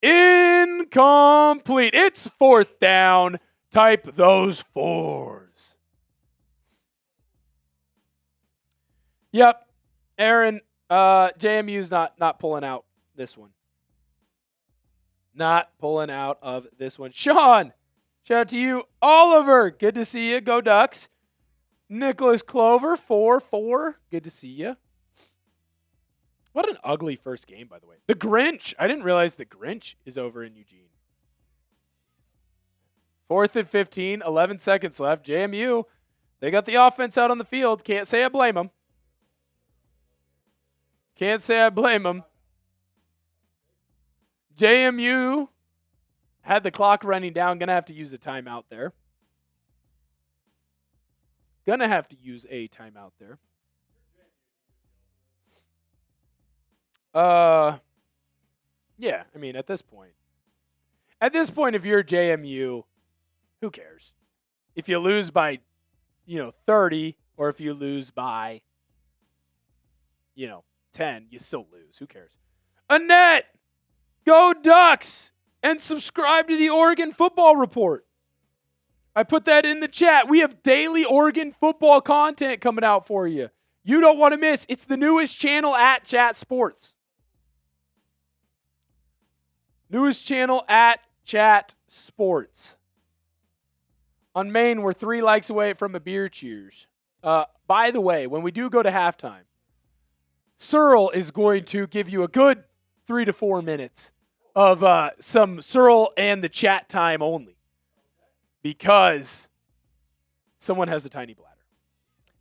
It's fourth down. Type those fours. Yep. Aaron, JMU's not pulling out this one. Not pulling out of this one. Sean, shout out to you. Oliver, good to see you. Go Ducks. Nicholas Clover, 4-4. Good to see you. What an ugly first game, by the way. The Grinch. I didn't realize the Grinch is over in Eugene. 4th and 15, 11 seconds left. JMU, they got the offense out on the field. Can't say I blame them. JMU had the clock running down. Going to have to use a timeout there. Yeah, I mean, at this point, if you're JMU, who cares? If you lose by, 30, or if you lose by, 10, you still lose. Who cares? Annette, go Ducks, and subscribe to the Oregon Football Report. I put that in the chat. We have daily Oregon football content coming out for you. You don't want to miss. It's the newest channel at Chat Sports. On Maine, we're 3 likes away from a beer cheers. By the way, when we do go to halftime, Searle is going to give you a good 3 to 4 minutes of some Searle and the chat time only. Because someone has a tiny bladder.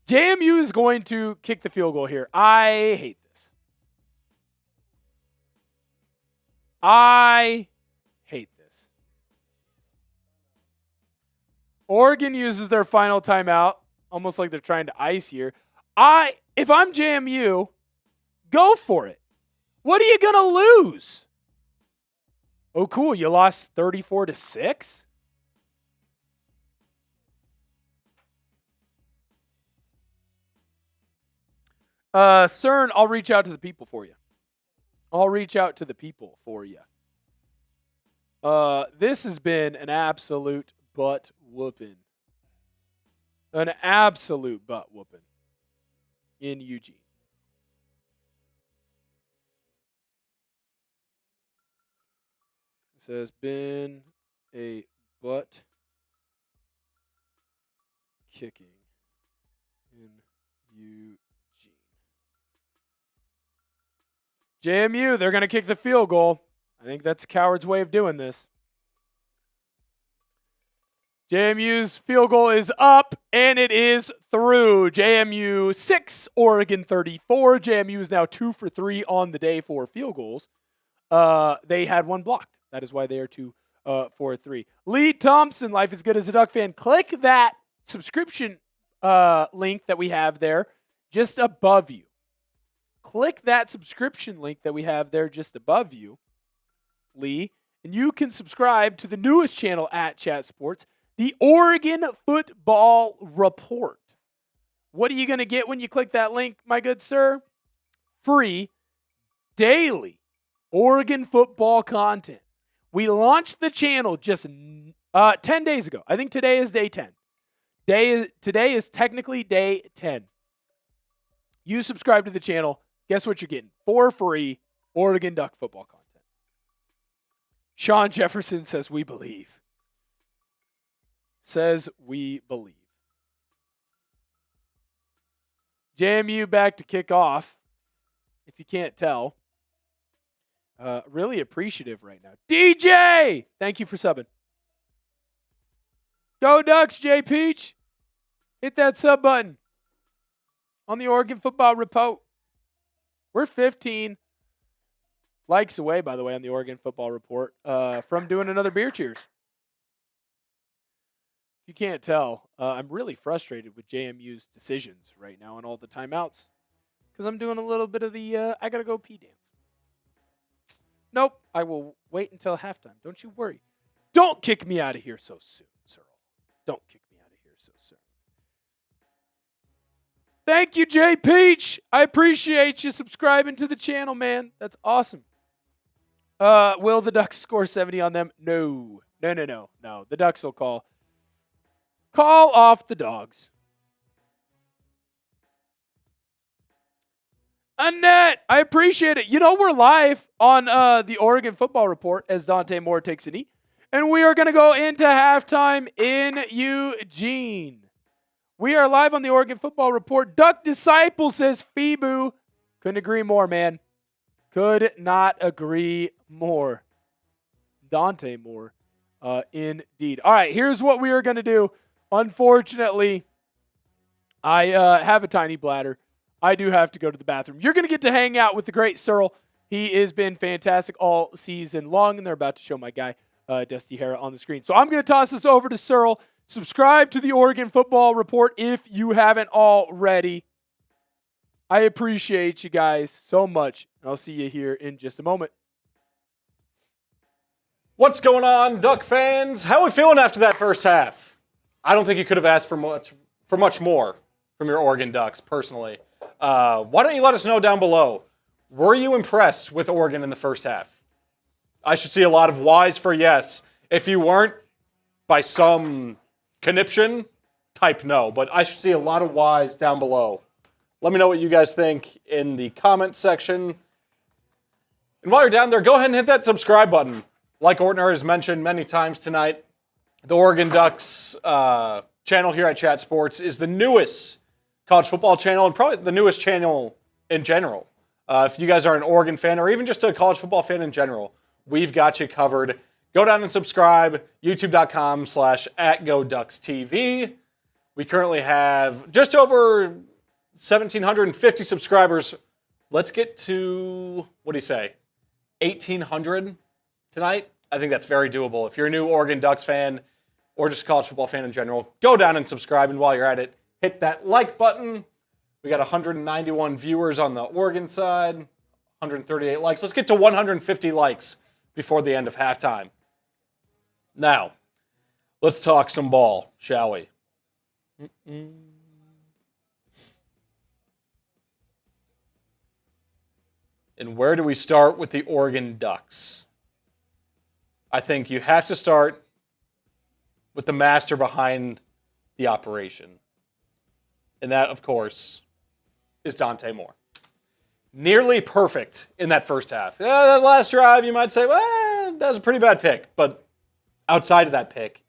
JMU is going to kick the field goal here. I hate this. I hate this. Oregon uses their final timeout, almost like they're trying to ice here. If I'm JMU, go for it. What are you going to lose? Oh, cool. You lost 34-6? CERN, I'll reach out to the people for you. This has been an absolute butt whooping. An absolute butt whooping in Eugene. This has been a butt kicking in Eugene. JMU, they're going to kick the field goal. I think that's a coward's way of doing this. JMU's field goal is up, and it is through. JMU 6, Oregon 34. JMU is now 2 for 3 on the day for field goals. They had one blocked. That is why they are 2 for 3. Lee Thompson, life is good as a Duck fan. Click that subscription link that we have there just above you. Click that subscription link that we have there just above you, Lee, and you can subscribe to the newest channel at Chat Sports, the Oregon Football Report. What are you going to get when you click that link, my good sir? Free daily Oregon football content. We launched the channel just 10 days ago. I think today is day 10. Today is technically day 10. You subscribe to the channel. Guess what you're getting? For free Oregon Duck football content. Sean Jefferson says we believe. JMU back to kick off, if you can't tell. Really appreciative right now. DJ! Thank you for subbing. Go Ducks, J Peach. Hit that sub button on the Oregon Football Report. We're 15 likes away, by the way, on the Oregon Football Report from doing another beer cheers. If you can't tell, I'm really frustrated with JMU's decisions right now on all the timeouts because I'm doing a little bit of the I gotta go pee dance. Nope, I will wait until halftime. Don't you worry. Don't kick me out of here so soon, Cyril. Don't kick me out of here so soon. Thank you, J Peach. I appreciate you subscribing to the channel, man. That's awesome. Will the Ducks score 70 on them? No. The Ducks will call off the Dogs. Annette, I appreciate it. You know, we're live on the Oregon Football Report as Dante Moore takes a knee. And we are going to go into halftime in Eugene. We are live on the Oregon Football Report. Duck Disciple says Febu. Couldn't agree more, man. Could not agree more. Dante Moore, indeed. All right, here's what we are going to do. Unfortunately, I have a tiny bladder. I do have to go to the bathroom. You're going to get to hang out with the great Cyril. He has been fantastic all season long, and they're about to show my guy, Dusty Hara, on the screen. So I'm going to toss this over to Cyril. Subscribe to the Oregon Football Report if you haven't already. I appreciate you guys so much, and I'll see you here in just a moment.
What's going on, Duck fans? How are we feeling after that first half? I don't think you could have asked for much more from your Oregon Ducks, personally. Why don't you let us know down below? Were you impressed with Oregon in the first half? I should see a lot of Y's for yes. If you weren't, by some conniption, type no. But I should see a lot of Y's down below. Let me know what you guys think in the comment section. And while you're down there, go ahead and hit that subscribe button. Like Ortner has mentioned many times tonight, the Oregon Ducks channel here at Chat Sports is the newest college football channel and probably the newest channel in general. If you guys are an Oregon fan or even just a college football fan in general, we've got you covered. Go down and subscribe, youtube.com/@GoDucksTV. We currently have just over 1,750 subscribers. Let's get to, what do you say, 1,800 tonight, I think that's very doable. If you're a new Oregon Ducks fan or just a college football fan in general, go down and subscribe. And while you're at it, hit that like button. We got 191 viewers on the Oregon side, 138 likes. Let's get to 150 likes before the end of halftime. Now, let's talk some ball, shall we? And where do we start with the Oregon Ducks? I think you have to start with the master behind the operation. And that, of course, is Dante Moore. Nearly perfect in that first half. That last drive, you might say, well, that was a pretty bad pick. But outside of that pick,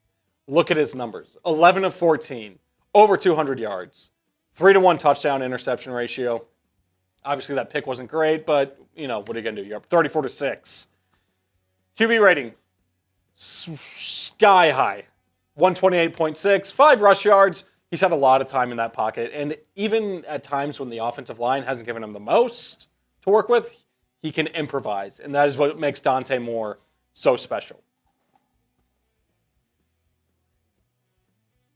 look at his numbers. 11 of 14, over 200 yards, 3-to-1 touchdown interception ratio. Obviously, that pick wasn't great, but, what are you going to do? You're up 34-6. QB rating, sky high, 128.6, 5 rush yards. He's had a lot of time in that pocket, and even at times when the offensive line hasn't given him the most to work with, he can improvise, and that is what makes Dante Moore so special.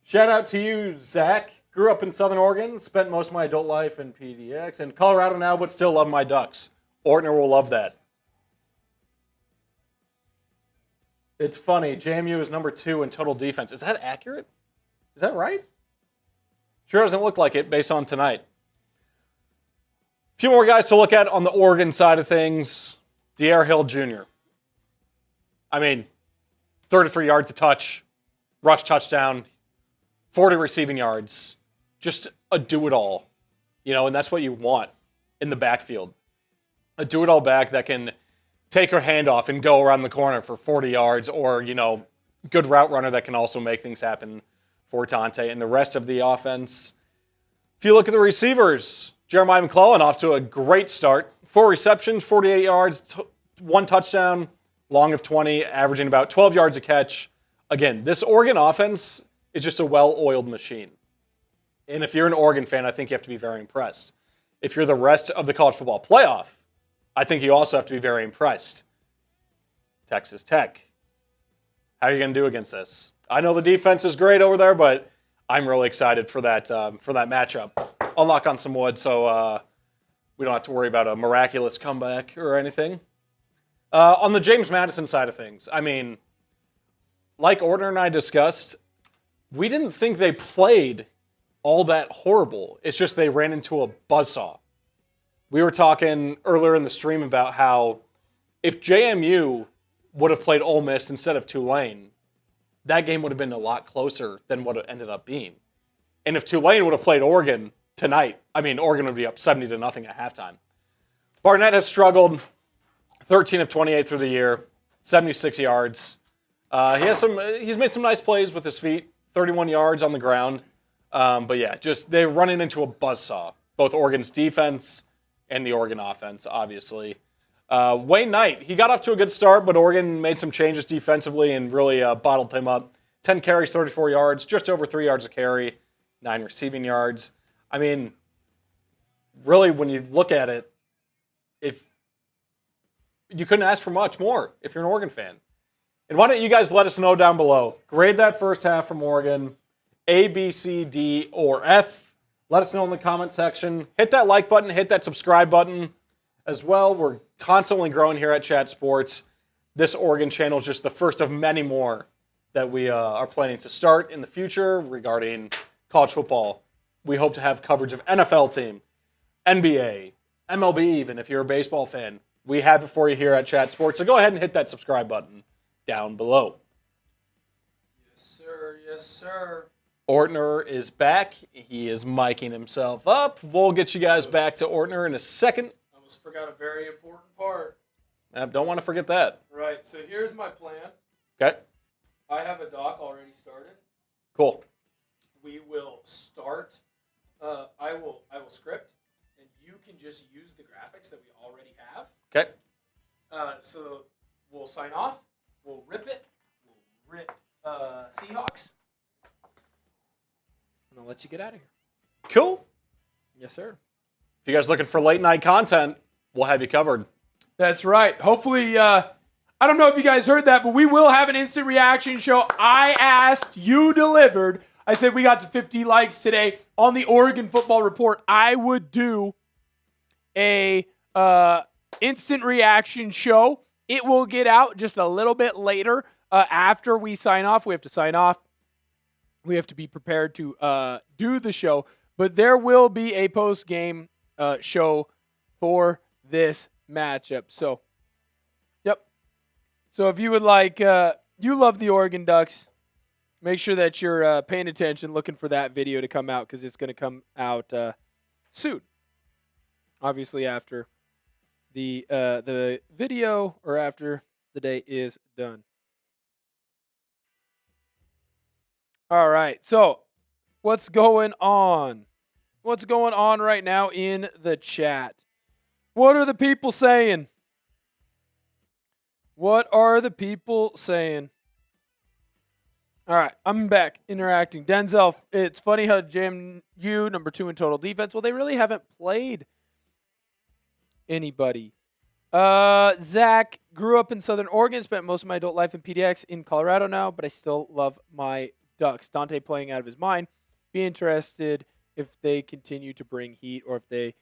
Shout out to you, Zach. Grew up in Southern Oregon, spent most of my adult life in PDX, and Colorado now, but still love my Ducks. Ortner will love that. It's funny, JMU is number 2 in total defense. Is that accurate? Is that right? Sure doesn't look like it based on tonight. A few more guys to look at on the Oregon side of things. De'Aaron Hill Jr. 33 yards to touch, rush touchdown, 40 receiving yards. Just a do-it-all. And that's what you want in the backfield. A do-it-all back that can take her hand off and go around the corner for 40 yards or, good route runner that can also make things happen for Dante and the rest of the offense. If you look at the receivers, Jeremiah McClellan off to a great start. 4 receptions, 48 yards, 1 touchdown, long of 20, averaging about 12 yards a catch. Again, this Oregon offense is just a well-oiled machine. And if you're an Oregon fan, I think you have to be very impressed. If you're the rest of the college football playoff, I think you also have to be very impressed. Texas Tech. How are you going to do against this? I know the defense is great over there, but I'm really excited for that matchup. I'll knock on some wood so we don't have to worry about a miraculous comeback or anything. On the James Madison side of things, like Ortner and I discussed, we didn't think they played all that horrible. It's just they ran into a buzzsaw. We were talking earlier in the stream about how if JMU would have played Ole Miss instead of Tulane, that game would have been a lot closer than what it ended up being. And if Tulane would have played Oregon tonight, Oregon would be up 70-0 at halftime. Barnett has struggled, 13 of 28 through the year, 76 yards. He's made some nice plays with his feet, 31 yards on the ground. But yeah, just they're running into a buzzsaw, both Oregon's defense and the Oregon offense, obviously. Wayne Knight, he got off to a good start, but Oregon made some changes defensively and really bottled him up. 10 carries, 34 yards, just over 3 yards a carry, 9 receiving yards. Really, when you look at it, if you couldn't ask for much more if you're an Oregon fan. And why don't you guys let us know down below? Grade that first half from Oregon, A, B, C, D, or F. Let us know in the comment section. Hit that like button, hit that subscribe button as well. We're constantly growing here at Chat Sports. This Oregon channel is just the first of many more that we are planning to start in the future regarding college football. We hope to have coverage of NFL team, NBA, MLB even, if you're a baseball fan. We have it for you here at Chat Sports. So go ahead and hit that subscribe button down below.
Yes, sir. Yes, sir.
Ortner is back. He is miking himself up. We'll get you guys back to Ortner in a second.
I almost forgot a very important part.
Don't want to forget that.
Right. So here's my plan.
Okay.
I have a doc already started.
Cool.
We will start. I will script, and you can just use the graphics that we already have.
Okay.
So we'll sign off. We'll rip it. We'll rip Seahawks. And I'll let you get out of here.
Cool.
Yes, sir.
If you guys are looking for late night content, we'll have you covered.
That's right. Hopefully, I don't know if you guys heard that, but we will have an instant reaction show. I asked, you delivered. I said we got to 50 likes today on the Oregon Football Report. I would do a instant reaction show. It will get out just a little bit later after we sign off. We have to sign off. We have to be prepared to do the show. But there will be a post-game show for this matchup. So, yep. So if you would like, you love the Oregon Ducks, make sure that you're paying attention, looking for that video to come out because it's going to come out soon. Obviously after the video or after the day is done. All right. So what's going on? What's going on right now in the chat? What are the people saying? What are the people saying? All right, I'm back interacting. Denzel, it's funny how JMU, number 2 in total defense. Well, they really haven't played anybody. Zach, grew up in Southern Oregon, spent most of my adult life in PDX in Colorado now, but I still love my Ducks. Dante playing out of his mind. Be interested if they continue to bring heat or if they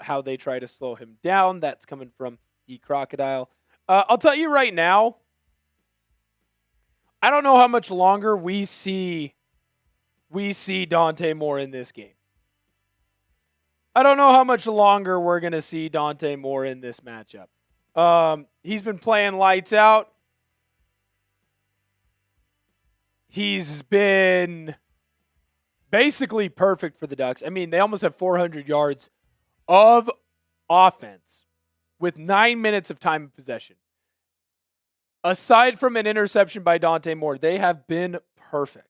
how they try to slow him down. That's coming from the Crocodile. I'll tell you right now, I don't know how much longer we see Dante Moore in this game. I don't know how much longer we're going to see Dante Moore in this matchup. He's been playing lights out. He's been basically perfect for the Ducks. I mean, they almost have 400 yards of offense with 9 minutes of time of possession. Aside from an interception by Dante Moore, they have been perfect.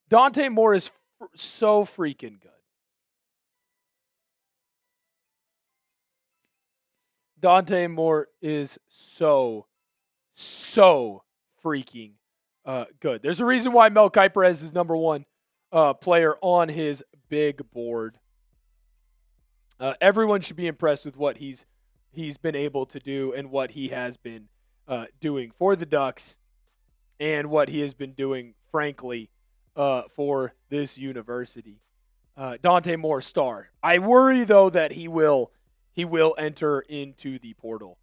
Dante Moore is so freaking good. Dante Moore is so freaking good. There's a reason why Mel Kiper has his number 1 player on his big board. Everyone should be impressed with what he's been able to do and what he has been doing for the Ducks and what he has been doing, frankly, for this university. Dante Moore, star. I worry, though, that he will enter into the portal.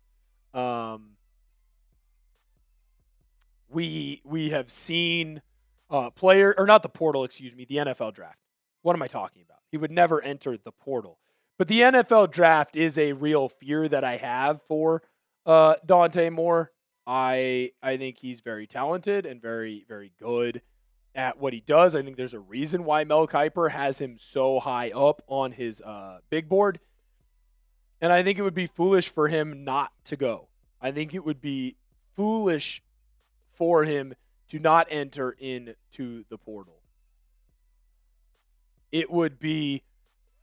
We have seen the NFL draft. What am I talking about? He would never enter the portal. But the NFL draft is a real fear that I have for Dante Moore. I think he's very talented and very, very good at what he does. I think there's a reason why Mel Kiper has him so high up on his big board. And I think it would be foolish for him not to go. I think it would be foolish for him to not enter into the portal. It would be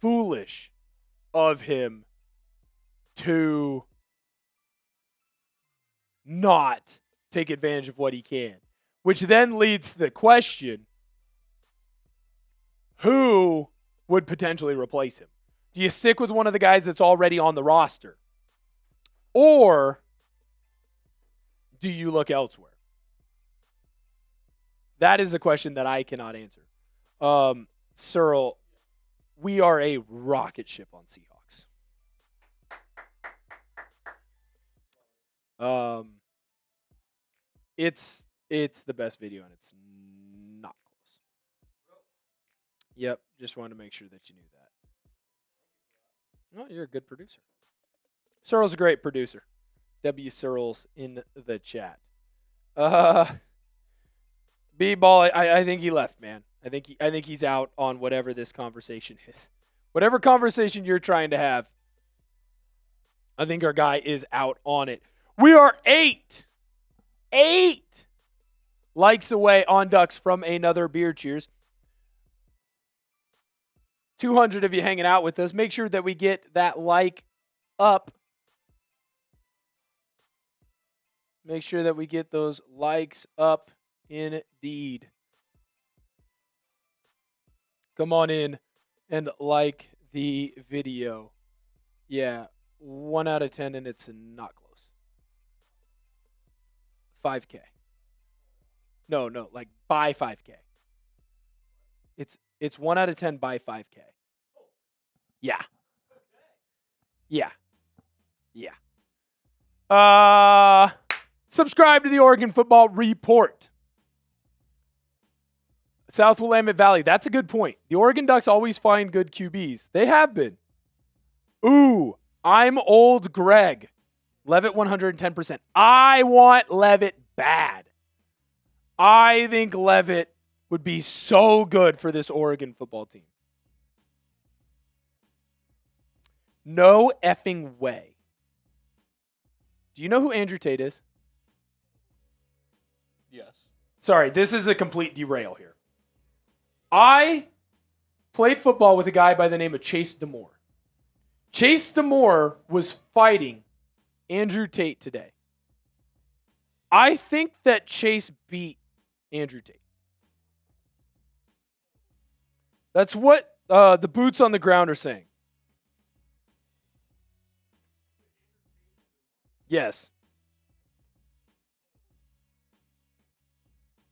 foolish of him to not take advantage of what he can. Which then leads to the question, who would potentially replace him? Do you stick with one of the guys that's already on the roster? Or do you look elsewhere? That is a question that I cannot answer. Searle, we are a rocket ship on Seahawks. It's the best video, and it's not close. Yep, just wanted to make sure that you knew that. Oh, you're a good producer. Searle's a great producer. W. Searles in the chat. B-ball, I think he left, man. I think he's out on whatever this conversation is. Whatever conversation you're trying to have, I think our guy is out on it. We are 8 likes away on Ducks from another beer cheers. 200 of you hanging out with us. Make sure that we get that like up. Make sure that we get those likes up indeed. Come on in and like the video. Yeah, 1 out of 10, and it's not close. 5K. No, like buy 5K. It's 1 out of 10 buy 5K. Yeah. Subscribe to the Oregon Football Report. South Willamette Valley. That's a good point. The Oregon Ducks always find good QBs. They have been. Ooh, I'm old Greg. Levitt 110%. I want Levitt bad. I think Levitt would be so good for this Oregon football team. No effing way. Do you know who Andrew Tate is?
Yes.
Sorry, this is a complete derail here. I played football with a guy by the name of Chase DeMoore. Chase DeMoore was fighting Andrew Tate today. I think that Chase beat Andrew Tate. That's what the boots on the ground are saying. Yes.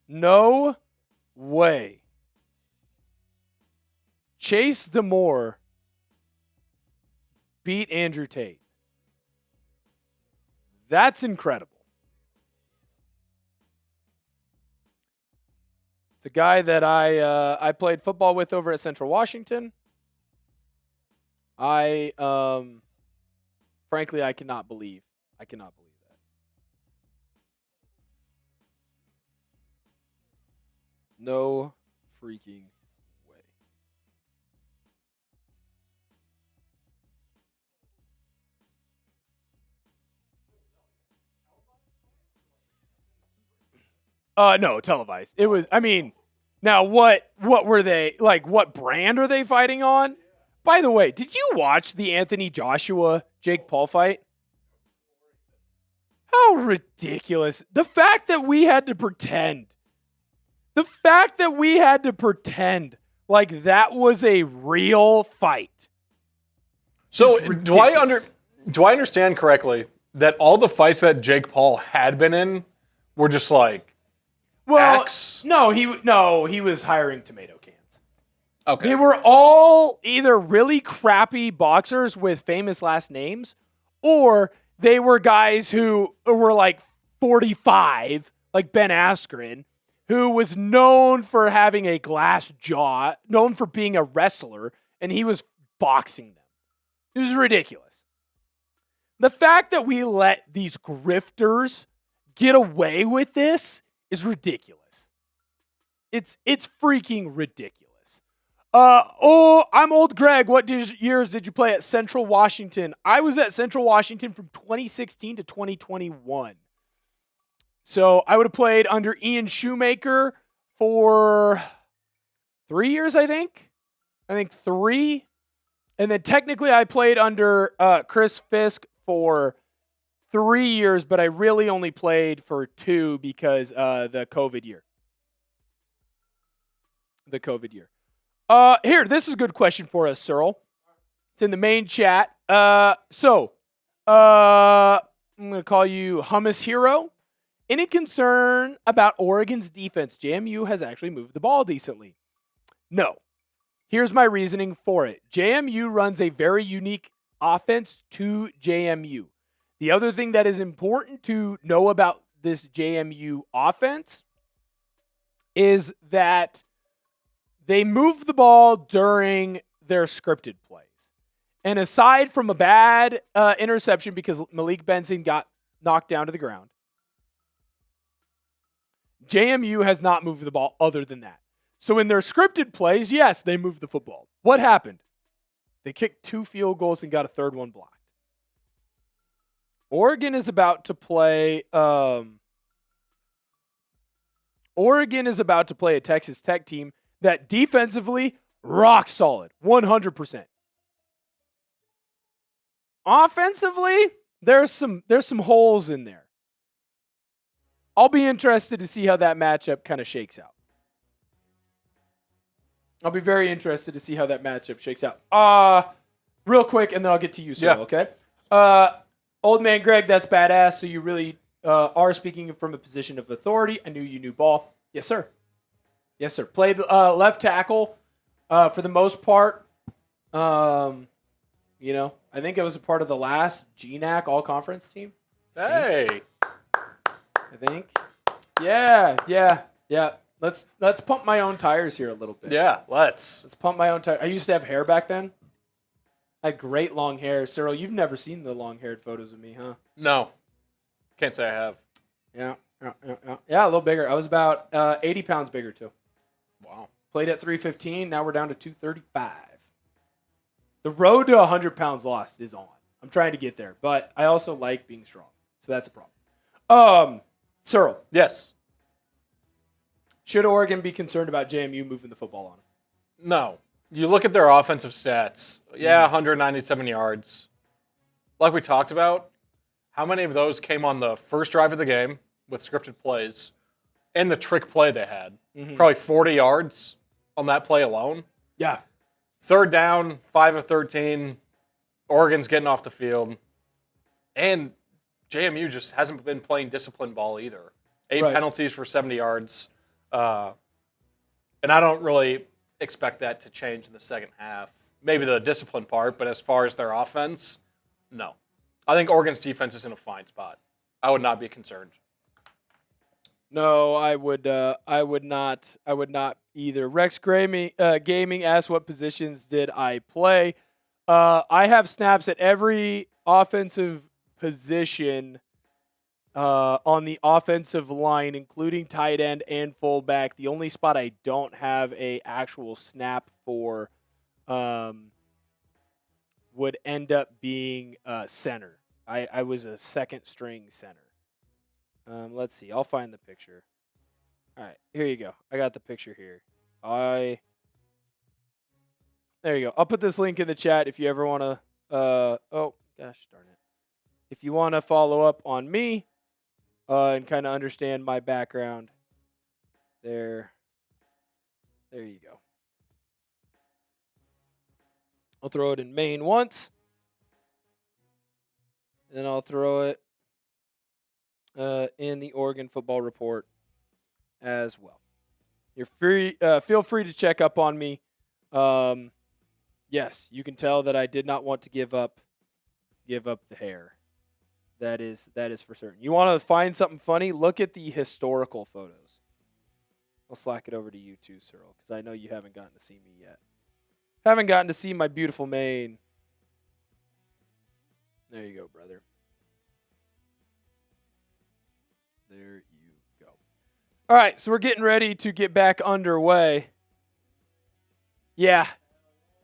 No way. Chase DeMoore beat Andrew Tate. That's incredible. It's a guy that I played football with over at Central Washington. Frankly, I cannot believe that. No freaking way. No, televised. It was, now what were they, like, what brand are they fighting on? By the way, did you watch the Anthony Joshua Jake Paul fight? How ridiculous. The fact that we had to pretend like that was a real fight.
So do I understand correctly that all the fights that Jake Paul had been in were just like X?
No, he was hiring tomato cans.
Okay.
They were all either really crappy boxers with famous last names, or they were guys who were like 45, like Ben Askren, who was known for having a glass jaw, known for being a wrestler, and he was boxing them. It was ridiculous. The fact that we let these grifters get away with this is ridiculous. It's freaking ridiculous. I'm old Greg. What years did you play at Central Washington? I was at Central Washington from 2016 to 2021. So I would have played under Ian Shoemaker for 3 years, I think. 3. And then technically I played under Chris Fisk for 3 years, but I really only played for 2 because the COVID year. Here, this is a good question for us, Searle. It's in the main chat. I'm going to call you Hummus Hero. Any concern about Oregon's defense? JMU has actually moved the ball decently. No. Here's my reasoning for it. JMU runs a very unique offense to JMU. The other thing that is important to know about this JMU offense is that they move the ball during their scripted plays. And aside from a bad interception because Malik Benson got knocked down to the ground, JMU has not moved the ball other than that. So in their scripted plays, yes, they moved the football. What happened? They kicked 2 field goals and got a third one blocked. Oregon is about to play a Texas Tech team that defensively, rock solid, 100%. Offensively, there's some holes in there. I'll be interested to see how that matchup kind of shakes out. I'll be very interested to see how that matchup shakes out. Real quick, and then I'll get to you, sir, okay? Old man Greg, that's badass. So you really are speaking from a position of authority. I knew you knew ball. Yes, sir. Yes, sir. Played left tackle for the most part. You know, I think it was a part of the last GNAC all-conference team.
Hey.
I think. Yeah. Let's pump my own tires here a little bit.
Yeah, let's
pump my own tires. I used to have hair back then. I had great long hair. Cyril, you've never seen the long-haired photos of me, huh?
No. Can't say I have.
Yeah, a little bigger. I was about 80 pounds bigger, too.
Wow.
Played at 315. Now we're down to 235. The road to 100 pounds lost is on. I'm trying to get there, but I also like being strong. So that's a problem. Cyril.
Yes.
Should Oregon be concerned about JMU moving the football on them?
No. You look at their offensive stats. Yeah, 197 yards. Like we talked about, how many of those came on the first drive of the game with scripted plays and the trick play they had? Probably 40 yards on that play alone.
Yeah.
Third down, 5 of 13. Oregon's getting off the field. And JMU just hasn't been playing disciplined ball either. 8 penalties for 70 yards. And I don't really expect that to change in the second half. Maybe the discipline part, but as far as their offense, no. I think Oregon's defense is in a fine spot. I would not be concerned.
No, I would not. I would not either. Rex Gaming asked, "What positions did I play?" I have snaps at every offensive position on the offensive line, including tight end and fullback. The only spot I don't have a actual snap for would end up being center. I was a second string center. Let's see. I'll find the picture. All right, here you go. I got the picture here. There you go. I'll put this link in the chat if you ever want to. Oh gosh darn it! If you want to follow up on me and kind of understand my background, there you go. I'll throw it in main once, and then I'll throw it in the Oregon Football Report as well. You're free. Feel free to check up on me. Yes, you can tell that I did not want to give up the hair. That is for certain. You want to find something funny? Look at the historical photos. I'll slack it over to you too, Cyril, because I know you haven't gotten to see me yet. Haven't gotten to see my beautiful mane. There you go, brother. There you go. All right, so we're getting ready to get back underway. Yeah.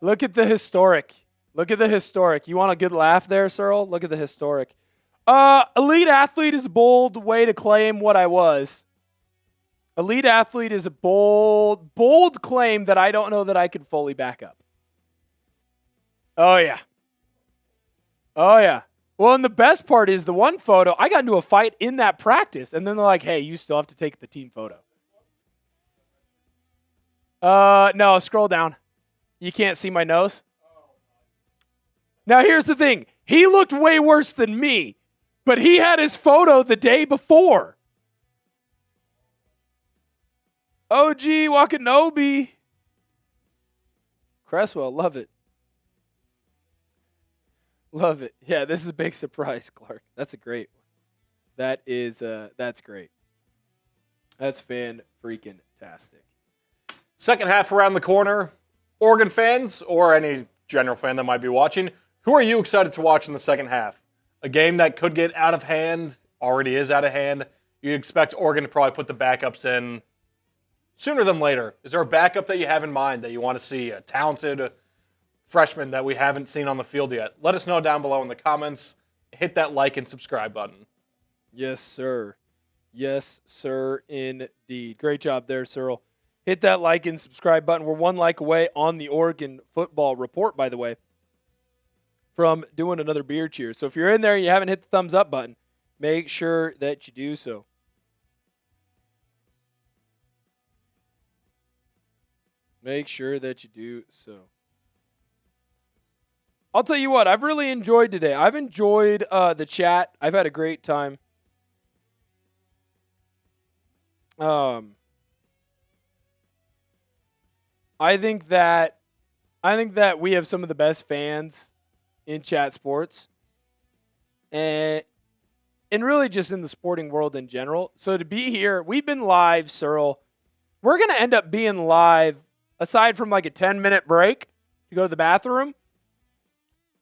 Look at the historic. Look at the historic. You want a good laugh there, Cyril? Look at the historic. Elite athlete is a bold way to claim what I was. Elite athlete is a bold claim that I don't know that I could fully back up. Oh, yeah. Oh, yeah. Well, and the best part is the one photo, I got into a fight in that practice, and then they're like, hey, you still have to take the team photo. No, scroll down. You can't see my nose? Now, here's the thing. He looked way worse than me, but he had his photo the day before. OG Wakanobi. Cresswell, love it. Love it. Yeah, this is a big surprise, Clark. That's a great one. That's great. That's fan-freaking-tastic.
Second half around the corner. Oregon fans, or any general fan that might be watching, who are you excited to watch in the second half? A game that could get out of hand, already is out of hand. You expect Oregon to probably put the backups in sooner than later. Is there a backup that you have in mind that you want to see, a talented freshman that we haven't seen on the field yet? Let us know down below in the comments. Hit that like and subscribe button.
Yes, sir. Yes, sir, indeed. Great job there, Cyril. Hit that like and subscribe button. We're one like away on the Oregon Football Report, by the way, from doing another beer cheer. So if you're in there and you haven't hit the thumbs up button, make sure that you do so. Make sure that you do so. I'll tell you what, I've really enjoyed today. I've enjoyed the chat. I've had a great time. I think that we have some of the best fans in chat sports, and really just in the sporting world in general. So to be here, we've been live, Searle. We're gonna end up being live, aside from like a 10-minute break to go to the bathroom.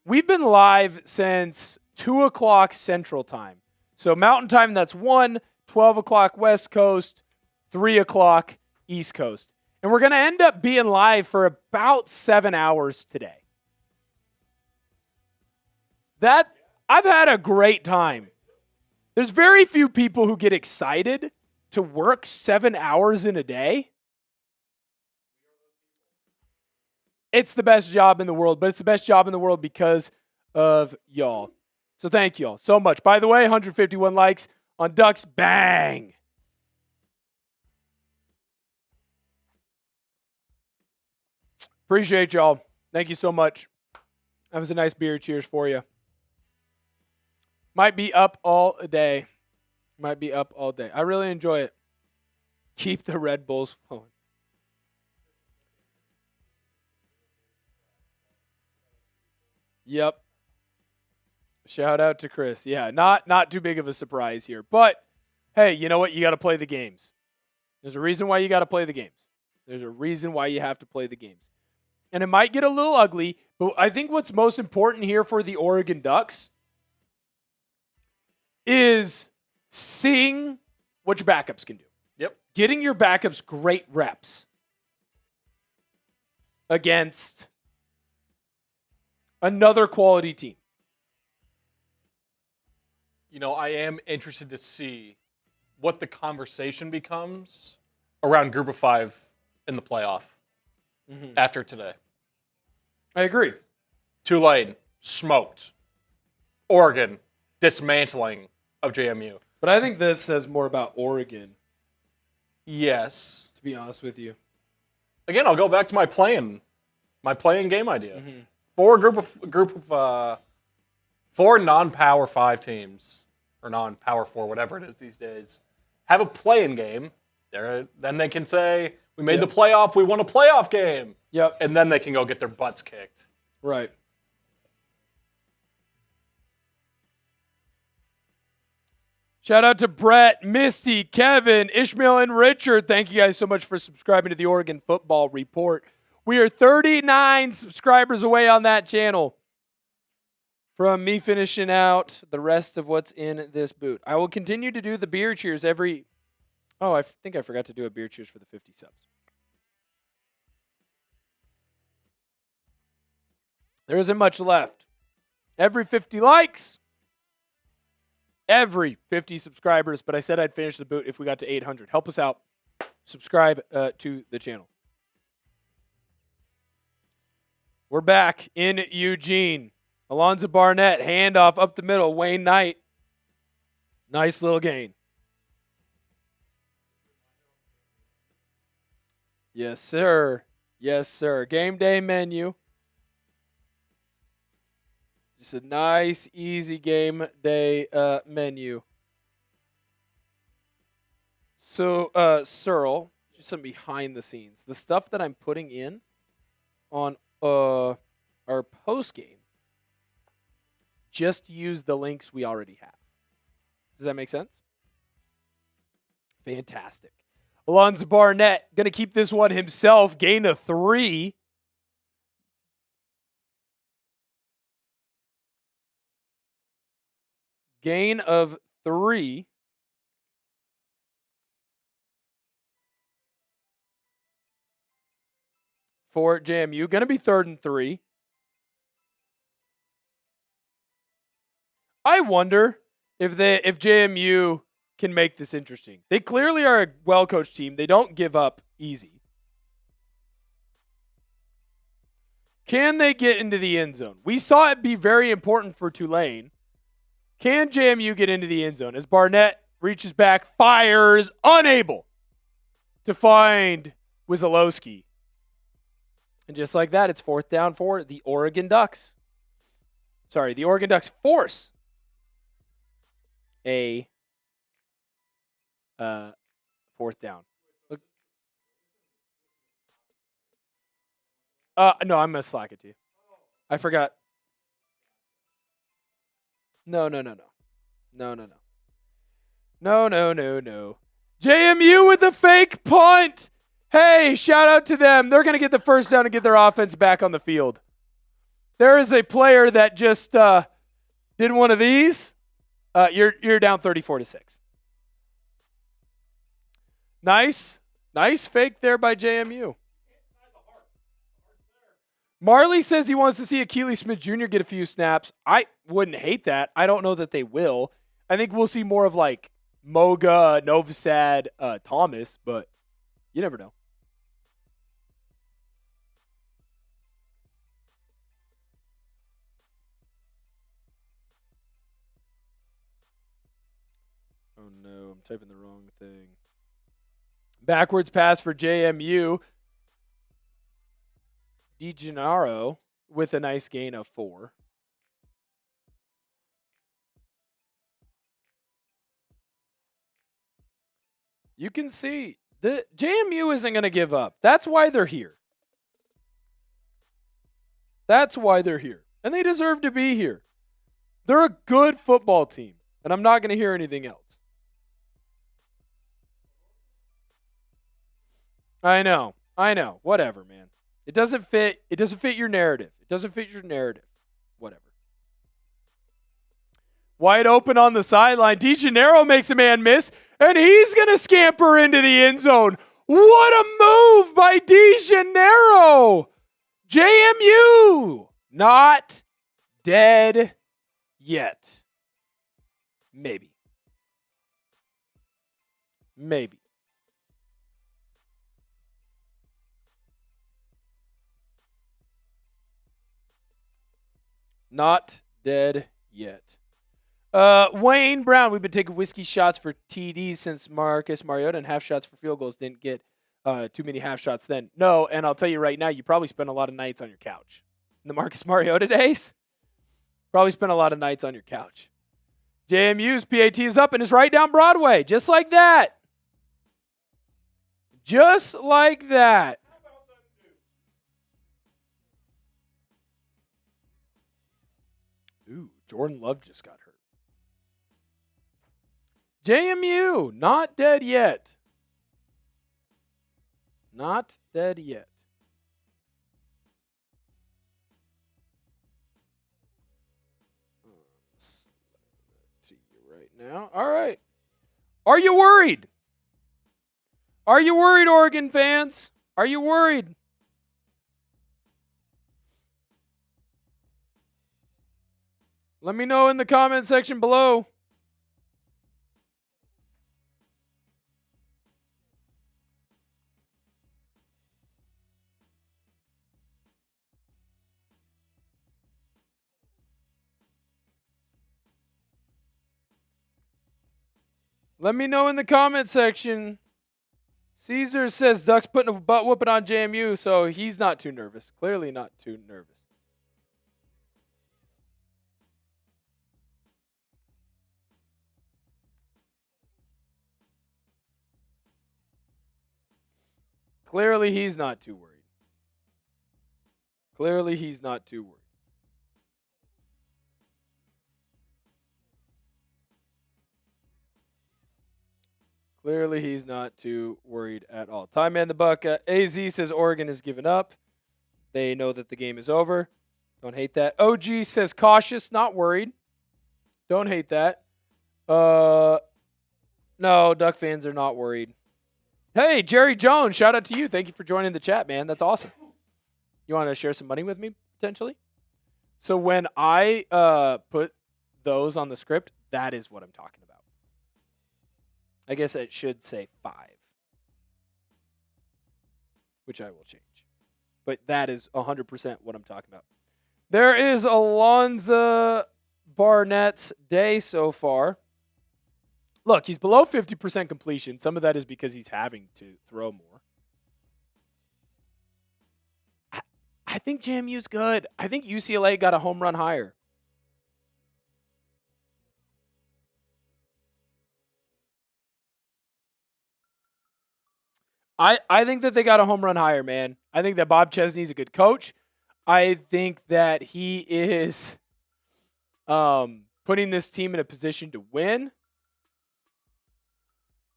We've been live since 2 o'clock Central Time. So Mountain Time, that's 1, 12 o'clock West Coast, 3 o'clock East Coast. And we're going to end up being live for about 7 hours today. I've had a great time. There's very few people who get excited to work 7 hours in a day. It's the best job in the world, but it's the best job in the world because of y'all. So thank y'all so much. By the way, 151 likes on Ducks. Bang! Appreciate y'all. Thank you so much. That was a nice beer. Cheers for you. Might be up all day. I really enjoy it. Keep the Red Bulls flowing. Yep. Shout out to Chris. Yeah, not too big of a surprise here. But, hey, you know what? You got to play the games. There's a reason why you got to play the games. There's a reason why you have to play the games. And it might get a little ugly, but I think what's most important here for the Oregon Ducks is seeing what your backups can do.
Yep.
Getting your backups great reps against another quality team.
You know, I am interested to see what the conversation becomes around Group of Five in the playoff after today.
I agree.
Tulane, smoked. Oregon, dismantling of JMU.
But I think this says more about Oregon,
Yes.
to be honest with you.
Again, I'll go back to my playing game idea. Four non-Power 5 teams, or non-Power 4, whatever it is these days, have a playing game. Then they can say, we made the playoff, we won a playoff game.
Yep.
And then they can go get their butts kicked.
Right. Shout out to Brett, Misty, Kevin, Ishmael, and Richard. Thank you guys so much for subscribing to the Oregon Football Report. We are 39 subscribers away on that channel from me finishing out the rest of what's in this boot. I will continue to do the beer cheers every... Oh, I think I forgot to do a beer cheers for the 50 subs. There isn't much left. Every 50 likes, every 50 subscribers, but I said I'd finish the boot if we got to 800. Help us out. Subscribe to the channel. We're back in Eugene. Alonza Barnett, handoff up the middle. Wayne Knight. Nice little gain. Yes, sir. Yes, sir. Game day menu. Just a nice, easy game day menu. So, Searle, just some behind the scenes. The stuff that I'm putting in on our post game, just use the links we already have. Does that make sense? Fantastic. Alonza Barnett going to keep this one himself. Gain of 3. Gain of 3. For JMU. Going to be 3rd and 3. I wonder if JMU can make this interesting. They clearly are a well-coached team. They don't give up easy. Can they get into the end zone? We saw it be very important for Tulane. Can JMU get into the end zone? As Barnett reaches back, fires, unable to find Wizolowski. And just like that, it's 4th down for the Oregon Ducks. Sorry, the Oregon Ducks force a 4th down. Look. No, I'm going to slack it to you. I forgot. No. No. JMU with the fake punt. Hey, shout out to them. They're going to get the first down and get their offense back on the field. There is a player that just did one of these. You're down 34-6. Nice fake there by JMU. Marley says he wants to see Akili Smith Jr. get a few snaps. I wouldn't hate that. I don't know that they will. I think we'll see more of like Moga, Novosad, Thomas, but you never know. Oh no, I'm typing the wrong thing. Backwards pass for JMU. DeGennaro with a nice gain of 4. You can see the JMU isn't going to give up. That's why they're here. And they deserve to be here. They're a good football team, and I'm not going to hear anything else. I know. Whatever, man. It doesn't fit your narrative. Whatever. Wide open on the sideline. DeGennaro makes a man miss, and he's going to scamper into the end zone. What a move by DeGennaro. JMU not dead yet. Maybe. Not dead yet. Wayne Brown, we've been taking whiskey shots for TDs since Marcus Mariota, and half shots for field goals. Didn't get too many half shots then. No, and I'll tell you right now, you probably spent a lot of nights on your couch. In the Marcus Mariota days, probably spent a lot of nights on your couch. JMU's PAT is up and is right down Broadway, just like that. Ooh, Jordan Love just got hurt. JMU, not dead yet. See you right now. All right. Are you worried? Oregon fans? Are you worried? Let me know in the comment section below. Let me know in the comment section. Caesar says Duck's putting a butt whooping on JMU, so he's not too nervous. Clearly not too nervous. Clearly he's not too worried. Clearly he's not too worried at all. Time man the buck. AZ says Oregon has given up. They know that the game is over. Don't hate that. OG says cautious, not worried. Don't hate that. No, Duck fans are not worried. Hey, Jerry Jones, shout out to you. Thank you for joining the chat, man. That's awesome. You want to share some money with me, potentially? So when I put those on the script, that is what I'm talking about. I guess it should say 5, which I will change. But that is 100% what I'm talking about. There is Alonza Barnett's day so far. Look, he's below 50% completion. Some of that is because he's having to throw more. I think JMU's good. I think UCLA got a home run higher. I think that they got a home run hire, man. I think that Bob Chesney's a good coach. I think that he is putting this team in a position to win.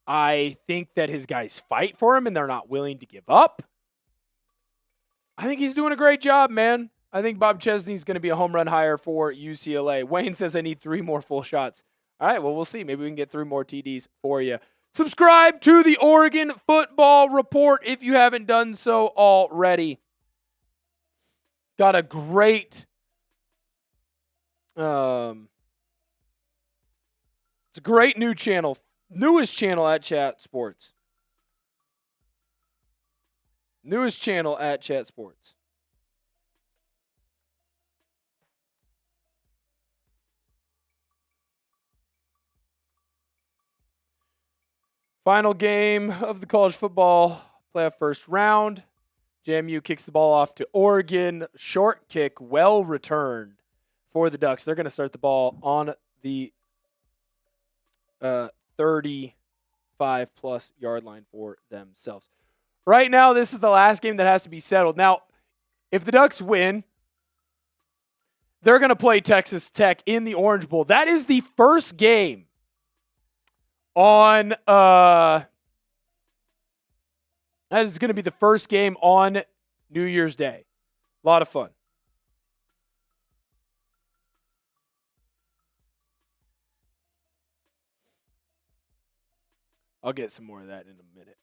I think that his guys fight for him and they're not willing to give up. I think he's doing a great job, man. I think Bob Chesney's going to be a home run hire for UCLA. Wayne says I need 3 more full shots. All right, well, we'll see. Maybe we can get 3 more TDs for you. Subscribe to the Oregon Football Report if you haven't done so already. Got a great it's a great new channel. Newest channel at Chat Sports. Newest channel at Chat Sports. Final game of the college football playoff first round. JMU kicks the ball off to Oregon. Short kick, well returned for the Ducks. They're going to start the ball on the 35-plus yard line for themselves. Right now, this is the last game that has to be settled. Now, if the Ducks win, they're going to play Texas Tech in the Orange Bowl. That is the first game on that is going to be the first game on New Year's Day. A lot of fun. I'll get some more of that in a minute.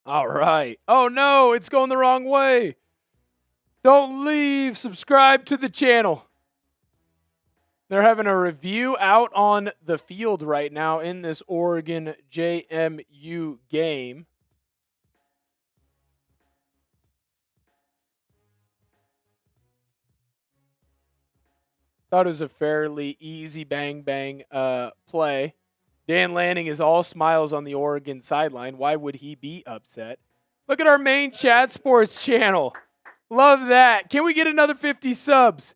All right. Oh, no, it's going the wrong way. Don't leave. Subscribe to the channel. They're having a review out on the field right now in this Oregon JMU game. Thought it was a fairly easy bang-bang play. Dan Lanning is all smiles on the Oregon sideline. Why would he be upset? Look at our main Chat Sports channel. Love that. Can we get another 50 subs?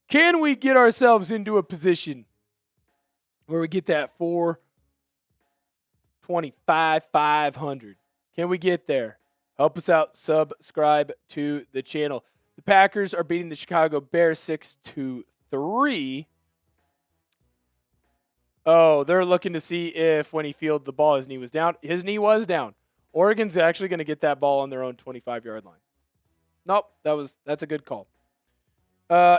Can we get ourselves into a position where we get that 425, 500? Can we get there? Help us out. Subscribe to the channel. The Packers are beating the Chicago Bears 6-3. Oh, they're looking to see if when he fielded the ball, his knee was down. His knee was down. Oregon's actually going to get that ball on their own 25-yard line. Nope, that's a good call.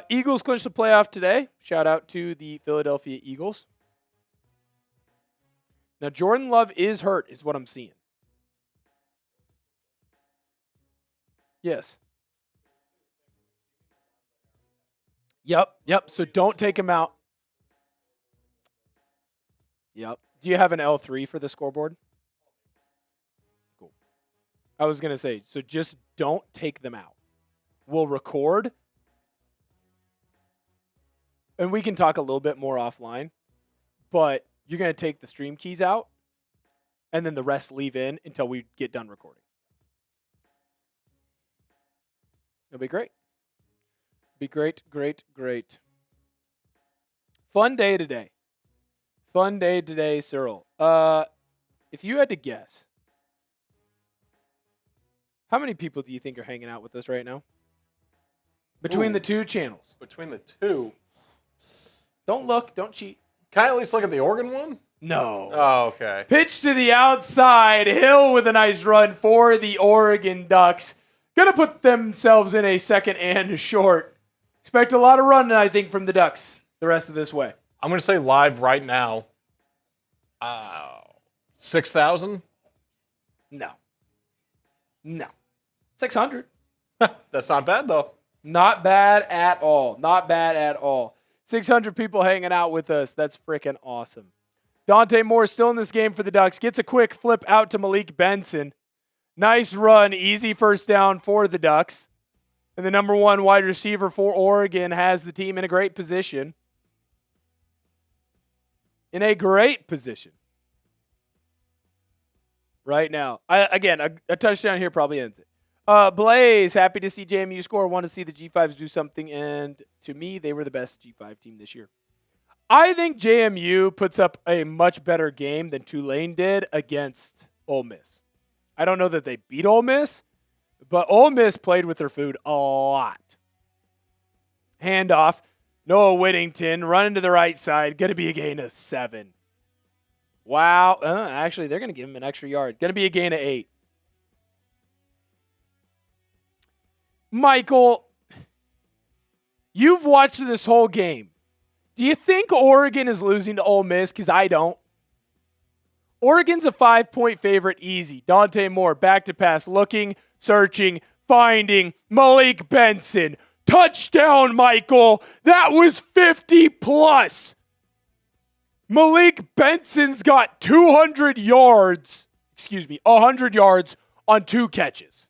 Eagles clinched the playoff today. Shout out to the Philadelphia Eagles. Now, Jordan Love is hurt, is what I'm seeing. Yes. Yep. So don't take him out. Yep. Do you have an L3 for the scoreboard? Cool. I was going to say, so just don't take them out. We'll record. And we can talk a little bit more offline. But you're going to take the stream keys out. And then the rest leave in until we get done recording. It'll be great. Be great. Fun day today. Cyril. If you had to guess, how many people do you think are hanging out with us right now? Between the two channels.
Between the two.
Don't look. Don't cheat.
Can I at least look at the Oregon one?
No.
Oh, okay.
Pitch to the outside. Hill with a nice run for the Oregon Ducks. Going to put themselves in a second and short. Expect a lot of running, I think, from the Ducks the rest of this way.
I'm going to say live right now. 6,000?
No. 600.
That's not bad, though.
Not bad at all. 600 people hanging out with us. That's freaking awesome. Dante Moore still in this game for the Ducks. Gets a quick flip out to Malik Benson. Nice run. Easy first down for the Ducks. And the number one wide receiver for Oregon has the team in a great position. Right now. A touchdown here probably ends it. Blaze, happy to see JMU score. Want to see the G5s do something. And to me, they were the best G5 team this year. I think JMU puts up a much better game than Tulane did against Ole Miss. I don't know that they beat Ole Miss, but Ole Miss played with their food a lot. Handoff. Noah Whittington running to the right side. Going to be a gain of 7. Wow. Actually, they're going to give him an extra yard. Going to be a gain of 8. Michael, you've watched this whole game. Do you think Oregon is losing to Ole Miss? Because I don't. Oregon's a 5-point favorite, easy. Dante Moore, back to pass, looking, searching, finding Malik Benson. Touchdown, Michael. That was 50 plus. Malik Benson's got 200 yards, 100 yards on 2 catches.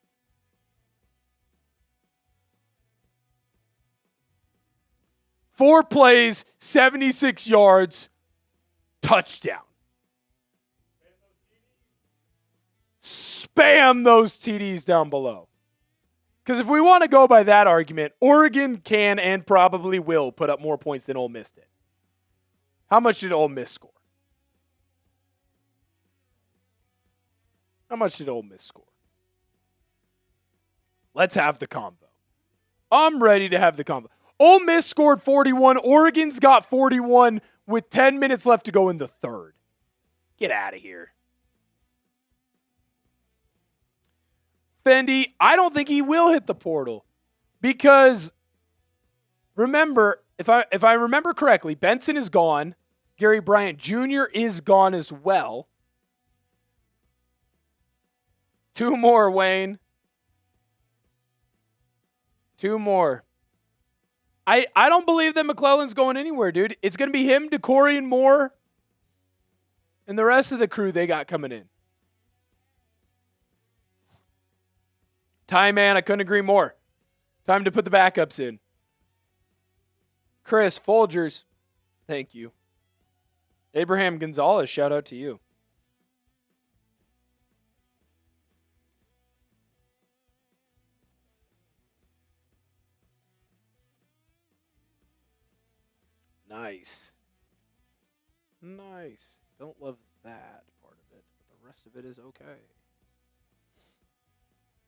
Four plays, 76 yards, touchdown. Spam those TDs down below. Because if we want to go by that argument, Oregon can and probably will put up more points than Ole Miss did. How much did Ole Miss score? How much did Ole Miss score? Let's have the combo. I'm ready to have the combo. Ole Miss scored 41. Oregon's got 41 with 10 minutes left to go in the third. Get out of here. Fendi, I don't think he will hit the portal because remember, if I remember correctly, Benson is gone. Gary Bryant Jr. is gone as well. 2 more, Wayne. 2 more. I don't believe that McClellan's going anywhere, dude. It's going to be him, Dakorien Moore, and the rest of the crew they got coming in. Time, man, I couldn't agree more. Time to put the backups in. Chris Folgers, thank you. Abraham Gonzalez, shout out to you. Nice. Nice. Don't love that part of it, but the rest of it is okay.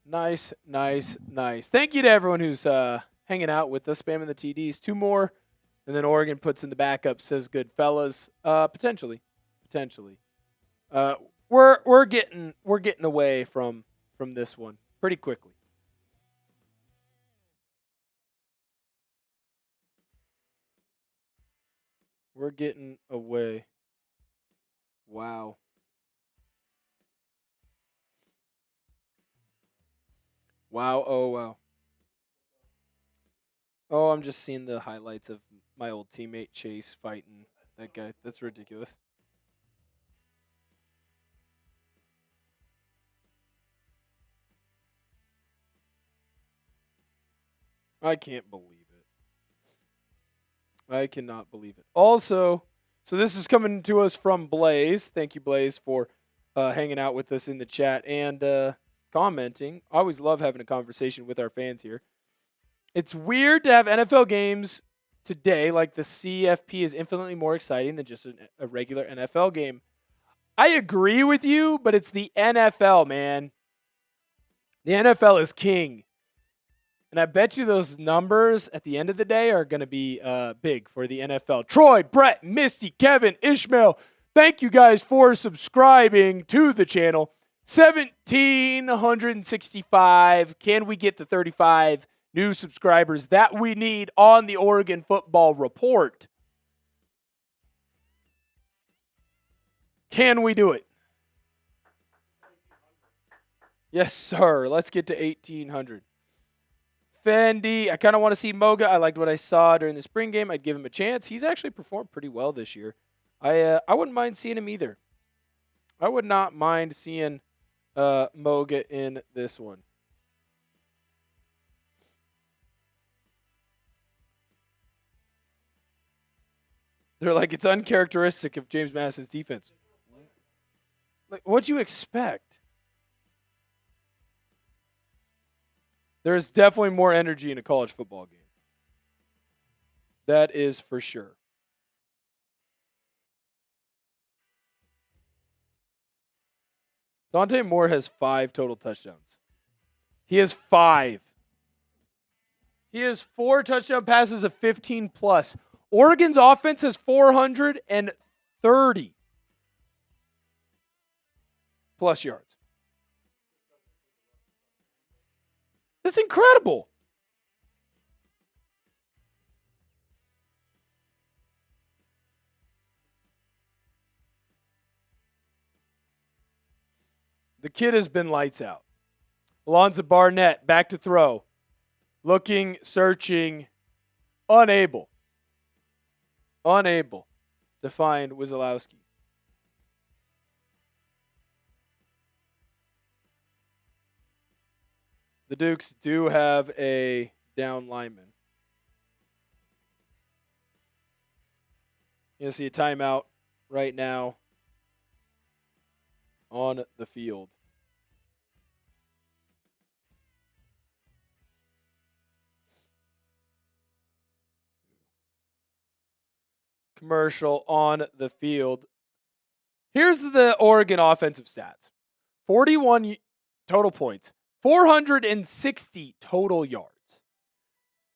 Nice, nice, nice. Thank you to everyone who's hanging out with us, spamming the TDs. 2 more, and then Oregon puts in the backup, says good fellas. Potentially. We're getting away from this one pretty quickly. We're getting away. Wow. Wow, oh wow. Oh, I'm just seeing the highlights of my old teammate Chase fighting that guy. That's ridiculous. I can't believe it. I cannot believe it. Also, so this is coming to us from Blaze. Thank you, Blaze, for hanging out with us in the chat and commenting. I always love having a conversation with our fans here. It's weird to have NFL games today, like the CFP is infinitely more exciting than just a regular NFL game. I agree with you, but it's the NFL, man. The NFL is king. And I bet you those numbers at the end of the day are going to be big for the NFL. Troy, Brett, Misty, Kevin, Ishmael, thank you guys for subscribing to the channel. 1,765. Can we get the 35 new subscribers that we need on the Oregon Football Report? Can we do it? Yes, sir. Let's get to 1,800. Fendi, I kind of want to see Moga. I liked what I saw during the spring game. I'd give him a chance. He's actually performed pretty well this year. I wouldn't mind seeing him either. I would not mind seeing Moga in this one. They're like, it's uncharacteristic of James Madison's defense. Like, what'd you expect? There's definitely more energy in a college football game. That is for sure. Dante Moore has 5 total touchdowns. He has 5. He has 4 touchdown passes of 15 plus. Oregon's offense has 430 plus yards. That's incredible. The kid has been lights out. Alonza Barnett back to throw. Looking, searching, unable to find Wizolowski. The Dukes do have a down lineman. You'll see a timeout right now on the field. Commercial on the field. Here's the Oregon offensive stats. 41 total points, 460 total yards.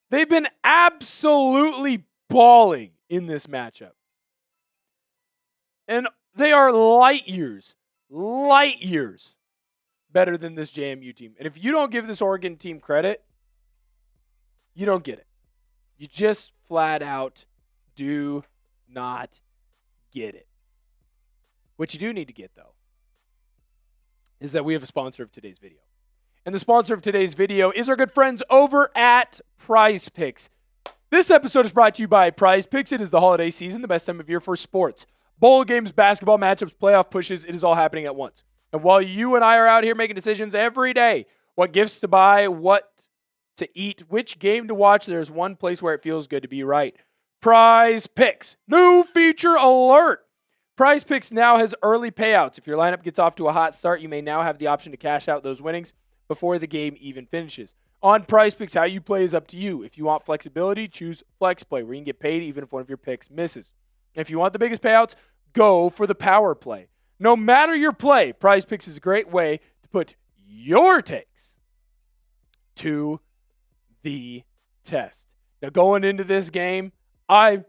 They've been absolutely balling in this matchup. And they are light years better than this JMU team. And if you don't give this Oregon team credit, you don't get it. You just flat out do not get it. What you do need to get, though, is that we have a sponsor of today's video. And the sponsor of today's video is our good friends over at Prize Picks. This episode is brought to you by Prize Picks. It is the holiday season, the best time of year for sports. Bowl games, basketball matchups, playoff pushes, it is all happening at once. And while you and I are out here making decisions every day, what gifts to buy, what to eat, which game to watch, there's one place where it feels good to be right. Prize Picks. New feature alert. Prize Picks now has early payouts. If your lineup gets off to a hot start, you may now have the option to cash out those winnings before the game even finishes. On Prize Picks, how you play is up to you. If you want flexibility, choose Flex Play, where you can get paid even if one of your picks misses. If you want the biggest payouts, go for the Power Play. No matter your play, Prize Picks is a great way to put your takes to the test. Now, going into this game, I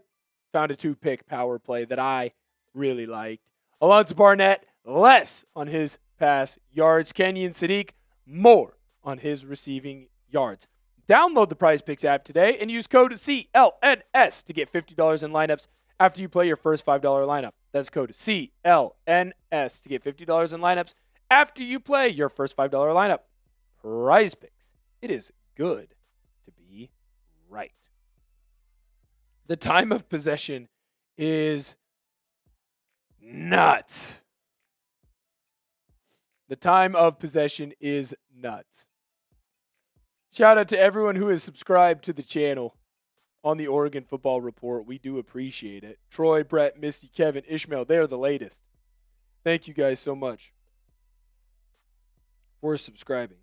found a 2-pick power play that I really liked. Alonza Barnett, less on his pass yards. Kenyon Sadiq, more on his receiving yards. Download the Prize Picks app today and use code CLNS to get $50 in lineups after you play your first $5 lineup. That's code CLNS to get $50 in lineups after you play your first $5 lineup. Prize Picks. It is good to be right. The time of possession is nuts. The time of possession is nuts. Shout out to everyone who has subscribed to the channel on the Oregon Football Report. We do appreciate it. Troy, Brett, Misty, Kevin, Ishmael, they're the latest. Thank you guys so much for subscribing.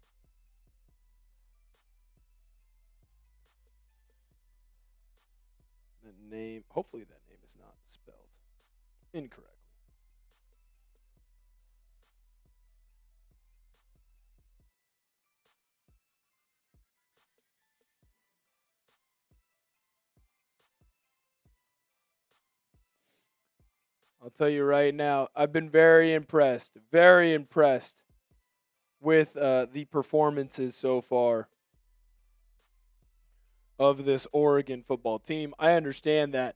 The name, hopefully that name is not spelled incorrectly. I'll tell you right now, I've been very impressed with the performances so far of this Oregon football team. I understand that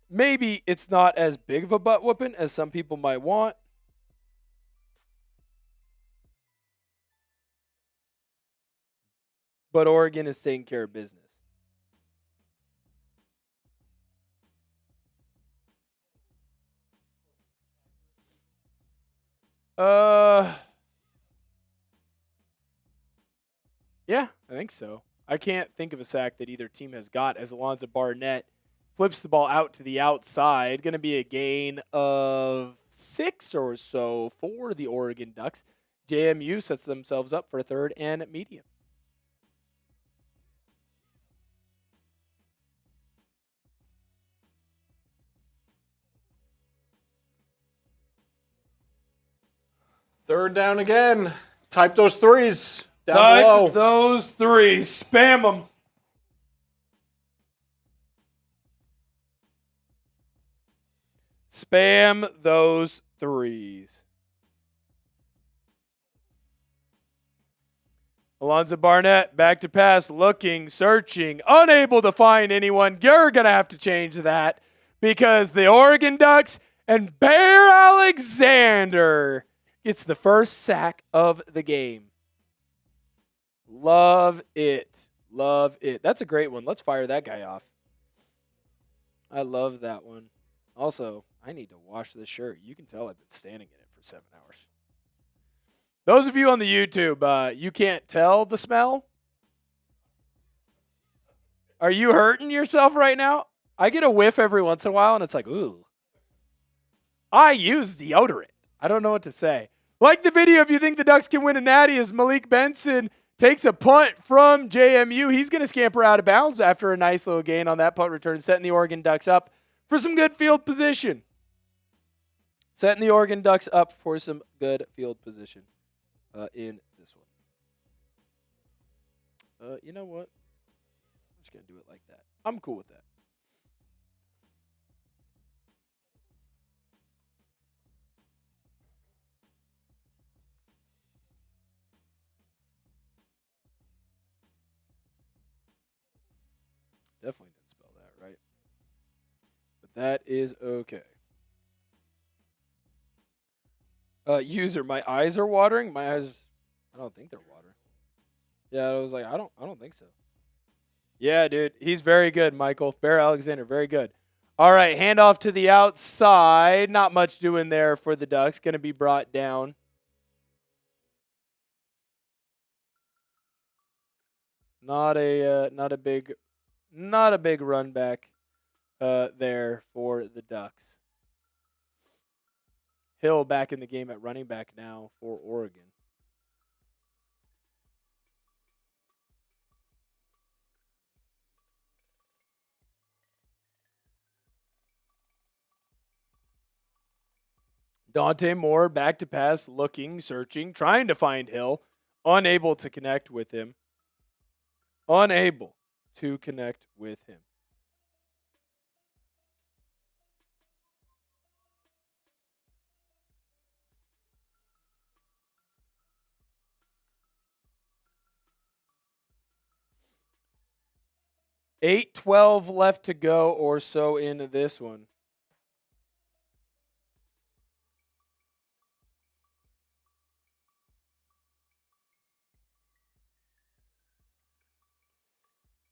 maybe it's not as big of a butt whooping as some people might want. But Oregon is taking care of business. Yeah, I think so. I can't think of a sack that either team has got as Alonza Barnett flips the ball out to the outside. Going to be a gain of 6 or so for the Oregon Ducks. JMU sets themselves up for a 3rd and medium.
Third down again. Type those threes down
Type
below.
those threes. Spam them. Spam those threes. Alonza Barnett, back to pass, looking, searching, unable to find anyone. You're going to have to change that because the Oregon Ducks and Bear Alexander gets the first sack of the game. Love it. Love it. That's a great one. Let's fire that guy off. I love that one. Also, I need to wash this shirt. You can tell I've been standing in it for 7 hours. Those of you on the YouTube, you can't tell the smell? Are you hurting yourself right now? I get a whiff every once in a while, and it's like, ooh. I use deodorant. I don't know what to say. Like the video if you think the Ducks can win a natty as Malik Benson takes a punt from JMU. He's going to scamper out of bounds after a nice little gain on that punt return, setting the Oregon Ducks up for some good field position. Setting the Oregon Ducks up for some good field position in this one. You know what? I'm just going to do it like that. I'm cool with that. Definitely didn't spell that right. But that is okay. User, my eyes are watering. My eyes, I don't think they're watering. Yeah, I was like, I don't think so. Yeah, dude, he's very good, Michael. Bear Alexander, very good. All right, handoff to the outside. Not much doing there for the Ducks. Going to be brought down. Not a big run back there for the Ducks. Hill back in the game at running back now for Oregon. Dante Moore back to pass, looking, searching, trying to find Hill. Unable to connect with him. Unable to connect with him. $8:12 left to go or so in this one.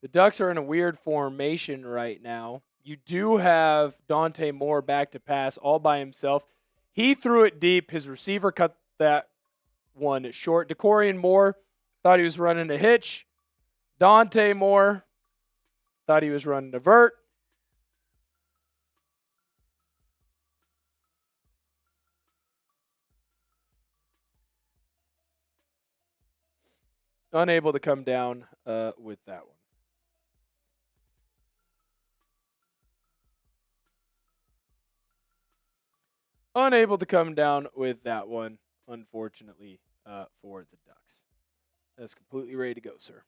The Ducks are in a weird formation right now. You do have Dante Moore back to pass all by himself. He threw it deep. His receiver cut that one short. Dakorien Moore thought he was running a hitch. Dante Moore thought he was running a vert. Unable to come down with that one. Unable to come down with that one, unfortunately, for the Ducks. That's completely ready to go, sir.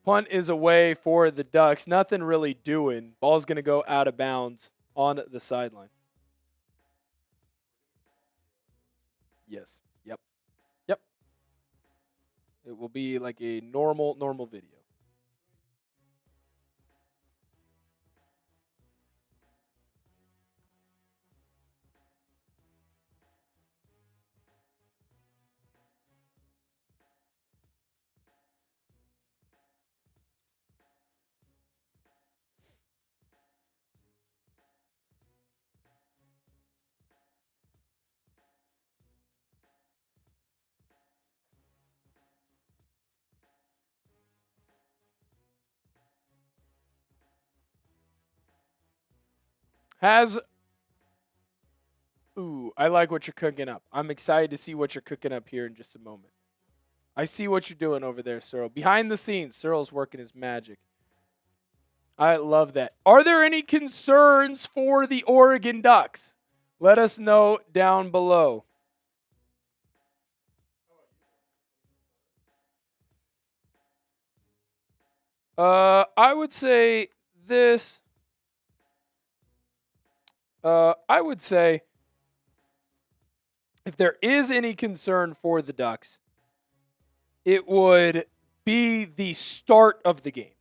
Punt is away for the Ducks. Nothing really doing. Ball's going to go out of bounds on the sideline. Yes. Yep. Yep. It will be like a normal video. Ooh, I like what you're cooking up. I'm excited to see what you're cooking up here in just a moment. I see what you're doing over there, Searle. Behind the scenes, Searle's working his magic. I love that. Are there any concerns for the Oregon Ducks? Let us know down below. I would say this. I would say if there is any concern for the Ducks, it would be the start of the game.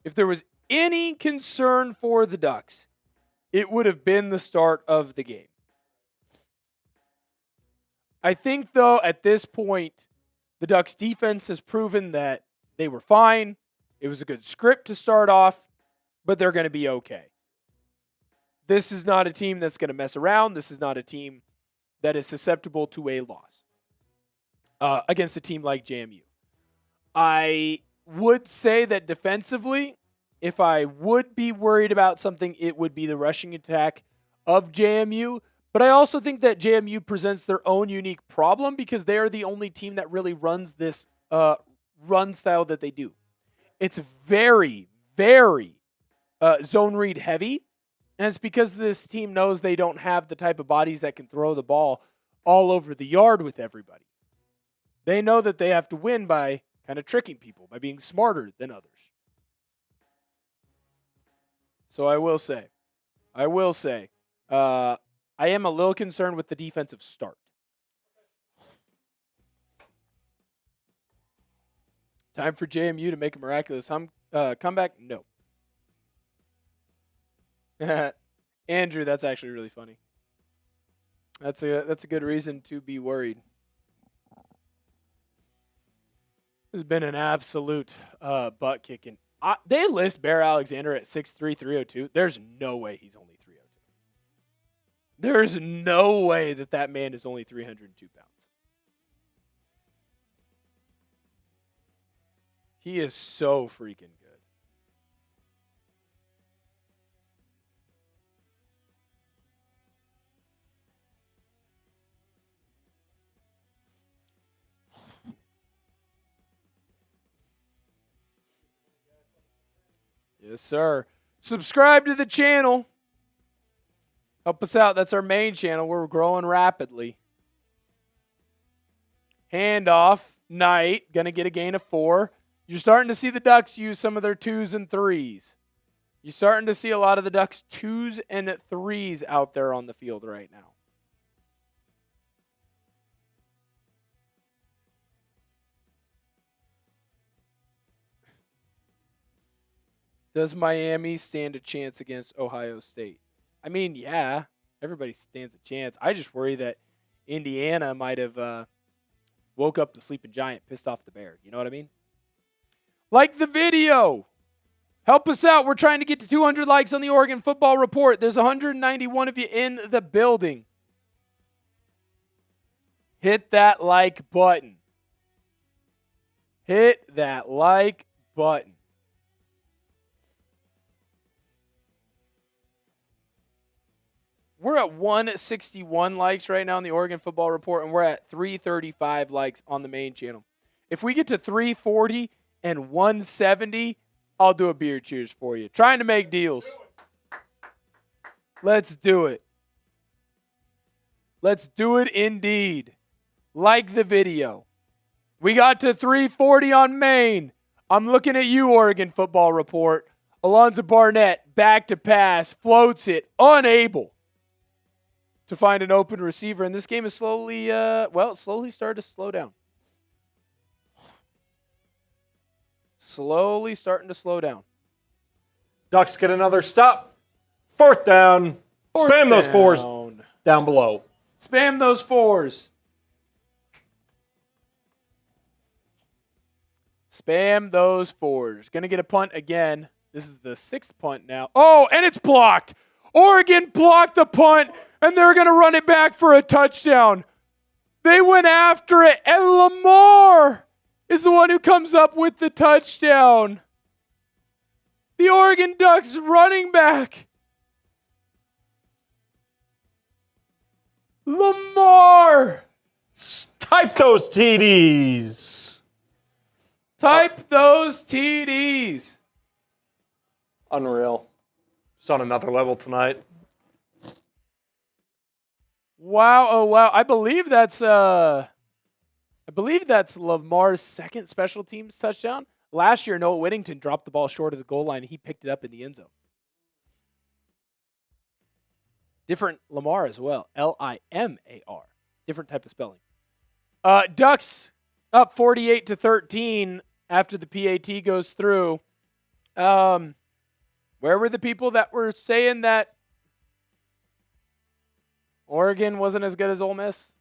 If there was any concern for the Ducks, it would have been the start of the game. I think, though, at this point, the Ducks defense has proven that they were fine. It was a good script to start off, but they're going to be okay. This is not a team that's going to mess around. This is not a team that is susceptible to a loss against a team like JMU. I would say that defensively, if I would be worried about something, it would be the rushing attack of JMU. But I also think that JMU presents their own unique problem because they are the only team that really runs this run style that they do. It's very, very zone read heavy. And it's because this team knows they don't have the type of bodies that can throw the ball all over the yard with everybody. They know that they have to win by kind of tricking people, by being smarter than others. So I will say, I am a little concerned with the defensive start. Time for JMU to make a miraculous comeback? No. Andrew, that's actually really funny. That's a good reason to be worried. This has been an absolute butt kicking. They list Bear Alexander at 6'3", 302. There's no way he's only 302. There's no way that man is only 302 pounds. He is so freaking good. Yes, sir. Subscribe to the channel. Help us out. That's our main channel. We're growing rapidly. Handoff. Knight. Going to get a gain of 4. You're starting to see the Ducks use some of their 2s and 3s. You're starting to see a lot of the Ducks 2s and 3s out there on the field right now. Does Miami stand a chance against Ohio State? I mean, yeah, everybody stands a chance. I just worry that Indiana might have woke up the sleeping giant, pissed off the bear. You know what I mean? Like the video. Help us out. We're trying to get to 200 likes on the Oregon Football Report. There's 191 of you in the building. Hit that like button. Hit that like button. We're at 161 likes right now on the Oregon Football Report, and we're at 335 likes on the main channel. If we get to 340 and 170, I'll do a beer cheers for you. Trying to make deals. Let's do it. Let's do it indeed. Like the video. We got to 340 on Maine. I'm looking at you, Oregon Football Report. Alonza Barnett, back to pass, floats it, unable to find an open receiver. And this game is slowly, slowly started to slow down. Slowly starting to slow down.
Ducks get another stop. 4th down. Spam those 4s down below.
Spam those 4s. Spam those 4s. Going to get a punt again. This is the 6th punt now. Oh, and it's blocked. Oregon blocked the punt, and they're going to run it back for a touchdown. They went after it, and Lamar is the one who comes up with the touchdown. The Oregon Ducks running back. Lamar.
Type Type those TDs.
Type those TDs.
Unreal. It's on another level tonight.
Wow, oh wow. I believe that's Lamar's second special teams touchdown. Last year, Noah Whittington dropped the ball short of the goal line. He picked it up in the end zone. Different Lamar as well. Limar. Different type of spelling. Ducks up 48-13 after the PAT goes through. Where were the people that were saying that Oregon wasn't as good as Ole Miss?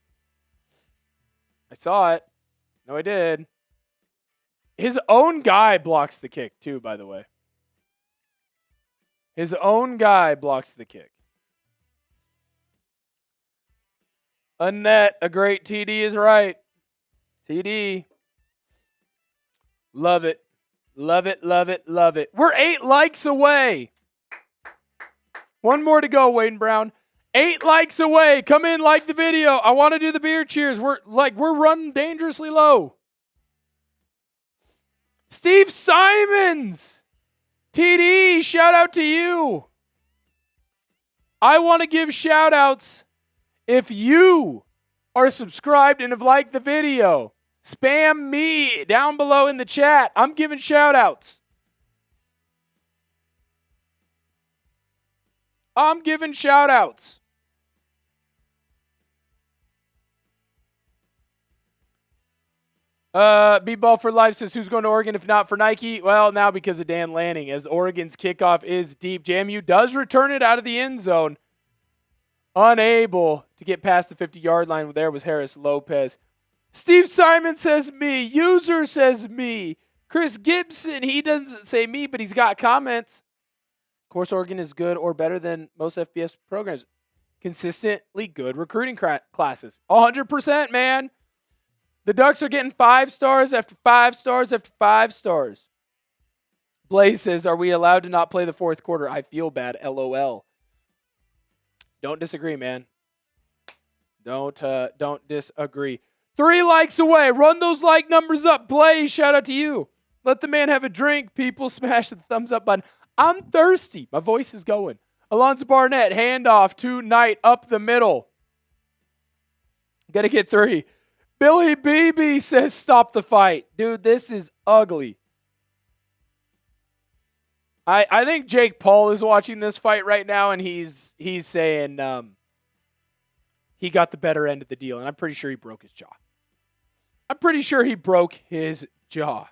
I saw it. No, I did. His own guy blocks the kick, too, by the way. His own guy blocks the kick. Annette, a great TD is right. TD. Love it. Love it, love it, love it. We're 8 likes away. One more to go, Wayne Brown. 8 likes away. Come in, like the video. I want to do the beer cheers. We're running dangerously low. Steve Simons. TD, shout out to you. I want to give shout outs. If you are subscribed and have liked the video, spam me down below in the chat. I'm giving shout outs. I'm giving shout outs. B-Ball for Life says, who's going to Oregon if not for Nike? Well, now because of Dan Lanning, as Oregon's kickoff is deep. JMU does return it out of the end zone. Unable to get past the 50-yard line. There was Harris Lopez. Steve Simon says me. User says me. Chris Gibson, he doesn't say me, but he's got comments. Of course, Oregon is good or better than most FBS programs. Consistently good recruiting classes. 100%, man. The Ducks are getting 5 stars after 5 stars after 5 stars. Blaze says, are we allowed to not play the fourth quarter? I feel bad. LOL. Don't disagree, man. Don't disagree. 3 likes away. Run those like numbers up. Blaze, shout out to you. Let the man have a drink. People smash the thumbs up button. I'm thirsty. My voice is going. Alonza Barnett, handoff to Knight up the middle. Gotta get 3. Billy BB says stop the fight. Dude, this is ugly. I think Jake Paul is watching this fight right now, and he's saying he got the better end of the deal, and I'm pretty sure he broke his jaw. I'm pretty sure he broke his jaw.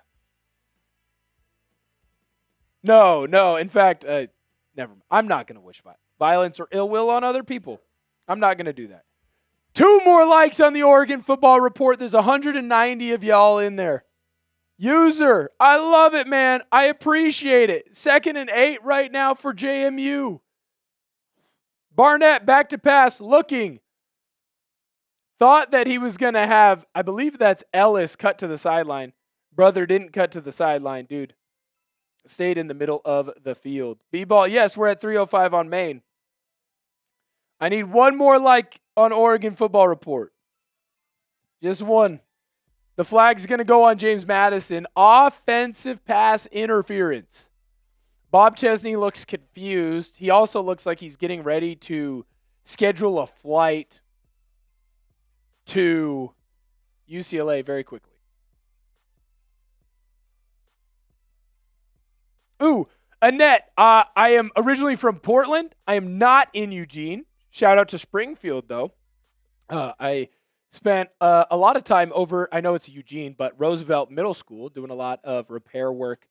No. In fact, never mind. I'm not going to wish violence or ill will on other people. I'm not going to do that. 2 more likes on the Oregon Football Report. There's 190 of y'all in there. User, I love it, man. I appreciate it. 2nd and 8 right now for JMU. Barnett back to pass, looking. Thought that he was going to have, I believe that's Ellis, cut to the sideline. Brother didn't cut to the sideline, dude. Stayed in the middle of the field. B-ball, yes, we're at 305 on Maine. I need 1 more like on Oregon Football Report. Just 1. The flag's going to go on James Madison. Offensive pass interference. Bob Chesney looks confused. He also looks like he's getting ready to schedule a flight to UCLA very quickly. Ooh, Annette, I am originally from Portland. I am not in Eugene. Shout out to Springfield, though. I spent a lot of time over, I know it's Eugene, but Roosevelt Middle School, doing a lot of repair work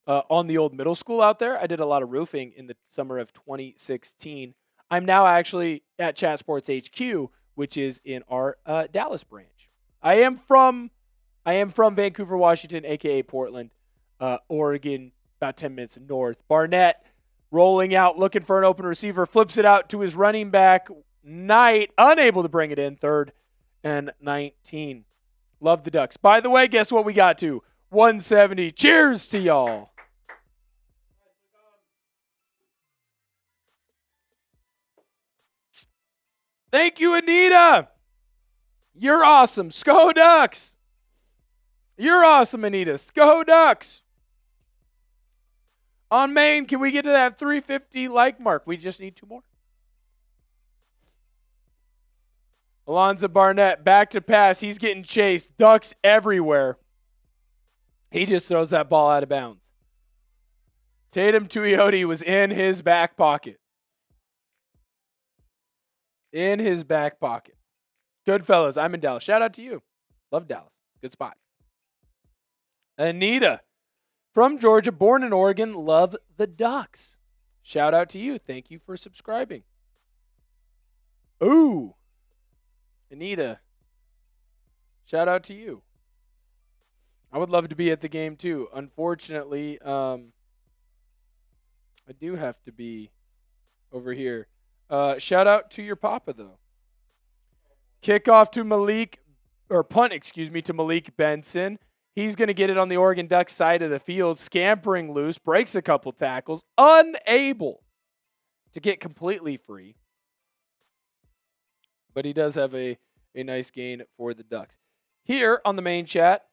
on the old middle school out there. I did a lot of roofing in the summer of 2016. I'm now actually at Chat Sports HQ, which is in our Dallas branch. I am from Vancouver, Washington, a.k.a. Portland, Oregon, about 10 minutes north. Barnett rolling out, looking for an open receiver, flips it out to his running back, Knight, unable to bring it in, 3rd and 19. Love the Ducks. By the way, guess what we got to? 170. Cheers to y'all. Thank you, Anita. You're awesome. Sko Ducks. You're awesome, Anita. Sko Ducks. On main, can we get to that 350 like mark? We just need 2 more. Alonza Barnett, back to pass. He's getting chased. Ducks everywhere. He just throws that ball out of bounds. Tatum Tuioti was in his back pocket. In his back pocket. Good fellas, I'm in Dallas. Shout out to you. Love Dallas. Good spot. Anita from Georgia, born in Oregon, love the Ducks. Shout out to you. Thank you for subscribing. Ooh. Anita, shout out to you. I would love to be at the game too. Unfortunately, I do have to be over here. Shout out to your papa though. Kickoff to to Malik Benson. He's going to get it on the Oregon Ducks side of the field, scampering loose, breaks a couple tackles, unable to get completely free. But he does have a nice gain for the Ducks. Here on the main chat,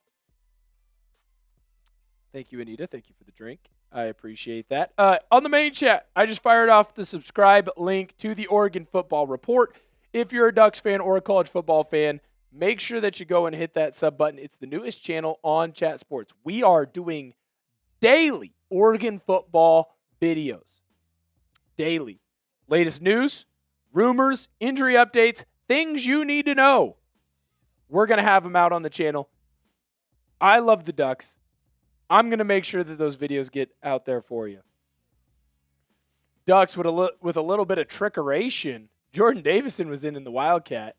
thank you, Anita. Thank you for the drink. I appreciate that. On the main chat, I just fired off the subscribe link to the Oregon Football Report. If you're a Ducks fan or a college football fan, make sure that you go and hit that sub button. It's the newest channel on Chat Sports. We are doing daily Oregon football videos. Daily. Latest news, rumors, injury updates, things you need to know. We're going to have them out on the channel. I love the Ducks. I'm going to make sure that those videos get out there for you. Ducks with a little bit of trickeration. Jordan Davison was in the Wildcat.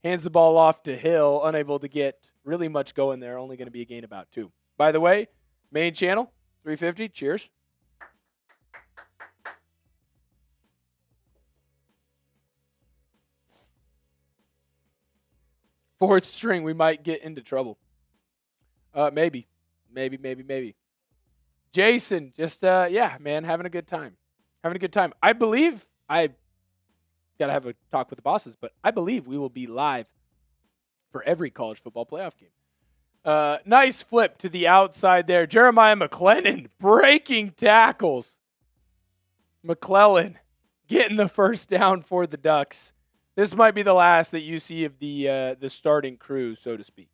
Hands the ball off to Hill, unable to get really much going there. Only going to be a gain about 2. By the way, main channel, 350. Cheers. Fourth string, we might get into trouble. Maybe. Jason, just, man, having a good time. I believe I got to have a talk with the bosses, but I believe we will be live for every college football playoff game. Nice flip to the outside there. Jeremiah McClellan breaking tackles. McClellan getting the first down for the Ducks. This might be the last that you see of the starting crew, so to speak.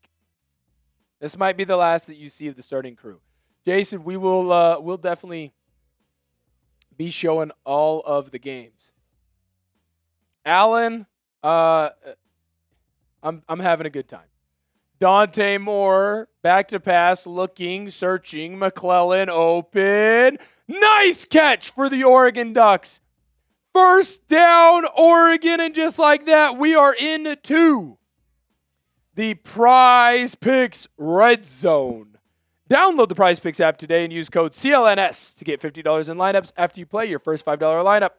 This might be the last that you see of the starting crew. Jason, we'll definitely be showing all of the games. Allen, I'm having a good time. Dante Moore, back to pass, looking, searching. McClellan open. Nice catch for the Oregon Ducks. First down, Oregon, and just like that, we are into the Prize Picks Red Zone. Download the Prize Picks app today and use code CLNS to get $50 in lineups after you play your first $5 lineup.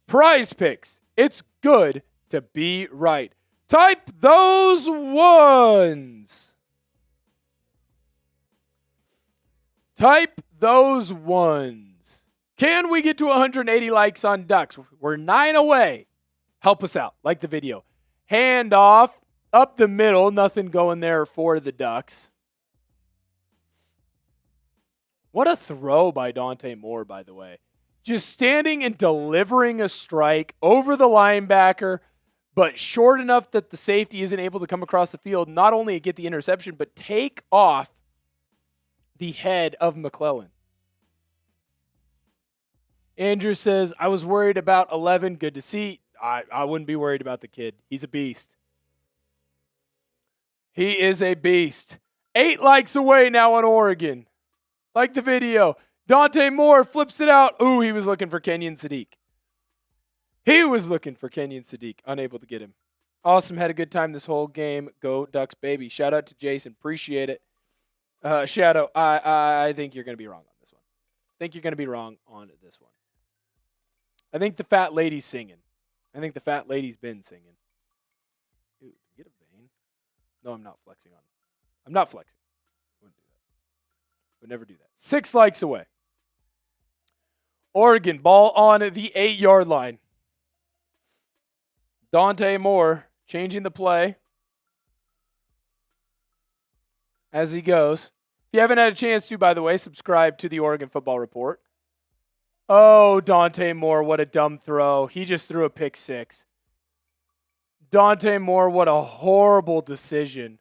Prize Picks. It's good to be right. Type those ones. Type those ones. Can we get to 180 likes on Ducks? We're 9 away. Help us out. Like the video. Hand off. Up the middle. Nothing going there for the Ducks. What a throw by Dante Moore, by the way. Just standing and delivering a strike over the linebacker, but short enough that the safety isn't able to come across the field, not only get the interception, but take off the head of McClellan. Andrew says, I was worried about 11. Good to see. I wouldn't be worried about the kid. He's a beast. He is a beast. 8 likes away now on Oregon. Like the video. Dante Moore flips it out. Ooh, he was looking for Kenyon Sadiq. Unable to get him. Awesome. Had a good time this whole game. Go Ducks, baby. Shout out to Jason. Appreciate it. Shadow, I think you're going to be wrong on this one. I think the fat lady's singing. I think the fat lady's been singing. Ooh, did you get a vein? No, I'm not flexing on. I'm not flexing. Wouldn't do that. Would never do that. 6 likes away. Oregon, ball on the 8-yard line. Dante Moore changing the play. as he goes. If you haven't had a chance to, by the way, subscribe to the Oregon Football Report. Oh, Dante Moore, what a dumb throw. He just threw a pick six. Dante Moore, what a horrible decision.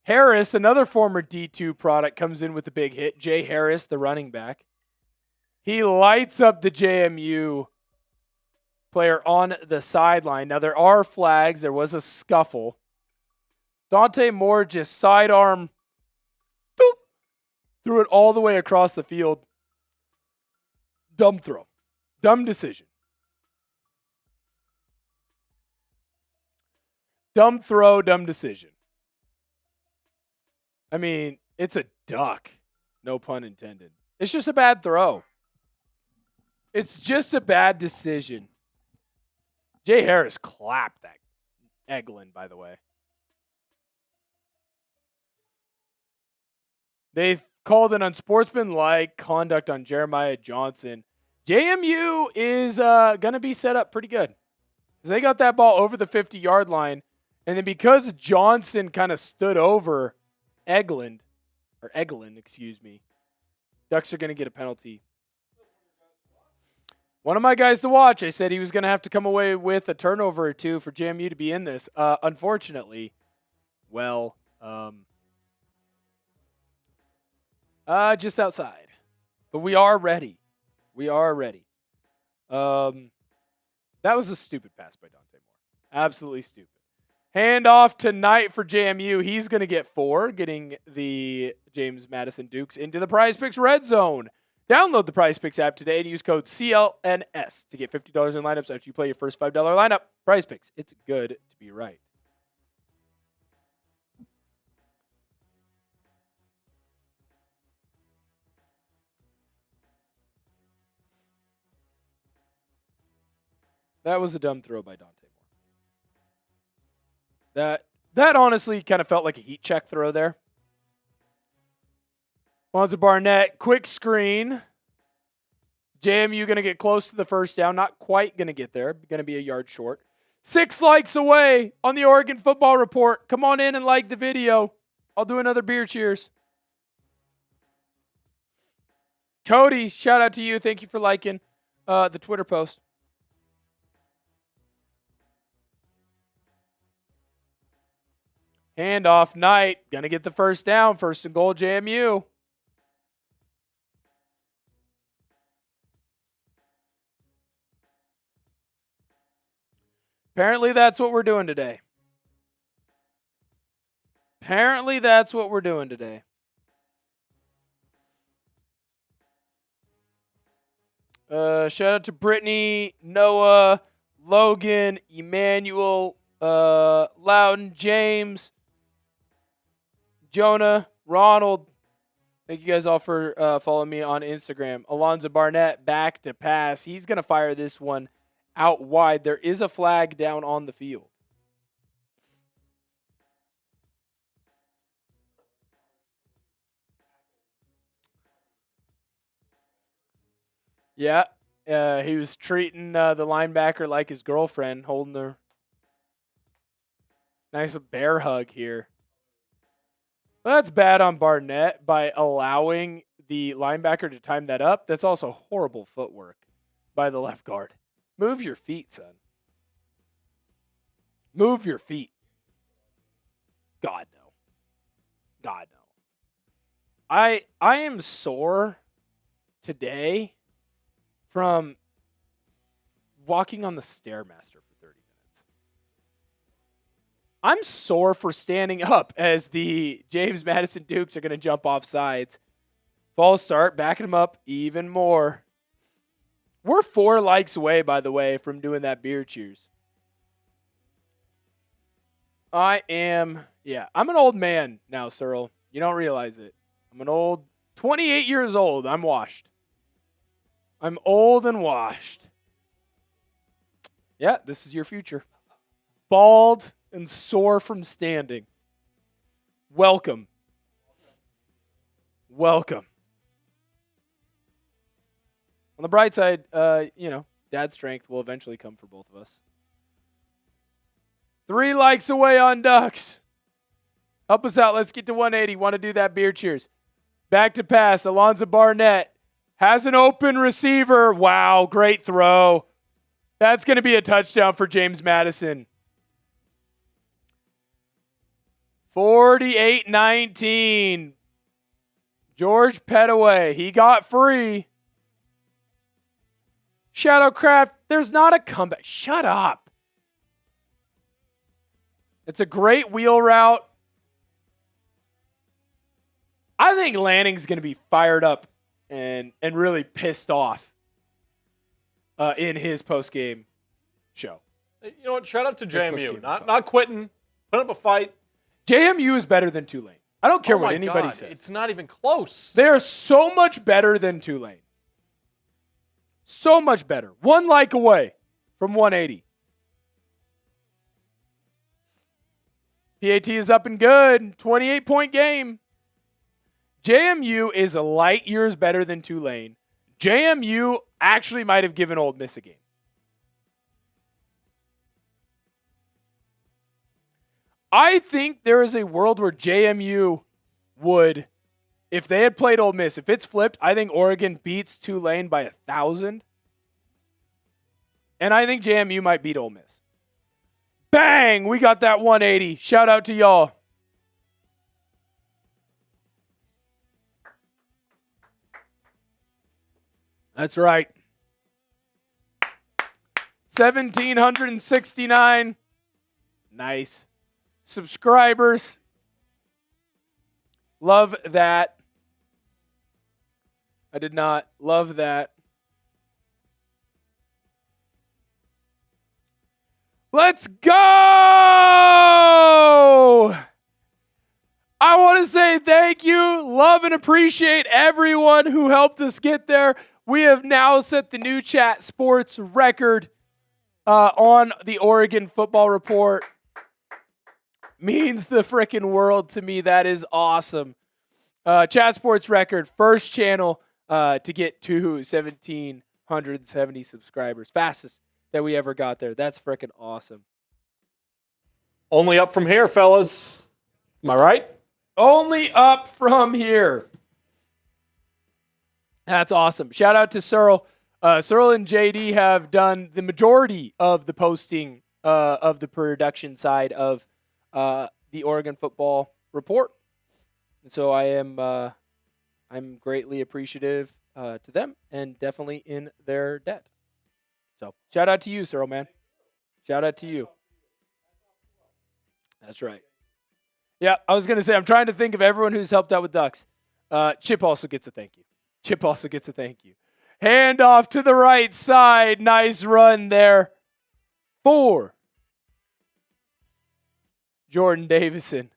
Harris, another former D2 product, comes in with a big hit. Jay Harris, the running back. He lights up the JMU player on the sideline. Now, there are flags. There was a scuffle. Dante Moore just sidearm, boop, threw it all the way across the field. Dumb throw. Dumb decision. Dumb throw, dumb decision. I mean, it's a duck. No pun intended. It's just a bad throw. It's just a bad decision. Jay Harris clapped that Eaglin, by the way. They called an unsportsmanlike conduct on Jeremiah Johnson. JMU is going to be set up pretty good. They got that ball over the 50-yard line, and then because Johnson kind of stood over Eaglin, Ducks are going to get a penalty. One of my guys to watch, I said he was going to have to come away with a turnover or two for JMU to be in this. Unfortunately, just outside. But we are ready. That was a stupid pass by Dante Moore. Absolutely stupid. Handoff tonight for JMU. He's going to get 4, getting the James Madison Dukes into the Prize Picks Red Zone. Download the Prize Picks app today and use code CLNS to get $50 in lineups after you play your first $5 lineup. Prize Picks. It's good to be right. That was a dumb throw by Dante Moore. That honestly kind of felt like a heat check throw there. Alonza Barnett, quick screen. JMU going to get close to the first down. Not quite going to get there. Going to be a yard short. 6 likes away on the Oregon Football Report. Come on in and like the video. I'll do another beer cheers. Cody, shout out to you. Thank you for liking the Twitter post. Handoff, Knight. Going to get the first down. First and goal, JMU. Apparently that's what we're doing today. Shout out to Brittany, Noah, Logan, Emmanuel, Loudon, James, Jonah, Ronald. Thank you guys all for following me on Instagram. Alonza Barnett back to pass. He's going to fire this one out wide. There is a flag down on the field. Yeah, he was treating the linebacker like his girlfriend, holding her. Nice bear hug here. Well, that's bad on Barnett by allowing the linebacker to time that up. That's also horrible footwork by the left guard. Move your feet, son. Move your feet. God, no. God, no. I am sore today from walking on the Stairmaster for 30 minutes. I'm sore for standing up as the James Madison Dukes are going to jump off sides. False start, backing them up even more. We're 4 likes away, by the way, from doing that beer cheers. I'm an old man now, Cyril. You don't realize it. I'm an old, 28 years old. I'm washed. I'm old and washed. Yeah, this is your future. Bald and sore from standing. Welcome. Welcome. On the bright side, dad's strength will eventually come for both of us. 3 likes away on Ducks. Help us out. Let's get to 180. Want to do that? Beer cheers. Back to pass. Alonza Barnett has an open receiver. Wow, great throw. That's going to be a touchdown for James Madison. 48-19. George Pettaway. He got free. Shadowcraft, there's not a comeback. Shut up. It's a great wheel route. I think Lanning's going to be fired up and really pissed off in his post-game show.
You know what? Shout out to JMU. Not quitting. Put up a fight.
JMU is better than Tulane. I don't care what anybody says.
It's not even close.
They are so much better than Tulane. So much better. 1 like away from 180. PAT is up and good. 28-point game. JMU is light years better than Tulane. JMU actually might have given Ole Miss a game. I think there is a world where JMU would, if they had played Ole Miss, if it's flipped, I think Oregon beats Tulane by 1,000. And I think JMU might beat Ole Miss. Bang! We got that 180. Shout out to y'all. That's right. 1,769. Nice. Subscribers. Love that. I did not love that. Let's go! I want to say thank you, love, and appreciate everyone who helped us get there. We have now set the new chat sports record on the Oregon Football Report. Means the freaking world to me. That is awesome. Chat sports record, first channel to get to 1,770 subscribers. Fastest that we ever got there. That's freaking awesome.
Only up from here, fellas. Am I right?
Only up from here. That's awesome. Shout out to Searle. Searle and JD have done the majority of the posting of the production side of the Oregon Football Report. And so I'm greatly appreciative to them and definitely in their debt. So shout out to you, Searle, man. Shout out to you. That's right. Yeah, I was going to say, I'm trying to think of everyone who's helped out with Ducks. Chip also gets a thank you. Chip also gets a thank you. Hand off to the right side. Nice run there for Jordan Davison.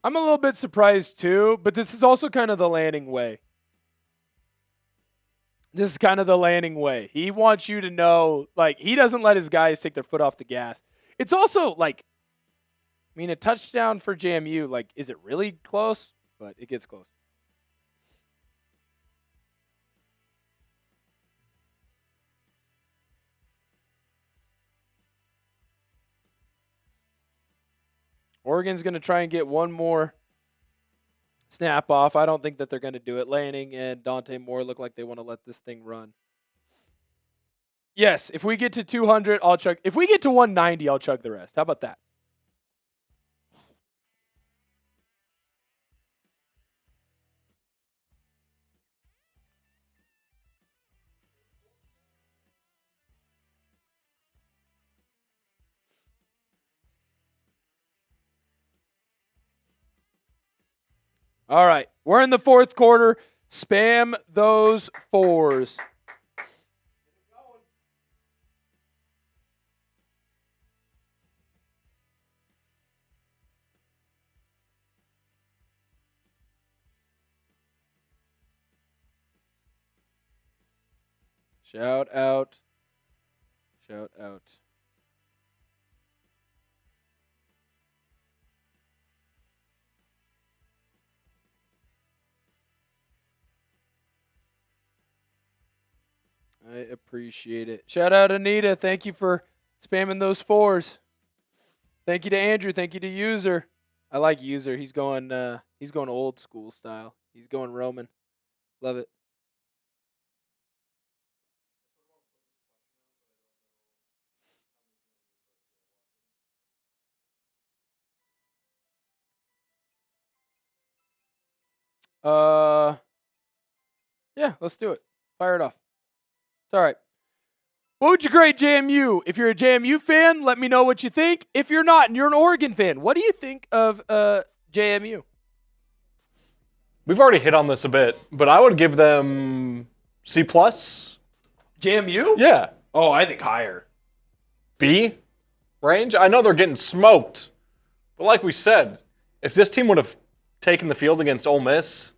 I'm a little bit surprised too, but this is also kind of the Lanning way. This is kind of the Lanning way. He wants you to know, like, he doesn't let his guys take their foot off the gas. It's also, like, I mean, a touchdown for JMU, like, is it really close? But it gets close. Oregon's going to try and get one more snap off. I don't think that they're going to do it. Lanning and Dante Moore look like they want to let this thing run. Yes, if we get to 200, I'll chug. If we get to 190, I'll chug the rest. How about that? All right, we're in the fourth quarter. Spam those fours. Shout out. Shout out. I appreciate it. Shout out Anita. Thank you for spamming those 4s. Thank you to Andrew. Thank you to User. I like User. He's going old school style. He's going Roman. Love it. Yeah, let's do it. Fire it off. It's all right. What would you grade JMU? If you're a JMU fan, let me know what you think. If you're not and you're an Oregon fan, what do you think of JMU?
We've already hit on this a bit, but I would give them C+.
JMU?
Yeah.
Oh, I think higher.
B range? I know they're getting smoked, but like we said, if this team would have taken the field against Ole Miss,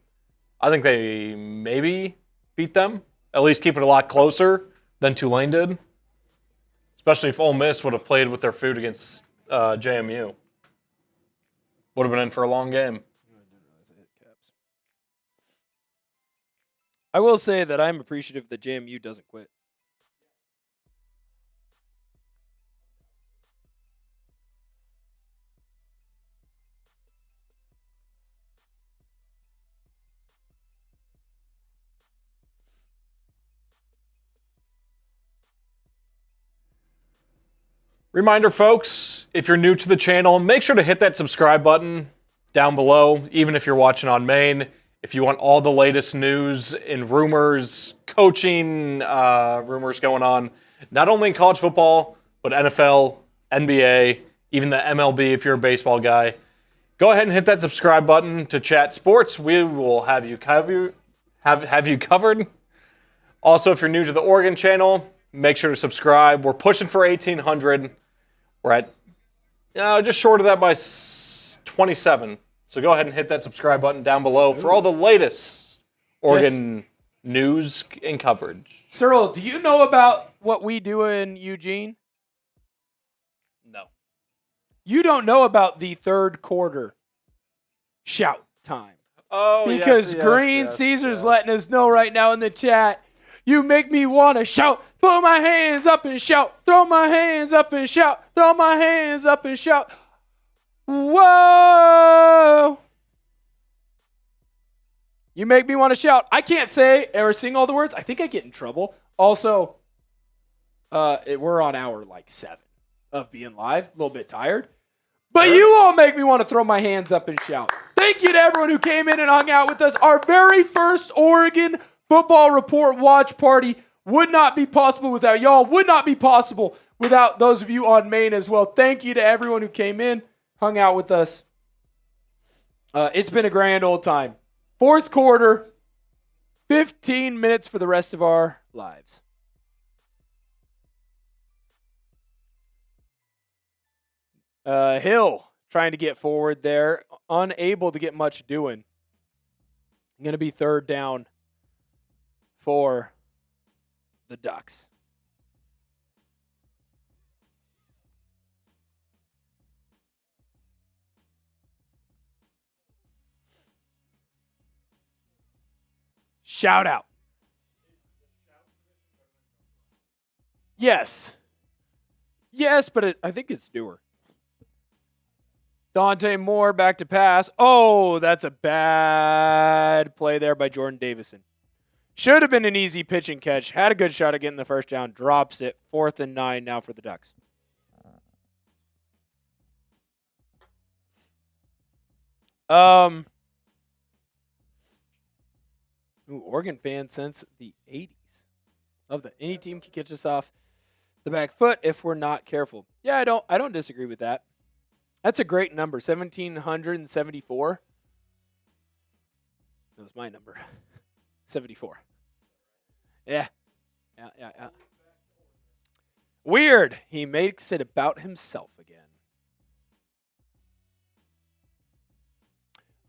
I think they maybe beat them. At least keep it a lot closer than Tulane did. Especially if Ole Miss would have played with their food against JMU. Would have been in for a long game.
I will say that I'm appreciative that JMU doesn't quit.
Reminder, folks, if you're new to the channel, make sure to hit that subscribe button down below, even if you're watching on main. If you want all the latest news and rumors, coaching rumors going on, not only in college football, but NFL, NBA, even the MLB if you're a baseball guy, go ahead and hit that subscribe button to chat sports. We will have you covered. Also, if you're new to the Oregon channel, make sure to subscribe. We're pushing for 1,800. We're at just short of that by 27. So go ahead and hit that subscribe button down below for all the latest Oregon news and coverage.
Cyril, do you know about what we do in Eugene?
No.
You don't know about the third quarter shout time.
Oh,
because Green Caesar's letting us know right now in the chat. You make me want to shout. Throw my hands up and shout. Throw my hands up and shout. Throw my hands up and shout. Whoa. You make me want to shout. I can't say or sing all the words. I think I get in trouble. Also, we're on hour 7 of being live. A little bit tired. But you all make me want to throw my hands up and shout. Thank you to everyone who came in and hung out with us. Our very first Oregon Football Report watch party would not be possible without y'all. Would not be possible without those of you on main as well. Thank you to everyone who came in, hung out with us. It's been a grand old time. Fourth quarter, 15 minutes for the rest of our lives. Hill trying to get forward there, unable to get much doing. Going to be third down for the Ducks. Shout out. Yes. Yes, but I think it's newer. Dante Moore back to pass. Oh, that's a bad play there by Jordan Davison. Should have been an easy pitch and catch. Had a good shot at getting the first down. Drops it. 4th and 9 now for the Ducks. Oregon fans since the 80s. Love that. Any team can catch us off the back foot if we're not careful. Yeah, I don't disagree with that. That's a great number. 1,774. That was my number. 74. Yeah. Weird. He makes it about himself again.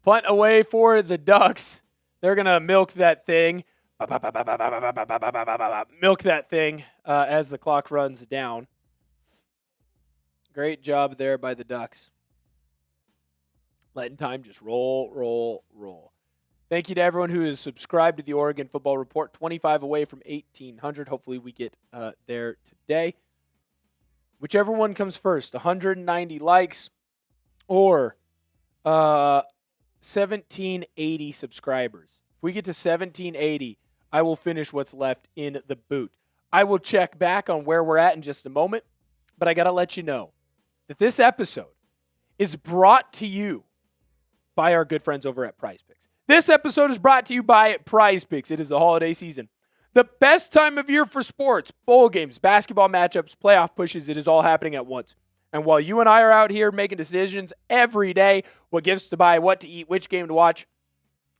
Punt away for the Ducks. They're going to milk that thing. Milk that thing as the clock runs down. Great job there by the Ducks. Letting time just roll. Thank you to everyone who is subscribed to the Oregon Football Report. 25 away from 1,800. Hopefully we get there today. Whichever one comes first, 190 likes or 1,780 subscribers. If we get to 1,780, I will finish what's left in the boot. I will check back on where we're at in just a moment, but I got to let you know that this episode is brought to you by our good friends over at Prize Picks. This episode is brought to you by Prize Picks. It is the holiday season. The best time of year for sports, bowl games, basketball matchups, playoff pushes, it is all happening at once. And while you and I are out here making decisions every day, what gifts to buy, what to eat, which game to watch,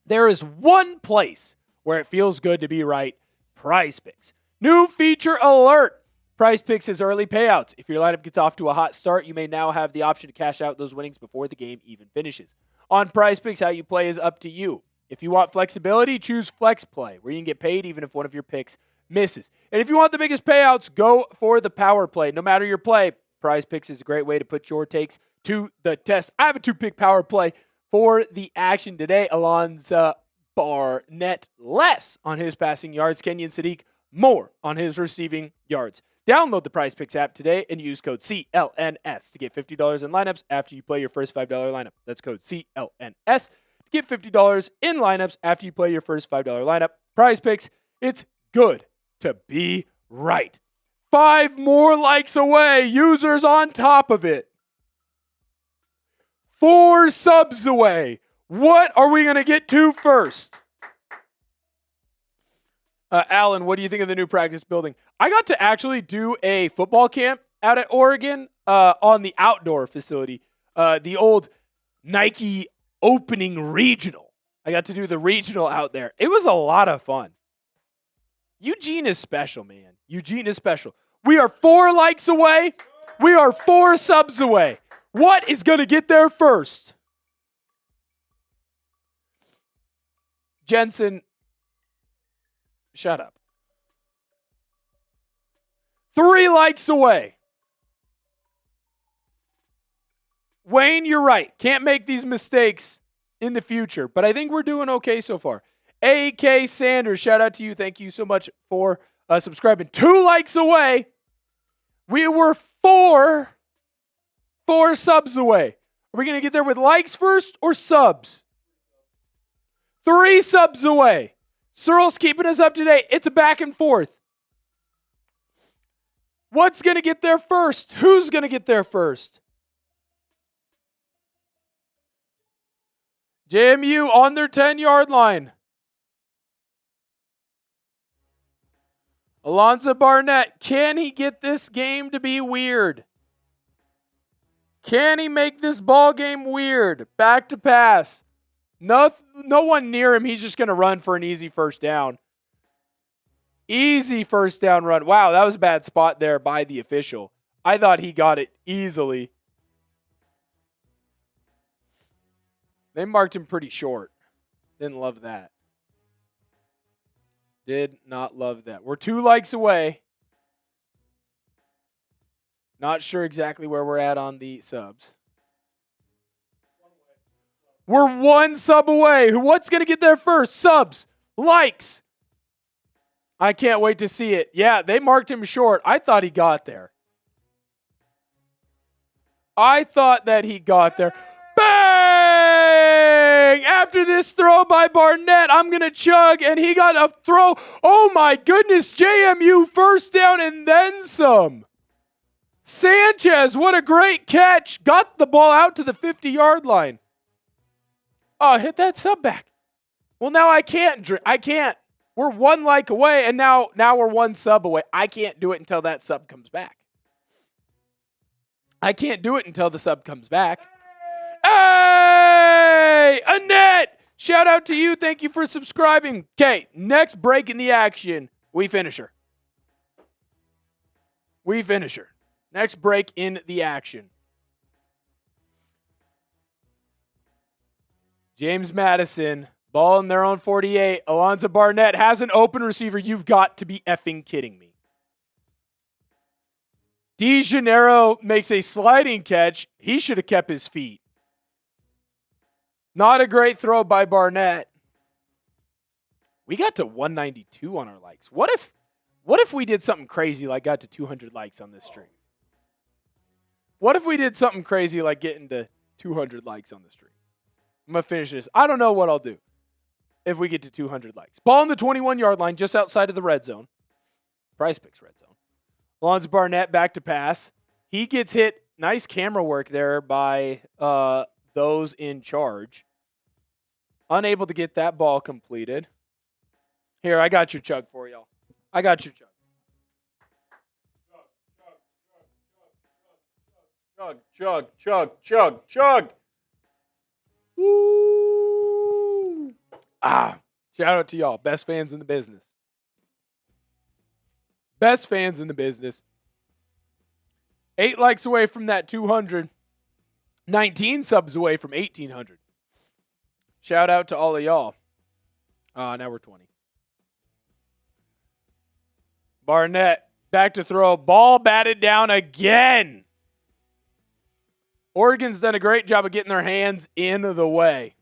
there is one place where it feels good to be right, Prize Picks. New feature alert. Prize Picks has early payouts. If your lineup gets off to a hot start, you may now have the option to cash out those winnings before the game even finishes. On Prize Picks, how you play is up to you. If you want flexibility, choose Flex Play, where you can get paid even if one of your picks misses. And if you want the biggest payouts, go for the Power Play. No matter your play, Prize Picks is a great way to put your takes to the test. I have a 2-pick Power Play for the action today. Alonza Barnett less on his passing yards. Kenyon Sadiq more on his receiving yards. Download the Prize Picks app today and use code CLNS to get $50 in lineups after you play your first $5 lineup. That's code CLNS to get $50 in lineups after you play your first $5 lineup. Prize Picks, it's good to be right. 5 more likes away. Users on top of it. 4 subs away. What are we going to get to first? Alan, what do you think of the new practice building? I got to actually do a football camp out at Oregon on the outdoor facility, the old Nike opening regional. I got to do the regional out there. It was a lot of fun. Eugene is special, man. Eugene is special. We are 4 likes away. We are 4 subs away. What is going to get there first? Jensen, shut up. 3 likes away. Wayne, you're right. Can't make these mistakes in the future, but I think we're doing okay so far. A.K. Sanders, shout out to you. Thank you so much for subscribing. 2 likes away. We were 4 subs away. Are we going to get there with likes first or subs? 3 subs away. Searle's keeping us up to date. It's a back and forth. What's going to get there first? Who's going to get there first? JMU on their 10-yard line. Alonza Barnett, can he get this game to be weird? Can he make this ball game weird? Back to pass. No one near him. He's just going to run for an easy first down. Easy first down run. Wow, that was a bad spot there by the official. I thought he got it easily. They marked him pretty short. Didn't love that. Did not love that. We're 2 likes away. Not sure exactly where we're at on the subs. We're 1 sub away. What's going to get there first? Subs. Likes. I can't wait to see it. Yeah, they marked him short. I thought he got there. I thought that he got there. Bang! After this throw by Barnett, I'm going to chug, and he got a throw. Oh, my goodness. JMU first down and then some. Sanchez, what a great catch. Got the ball out to the 50-yard line. Oh, hit that sub back. Well, now I can't. We're 1 like away, and now we're 1 sub away. I can't do it until that sub comes back. I can't do it until the sub comes back. Hey! Annette! Shout out to you. Thank you for subscribing. Okay, next break in the action. We finish her. Next break in the action. James Madison Ball in their own 48. Alonza Barnett has an open receiver. You've got to be effing kidding me. DeGennaro makes a sliding catch. He should have kept his feet. Not a great throw by Barnett. We got to 192 on our likes. What if we did something crazy like got to 200 likes on this stream? What if we did something crazy like getting to 200 likes on the stream? I'm going to finish this. I don't know what I'll do if we get to 200 likes. Ball on the 21-yard line just outside of the red zone. Price Picks red zone. Alonza Barnett back to pass. He gets hit. Nice camera work there by those in charge. Unable to get that ball completed. Here, I got your chug for y'all. I got your chug.
Chug, chug, chug, chug.
Woo! Shout out to y'all. Best fans in the business. Best fans in the business. 8 likes away from that 200. 19 subs away from 1,800. Shout out to all of y'all. Now we're 20. Barnett back to throw. Ball batted down again. Oregon's done a great job of getting their hands in the way.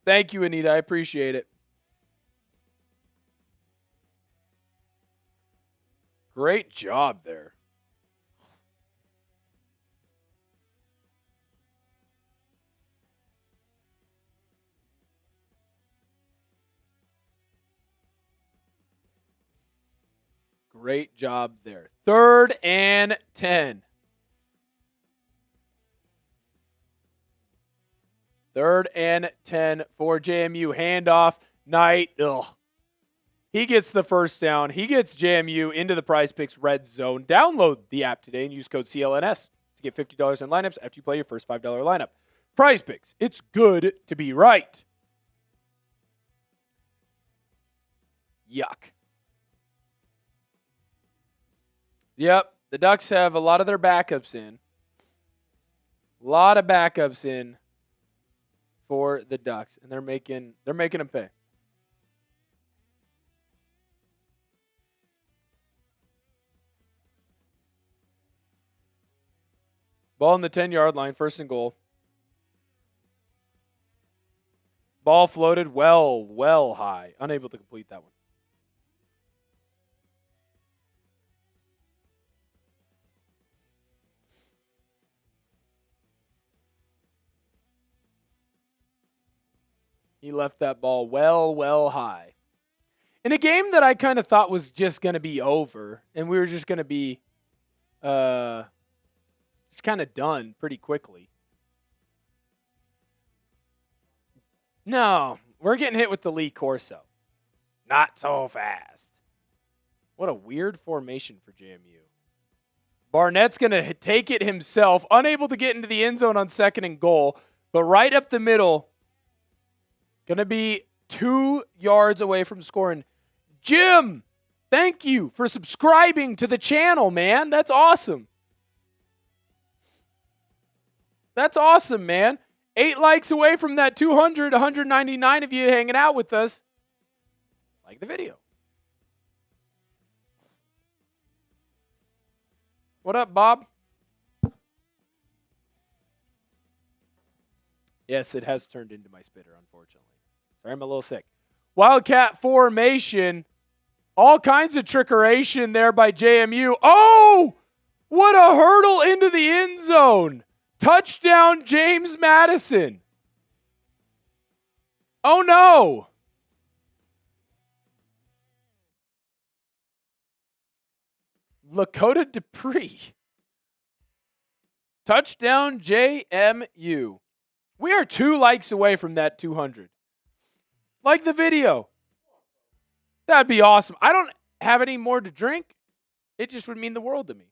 Thank you, Anita. I appreciate it. Great job there. Great job there. 3rd and 10. 3rd and 10 for JMU. Handoff. Knight. Ugh. He gets the first down. He gets JMU into the Prize Picks red zone. Download the app today and use code CLNS to get $50 in lineups after you play your first $5 lineup. Prize Picks. It's good to be right. Yuck. Yep, the Ducks have a lot of their backups in. A lot of backups in for the Ducks, and they're making them pay. Ball on the 10-yard line, 1st and goal. Ball floated well high. Unable to complete that one. He left that ball well high. In a game that I kind of thought was just going to be over, and we were just going to be just kind of done pretty quickly. No, we're getting hit with the Lee Corso. Not so fast. What a weird formation for JMU. Barnett's going to take it himself, unable to get into the end zone on 2nd and goal, but right up the middle. Going to be 2 yards away from scoring. Jim, thank you for subscribing to the channel, man. That's awesome. That's awesome, man. 8 likes away from that 200, 199 of you hanging out with us. Like the video. What up, Bob? Yes, it has turned into my spitter, unfortunately. Sorry, I'm a little sick. Wildcat formation. All kinds of trickeration there by JMU. Oh! What a hurdle into the end zone. Touchdown, James Madison. Oh, no. Lakota Dupree. Touchdown, JMU. We are 2 likes away from that 200. Like the video. That'd be awesome. I don't have any more to drink. It just would mean the world to me.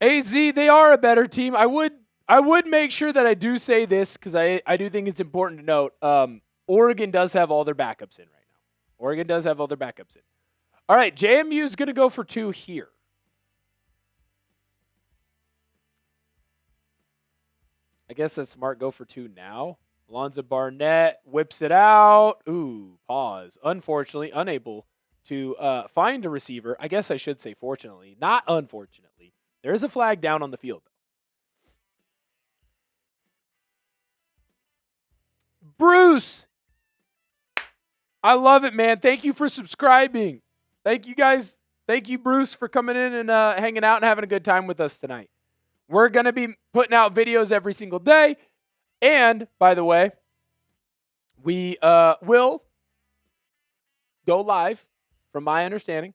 AZ, they are a better team. I would make sure that I do say this because I do think it's important to note. Oregon does have all their backups in right now. Oregon does have all their backups in. All right, JMU is going to go for 2 here. I guess that's smart. Go for 2 now. Alonza Barnett whips it out. Ooh, pause. Unfortunately, unable to find a receiver. I guess I should say fortunately, not unfortunately. There is a flag down on the field. Bruce, I love it, man. Thank you for subscribing. Thank you, guys. Thank you, Bruce, for coming in and hanging out and having a good time with us tonight. We're going to be putting out videos every single day. And, by the way, we will go live, from my understanding,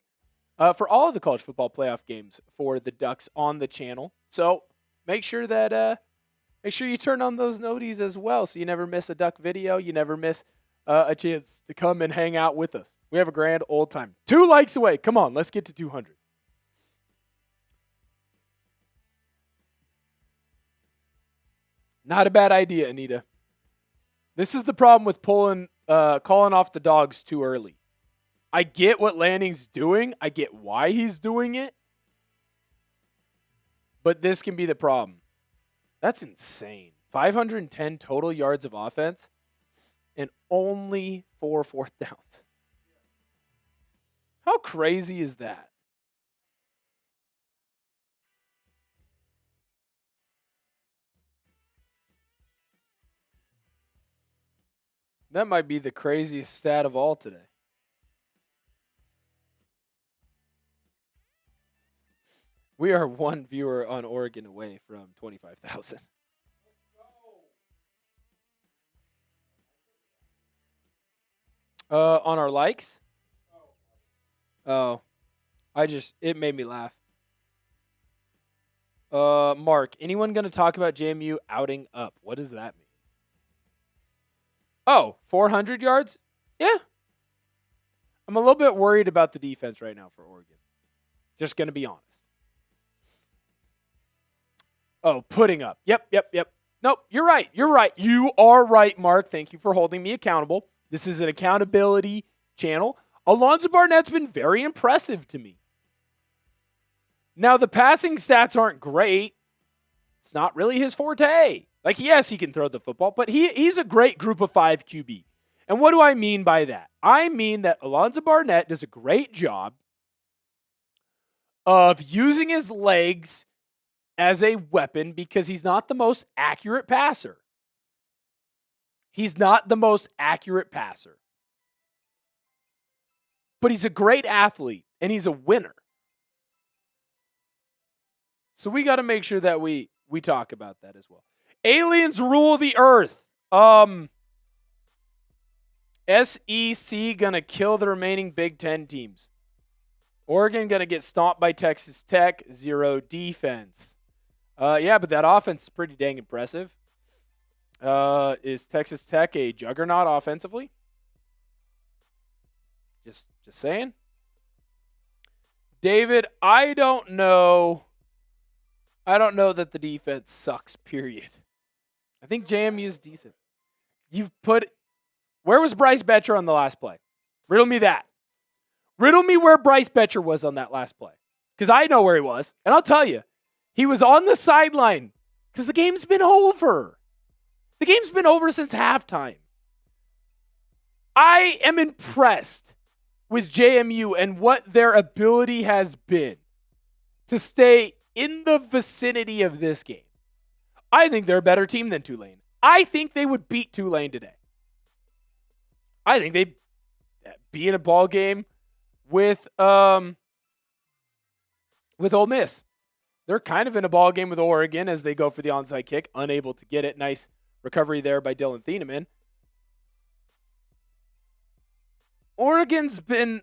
for all of the college football playoff games for the Ducks on the channel. So make sure you turn on those noties as well, so you never miss a Duck video. You never miss a chance to come and hang out with us. We have a grand old time. 2 likes away. Come on, let's get to 200. Not a bad idea, Anita. This is the problem with calling off the dogs too early. I get what Lanning's doing. I get why he's doing it. But this can be the problem. That's insane. 510 total yards of offense and only 4 fourth downs. How crazy is that? That might be the craziest stat of all today. We are 1 viewer on Oregon away from 25,000. On our likes? Oh, it made me laugh. Mark, anyone going to talk about JMU outing up? What does that mean? Oh, 400 yards? Yeah. I'm a little bit worried about the defense right now for Oregon. Just going to be honest. Oh, putting up. Yep. Nope, you're right. You are right, Mark. Thank you for holding me accountable. This is an accountability channel. Alonza Barnett's been very impressive to me. Now, the passing stats aren't great. It's not really his forte. Like, yes, he can throw the football, but he's a great group of 5 QB. And what do I mean by that? I mean that Alonza Barnett does a great job of using his legs as a weapon because he's not the most accurate passer. But he's a great athlete, and he's a winner. So we got to make sure that we talk about that as well. Aliens rule the earth. SEC going to kill the remaining Big Ten teams. Oregon going to get stomped by Texas Tech. 0 defense. Yeah, but that offense is pretty dang impressive. Is Texas Tech a juggernaut offensively? Just saying. David, I don't know that the defense sucks, period. I think JMU is decent. Where was Bryce Betcher on the last play? Riddle me that. Riddle me where Bryce Betcher was on that last play. Because I know where he was. And I'll tell you, he was on the sideline because the game's been over. The game's been over since halftime. I am impressed with JMU and what their ability has been to stay in the vicinity of this game. I think they're a better team than Tulane. I think they would beat Tulane today. I think they'd be in a ball game with Ole Miss. They're kind of in a ball game with Oregon as they go for the onside kick, unable to get it. Nice recovery there by Dylan Thieneman. Oregon's been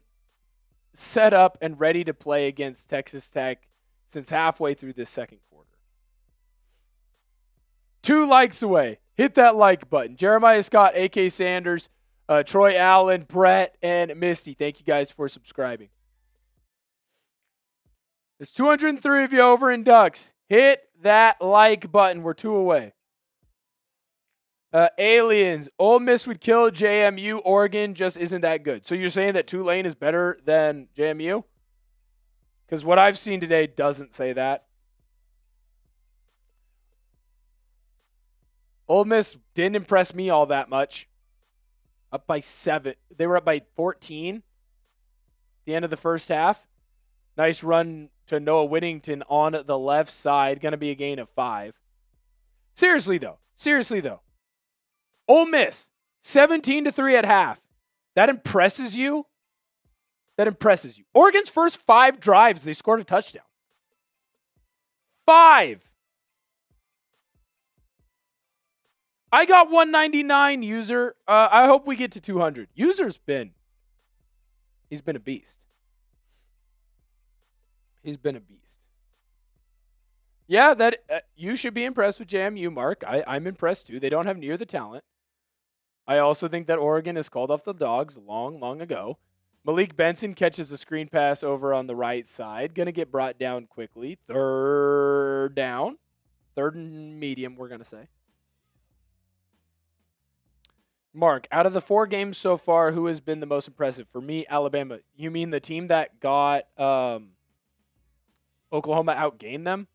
set up and ready to play against Texas Tech since halfway through this second quarter. 2 likes away. Hit that like button. Jeremiah Scott, A.K. Sanders, Troy Allen, Brett, and Misty. Thank you guys for subscribing. There's 203 of you over in Ducks. Hit that like button. We're 2 away. Aliens. Ole Miss would kill JMU. Oregon just isn't that good. So you're saying that Tulane is better than JMU? Because what I've seen today doesn't say that. Ole Miss didn't impress me all that much. Up by 7. They were up by 14 at the end of the first half. Nice run to Noah Whittington on the left side. Going to be a gain of 5. Seriously, though. Ole Miss, 17-3 at half. That impresses you? Oregon's first 5 drives, they scored a touchdown. 5. I got 199, user. I hope we get to 200. He's been a beast. Yeah, that you should be impressed with JMU, Mark. I'm impressed too. They don't have near the talent. I also think that Oregon has called off the dogs long ago. Malik Benson catches a screen pass over on the right side. Going to get brought down quickly. Third down. Third and medium, we're going to say. Mark, out of the 4 games so far, who has been the most impressive? For me, Alabama. You mean the team that got Oklahoma outgained them?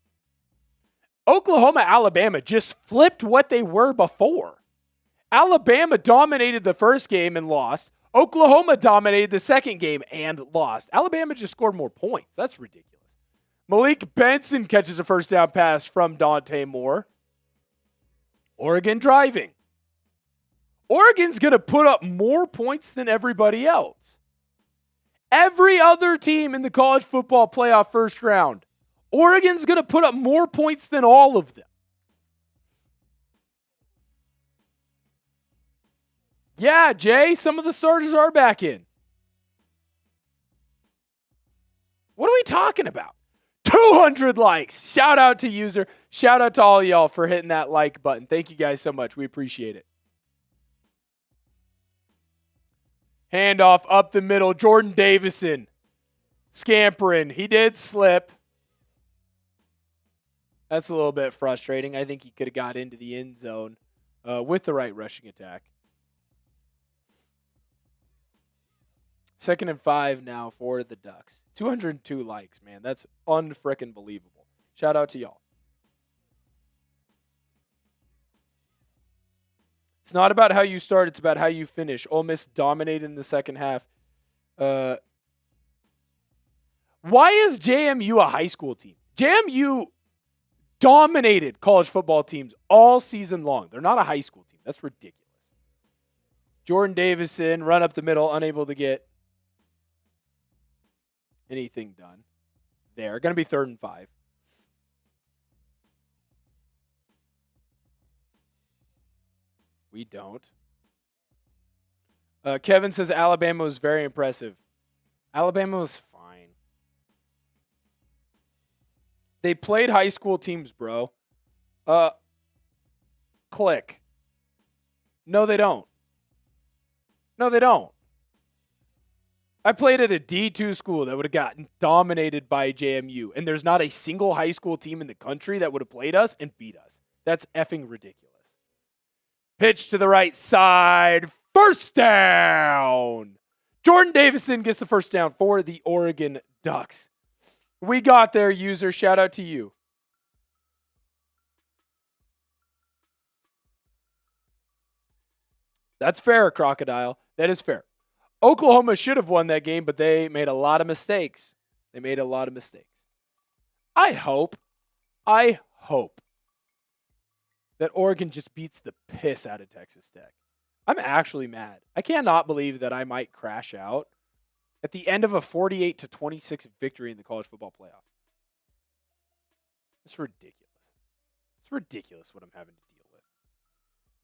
Oklahoma, Alabama just flipped what they were before. Alabama dominated the first game and lost. Oklahoma dominated the second game and lost. Alabama just scored more points. That's ridiculous. Malik Benson catches a first down pass from Dante Moore. Oregon driving. Oregon's going to put up more points than everybody else. Every other team in the college football playoff first round, Oregon's going to put up more points than all of them. Yeah, Jay, some of the starters are back in. What are we talking about? 200 likes. Shout out to user. Shout out to all y'all for hitting that like button. Thank you guys so much. We appreciate it. Handoff up the middle. Jordan Davison scampering. He did slip. That's a little bit frustrating. I think he could have got into the end zone with the right rushing attack. 2nd and 5 now for the Ducks. 202 likes, man. That's unfrickin' believable. Shout out to y'all. It's not about how you start. It's about how you finish. Ole Miss dominated in the second half. Why is JMU a high school team? JMU dominated college football teams all season long. They're not a high school team. That's ridiculous. Jordan Davison, run up the middle, unable to get anything done there. Going to be 3rd and 5. We don't. Kevin says Alabama was very impressive. Alabama was fine. They played high school teams, bro. Click. No, they don't. I played at a D2 school that would have gotten dominated by JMU, and there's not a single high school team in the country that would have played us and beat us. That's effing ridiculous. Pitch to the right side. First down. Jordan Davison gets the first down for the Oregon Ducks. We got there, user. Shout out to you. That's fair, Crocodile. That is fair. Oklahoma should have won that game, but they made a lot of mistakes. I hope that Oregon just beats the piss out of Texas Tech. I'm actually mad. I cannot believe that I might crash out at the end of a 48-26 victory in the college football playoff. It's ridiculous. It's ridiculous what I'm having to deal with.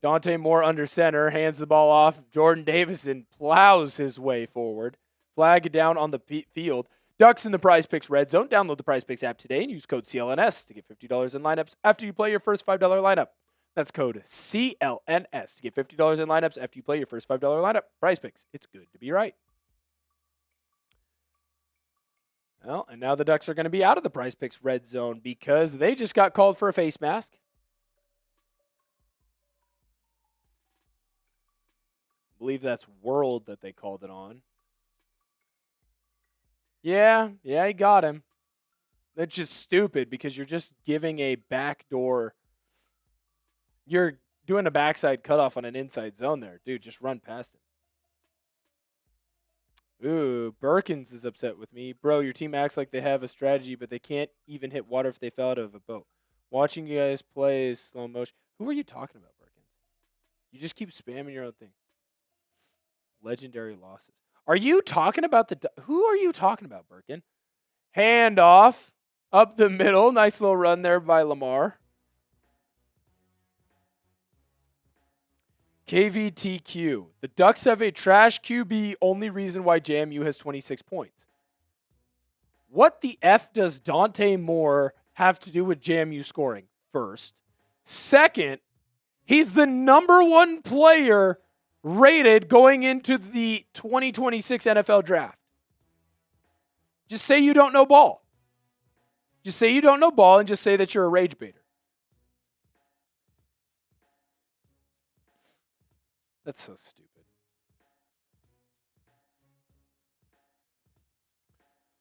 Dante Moore under center, hands the ball off. Jordan Davison plows his way forward. Flag down on the field. Ducks in the Prize Picks red zone. Download the Prize Picks app today and use code CLNS to get $50 in lineups after you play your first $5 lineup. That's code CLNS to get $50 in lineups after you play your first $5 lineup. Prize Picks. It's good to be right. Well, and now the Ducks are going to be out of the Prize Picks red zone because they just got called for a face mask. I believe that's World that they called it on. Yeah, he got him. That's just stupid because you're just giving a backdoor. You're doing a backside cutoff on an inside zone there. Dude, just run past him. Ooh, Birkins is upset with me. Bro, your team acts like they have a strategy, but they can't even hit water if they fell out of a boat. Watching you guys play is slow motion. Who are you talking about, Birkins? You just keep spamming your own thing. Legendary losses. Are you talking about who are you talking about, Birkin? Handoff up the middle. Nice little run there by Lamar. KVTQ. The Ducks have a trash QB, only reason why JMU has 26 points. What the F does Dante Moore have to do with JMU scoring? First. Second, he's the #1 player rated going into the 2026 NFL draft. Just say you don't know ball. Just say you don't know ball and just say that you're a rage baiter. That's so stupid.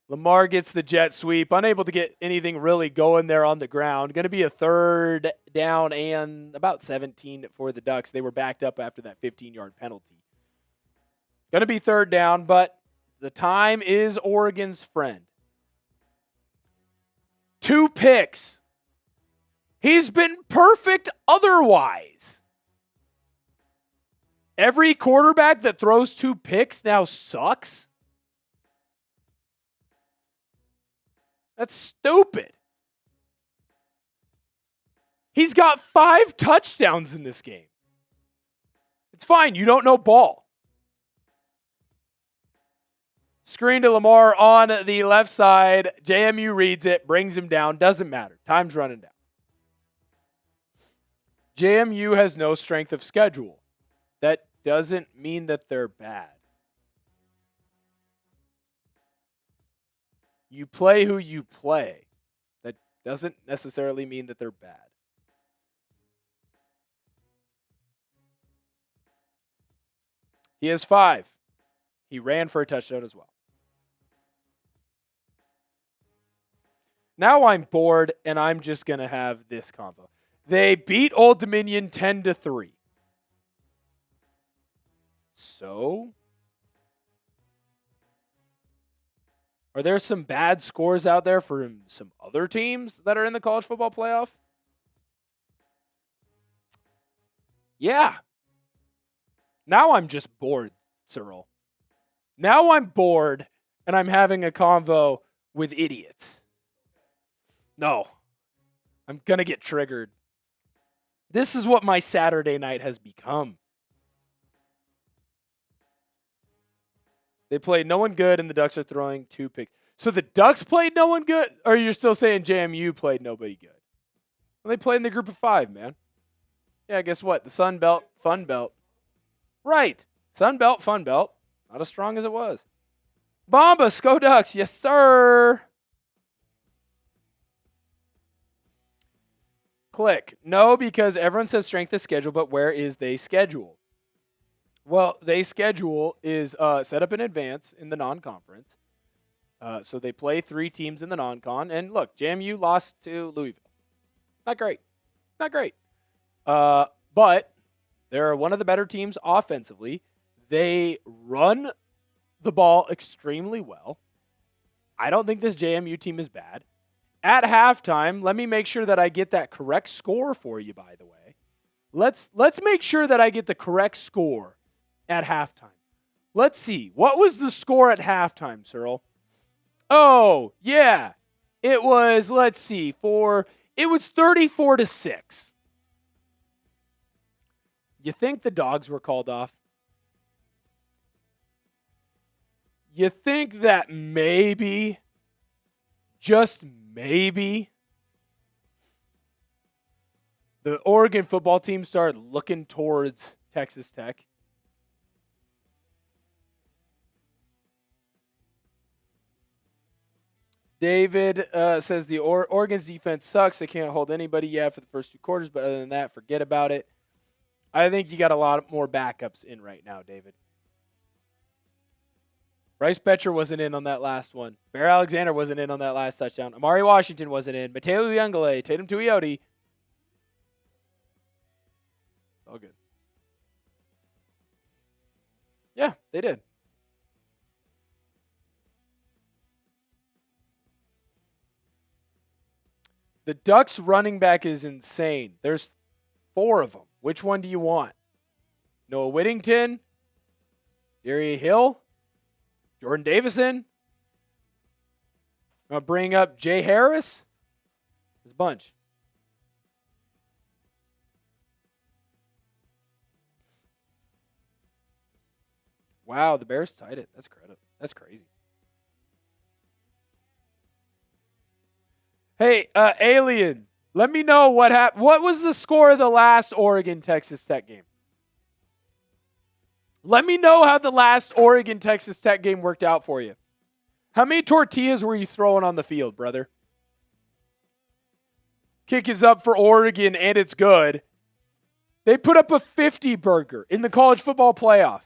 Lamar gets the jet sweep, unable to get anything really going there on the ground. Going to be a 3rd down and about 17 for the Ducks. They were backed up after that 15-yard penalty. Going to be 3rd down, but the time is Oregon's friend. 2 picks. He's been perfect otherwise. Every quarterback that throws 2 picks now sucks. That's stupid. He's got 5 touchdowns in this game. It's fine. You don't know ball. Screen to Lamar on the left side. JMU reads it, brings him down. Doesn't matter. Time's running down. JMU has no strength of schedule. That doesn't mean that they're bad. You play who you play. That doesn't necessarily mean that they're bad. He has 5. He ran for a touchdown as well. Now I'm bored, and I'm just going to have this convo. They beat Old Dominion 10-3. So, are there some bad scores out there for some other teams that are in the college football playoff? Yeah. Now I'm just bored, Cyril. Now I'm bored, and I'm having a convo with idiots. No. I'm going to get triggered. This is what my Saturday night has become. They played no one good, and the Ducks are throwing 2 picks. So the Ducks played no one good? Or you're still saying JMU played nobody good? Well, they played in the group of 5, man. Yeah, guess what? The Sun Belt, Fun Belt. Right. Sun Belt, Fun Belt. Not as strong as it was. Bombas, go Ducks. Yes, sir. Click. No, because everyone says strength of schedule, but where is they schedule? Well, they schedule is set up in advance in the non-conference. So they play 3 teams in the non-con. And look, JMU lost to Louisville. Not great. Not great. But they're one of the better teams offensively. They run the ball extremely well. I don't think this JMU team is bad. At halftime, let me make sure that I get that correct score for you, by the way. Let's make sure that I get the correct score at halftime. Let's see. What was the score at halftime, Cyril? Oh, yeah. It was, let's see, it was 34-6. You think the dogs were called off? You think that maybe, just maybe, the Oregon football team started looking towards Texas Tech? David says the Oregon's defense sucks. They can't hold anybody yet for the first 2 quarters, but other than that, forget about it. I think you got a lot more backups in right now, David. Bryce Betcher wasn't in on that last one. Bear Alexander wasn't in on that last touchdown. Amari Washington wasn't in. Mateo Uyungale, Tatum Tuioti. All good. Yeah, they did. The Ducks running back is insane. There's 4 of them. Which one do you want? Noah Whittington? Darius Hill? Jordan Davison? I'm going to bring up Jay Harris? There's a bunch. Wow, the Bears tied it. That's credit. That's crazy. Hey, Alien, let me know what happened. What was the score of the last Oregon-Texas Tech game? Let me know how the last Oregon-Texas Tech game worked out for you. How many tortillas were you throwing on the field, brother? Kick is up for Oregon, and it's good. They put up a 50 burger in the college football playoff.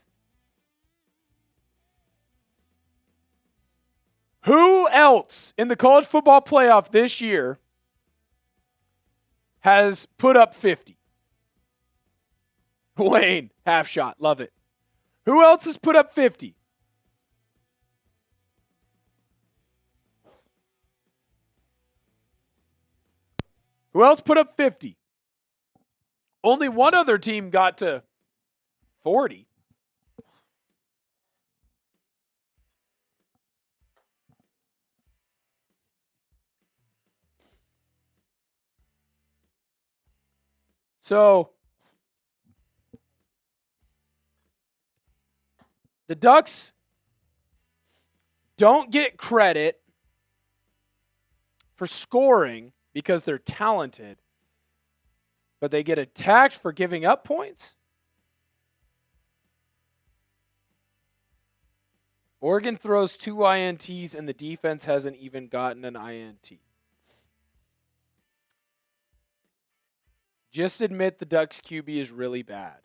Who else in the college football playoff this year has put up 50? Wayne, half shot. Love it. Who else has put up 50? Who else put up 50? Only one other team got to 40. So, the Ducks don't get credit for scoring because they're talented, but they get attacked for giving up points? Oregon throws 2 INTs and the defense hasn't even gotten an INT. Just admit the Ducks QB is really bad.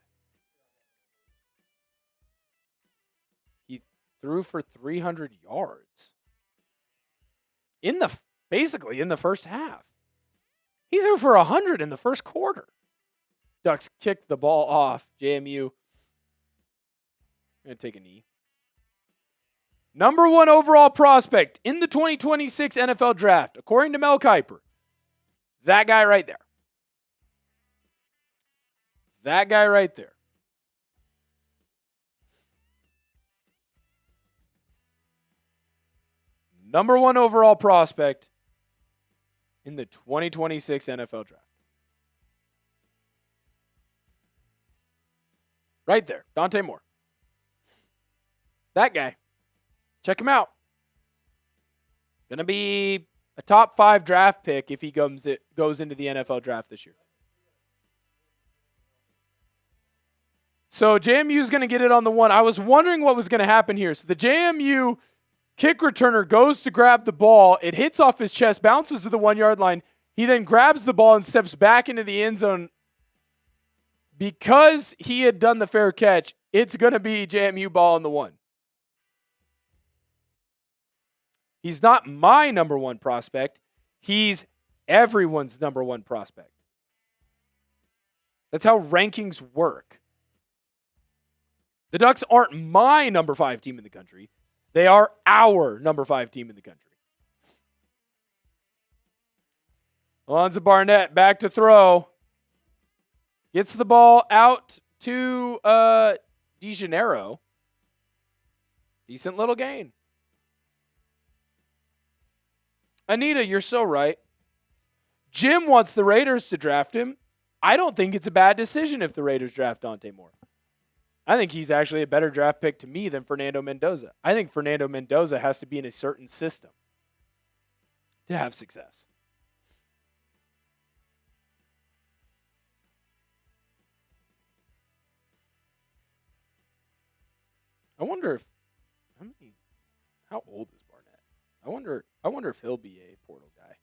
He threw for 300 yards. Basically in the first half. He threw for 100 in the first quarter. Ducks kicked the ball off. JMU. Going to take a knee. Number 1 overall prospect in the 2026 NFL Draft, according to Mel Kiper. That guy right there. That guy right there. Number 1 overall prospect in the 2026 NFL Draft. Right there. Dante Moore. That guy. Check him out. Going to be a top 5 draft pick if he goes into the NFL Draft this year. So JMU is going to get it on the 1. I was wondering what was going to happen here. So the JMU kick returner goes to grab the ball. It hits off his chest, bounces to the 1-yard line. He then grabs the ball and steps back into the end zone. Because he had done the fair catch, it's going to be JMU ball on the 1. He's not my number 1 prospect. He's everyone's number 1 prospect. That's how rankings work. The Ducks aren't my number 5 team in the country. They are our number 5 team in the country. Alonza Barnett back to throw. Gets the ball out to DeGeneiro. Decent little gain. Anita, you're so right. Jim wants the Raiders to draft him. I don't think it's a bad decision if the Raiders draft Dante Moore. I think he's actually a better draft pick to me than Fernando Mendoza. I think Fernando Mendoza has to be in a certain system to have success. I wonder if how old is Barnett? I wonder if he'll be a portal guy.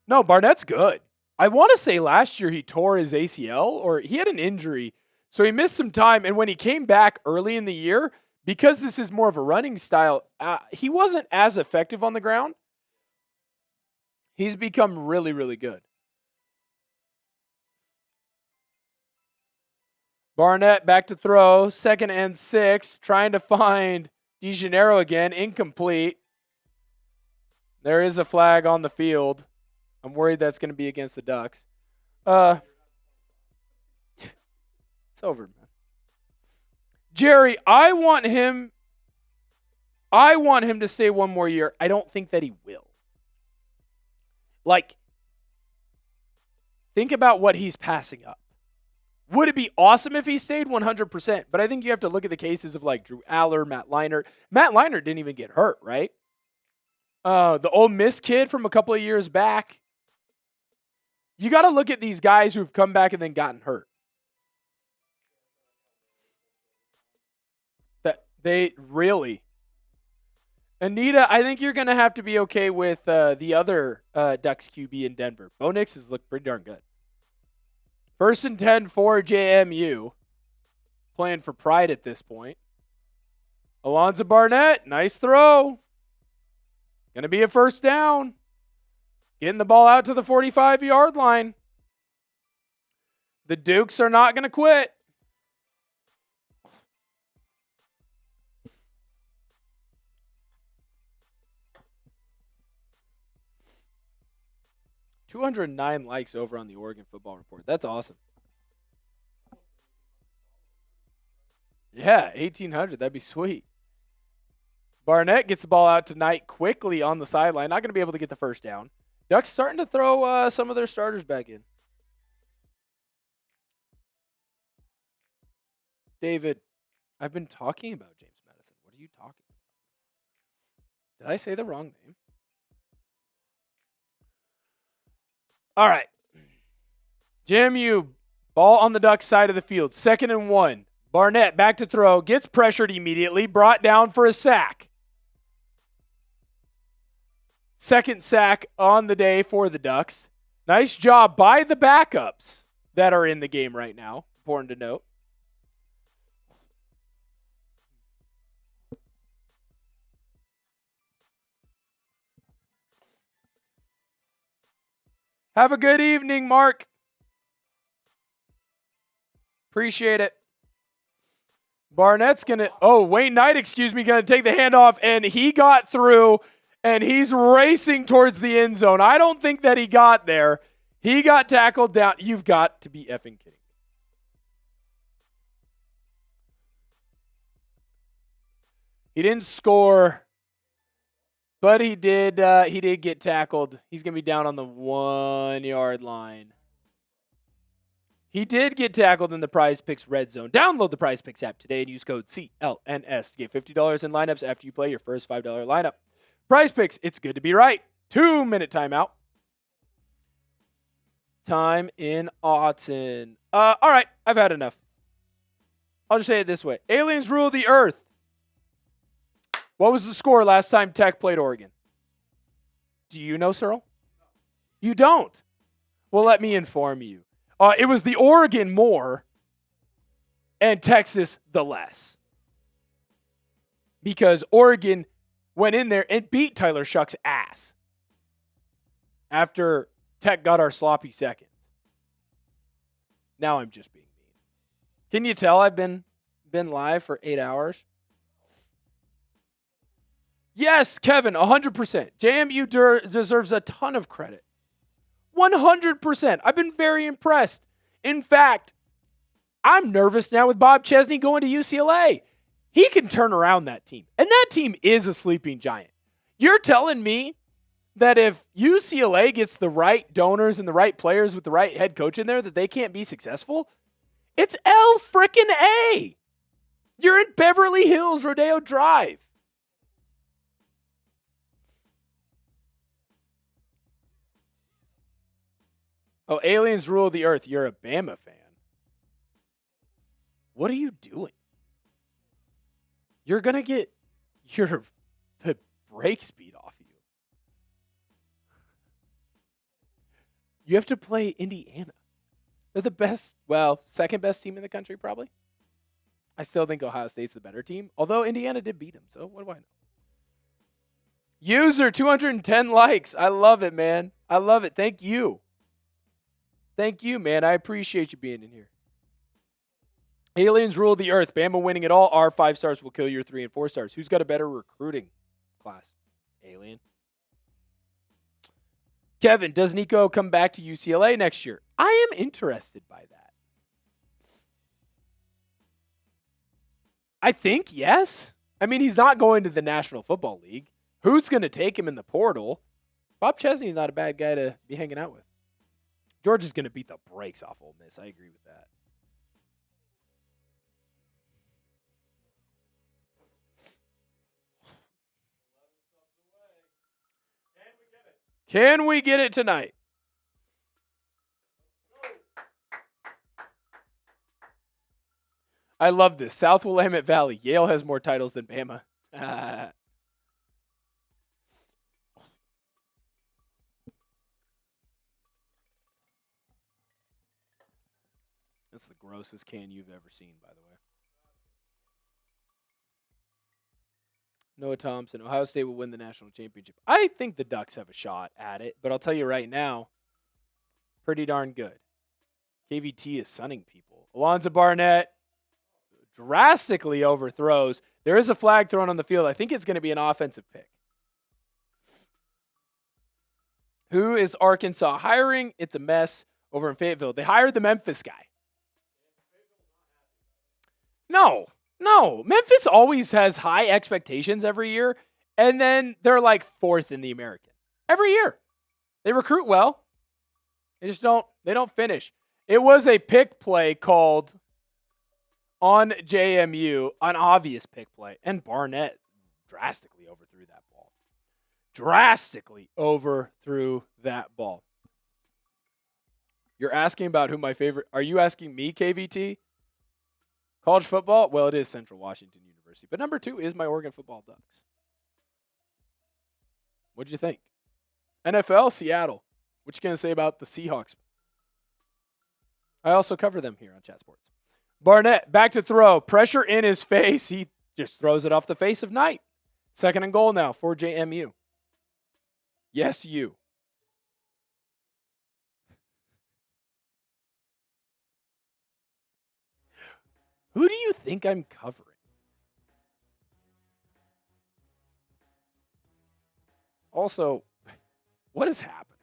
No, Barnett's good. I want to say last year he tore his ACL or he had an injury. So he missed some time. And when he came back early in the year, because this is more of a running style, he wasn't as effective on the ground. He's become really, really good. Barnett back to throw. 2nd and 6. Trying to find DeGennaro again. Incomplete. There is a flag on the field. I'm worried that's going to be against the Ducks. It's over, man. Jerry, I want him to stay one more year. I don't think that he will. Like, think about what he's passing up. Would it be awesome if he stayed 100%? But I think you have to look at the cases of like Drew Aller, Matt Leinart. Matt Leinart didn't even get hurt, right? The Ole Miss kid from a couple of years back. You got to look at these guys who've come back and then gotten hurt. That they really. Anita, I think you're going to have to be okay with the other Ducks QB in Denver. Bo Nix has looked pretty darn good. 1st and 10 for JMU. Playing for pride at this point. Alonza Barnett, nice throw. Going to be a 1st down. Getting the ball out to the 45-yard line. The Dukes are not going to quit. $209 likes over on the Oregon Football Report. That's awesome. Yeah, 1,800. That'd be sweet. Barnett gets the ball out tonight quickly on the sideline. Not going to be able to get the 1st down. Ducks starting to throw some of their starters back in. David, I've been talking about James Madison. What are you talking about? Did I say the wrong name? All right. JMU, ball on the Ducks side of the field. 2nd and 1. Barnett back to throw. Gets pressured immediately. Brought down for a sack. 2nd sack on the day for the Ducks. Nice job by the backups that are in the game right now. Important to note. Have a good evening, Mark. Appreciate it. Barnett's going to, Wayne Knight, going to take the handoff, and he got through, and he's racing towards the end zone. I don't think that he got there. He got tackled down. You've got to be effing kidding me. He didn't score, but he did get tackled. He's going to be down on the 1-yard line. He did get tackled in the Prize Picks red zone. Download the Prize Picks app today and use code CLNS to get $50 in lineups after you play your first $5 lineup. Prize Picks, it's good to be right. 2-minute timeout. Time in Autzen. All right, I've had enough. I'll just say it this way. Aliens rule the earth. What was the score last time Tech played Oregon? Do you know, Cyril? You don't? Well, let me inform you. It was the Oregon Moore and Texas the less. Because Oregon went in there and beat Tyler Shuck's ass after Tech got our sloppy seconds. Now I'm just being mean. Can you tell I've been live for 8 hours? Yes, Kevin, 100%. JMU deserves a ton of credit. 100%. I've been very impressed. In fact, I'm nervous now with Bob Chesney going to UCLA. He can turn around that team. And that team is a sleeping giant. You're telling me that if UCLA gets the right donors and the right players with the right head coach in there, that they can't be successful? It's L-frickin-A. You're in Beverly Hills, Rodeo Drive. Oh, aliens rule the earth. You're a Bama fan. What are you doing? You're going to get the brake speed off you. You have to play Indiana. They're the best, second best team in the country probably. I still think Ohio State's the better team, although Indiana did beat them, so what do I know? User, 210 likes. I love it, man. I love it. Thank you. Thank you, man. I appreciate you being in here. Aliens rule the earth. Bama winning it all. Our 5 stars will kill your 3 and 4 stars. Who's got a better recruiting class? Alien. Kevin, does Nico come back to UCLA next year? I am interested by that. I think yes. I mean, he's not going to the National Football League. Who's going to take him in the portal? Bob Chesney's not a bad guy to be hanging out with. Georgia's going to beat the brakes off Ole Miss. I agree with that. Can we get it tonight? I love this. South Willamette Valley. Yale has more titles than Bama. That's the grossest can you've ever seen, by the way. Noah Thompson. Ohio State will win the national championship. I think the Ducks have a shot at it, but I'll tell you right now, pretty darn good. KVT is sunning people. Alonza Barnett drastically overthrows. There is a flag thrown on the field. I think it's going to be an offensive pick. Who is Arkansas hiring? It's a mess over in Fayetteville. They hired the Memphis guy. No. Memphis always has high expectations every year, and then they're like 4th in the American. Every year. They recruit well. They don't finish. It was a pick play called on JMU, an obvious pick play, and Barnett drastically overthrew that ball. You're asking about who my favorite... Are you asking me, KVT? College football? Well, it is Central Washington University. But number 2 is my Oregon football Ducks. What'd you think? NFL, Seattle. What you going to say about the Seahawks? I also cover them here on Chat Sports. Barnett, back to throw. Pressure in his face. He just throws it off the face of Knight. 2nd and goal now for JMU. Yes, you. Who do you think I'm covering? Also, what is happening?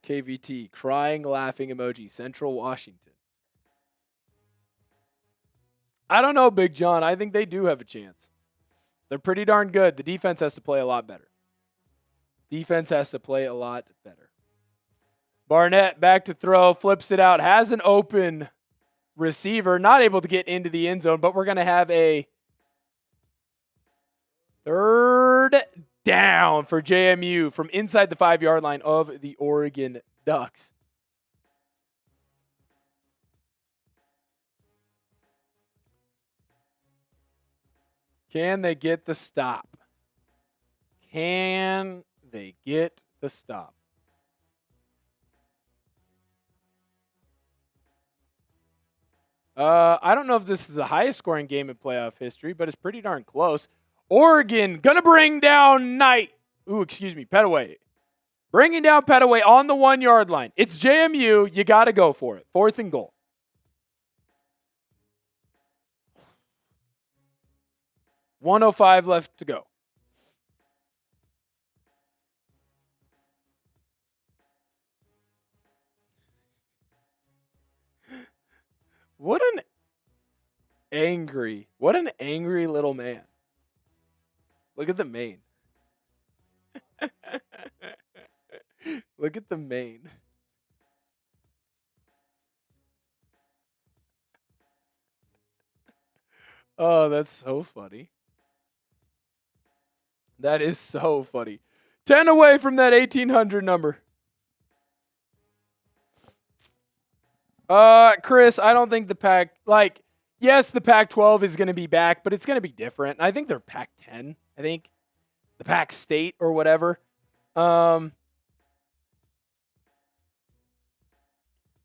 KVT, crying, laughing emoji, Central Washington. I don't know, Big John. I think they do have a chance. They're pretty darn good. The defense has to play a lot better. Barnett, back to throw, flips it out, has an open receiver, not able to get into the end zone, but we're going to have a 3rd down for JMU from inside the 5-yard line of the Oregon Ducks. Can they get the stop? I don't know if this is the highest scoring game in playoff history, but it's pretty darn close. Oregon gonna bring down Knight. Petaway. Bringing down Petaway on the 1-yard line. It's JMU. You got to go for it. 4th and goal. $105 left to go. What an angry little man. Look at the mane. Look at the mane. Oh, that's so funny. That is so funny. 10 away from that 1,800 number. Chris, I don't think the Pac, yes, the Pac-12 is going to be back, but it's going to be different. I think they're Pac-10, the Pac-State or whatever.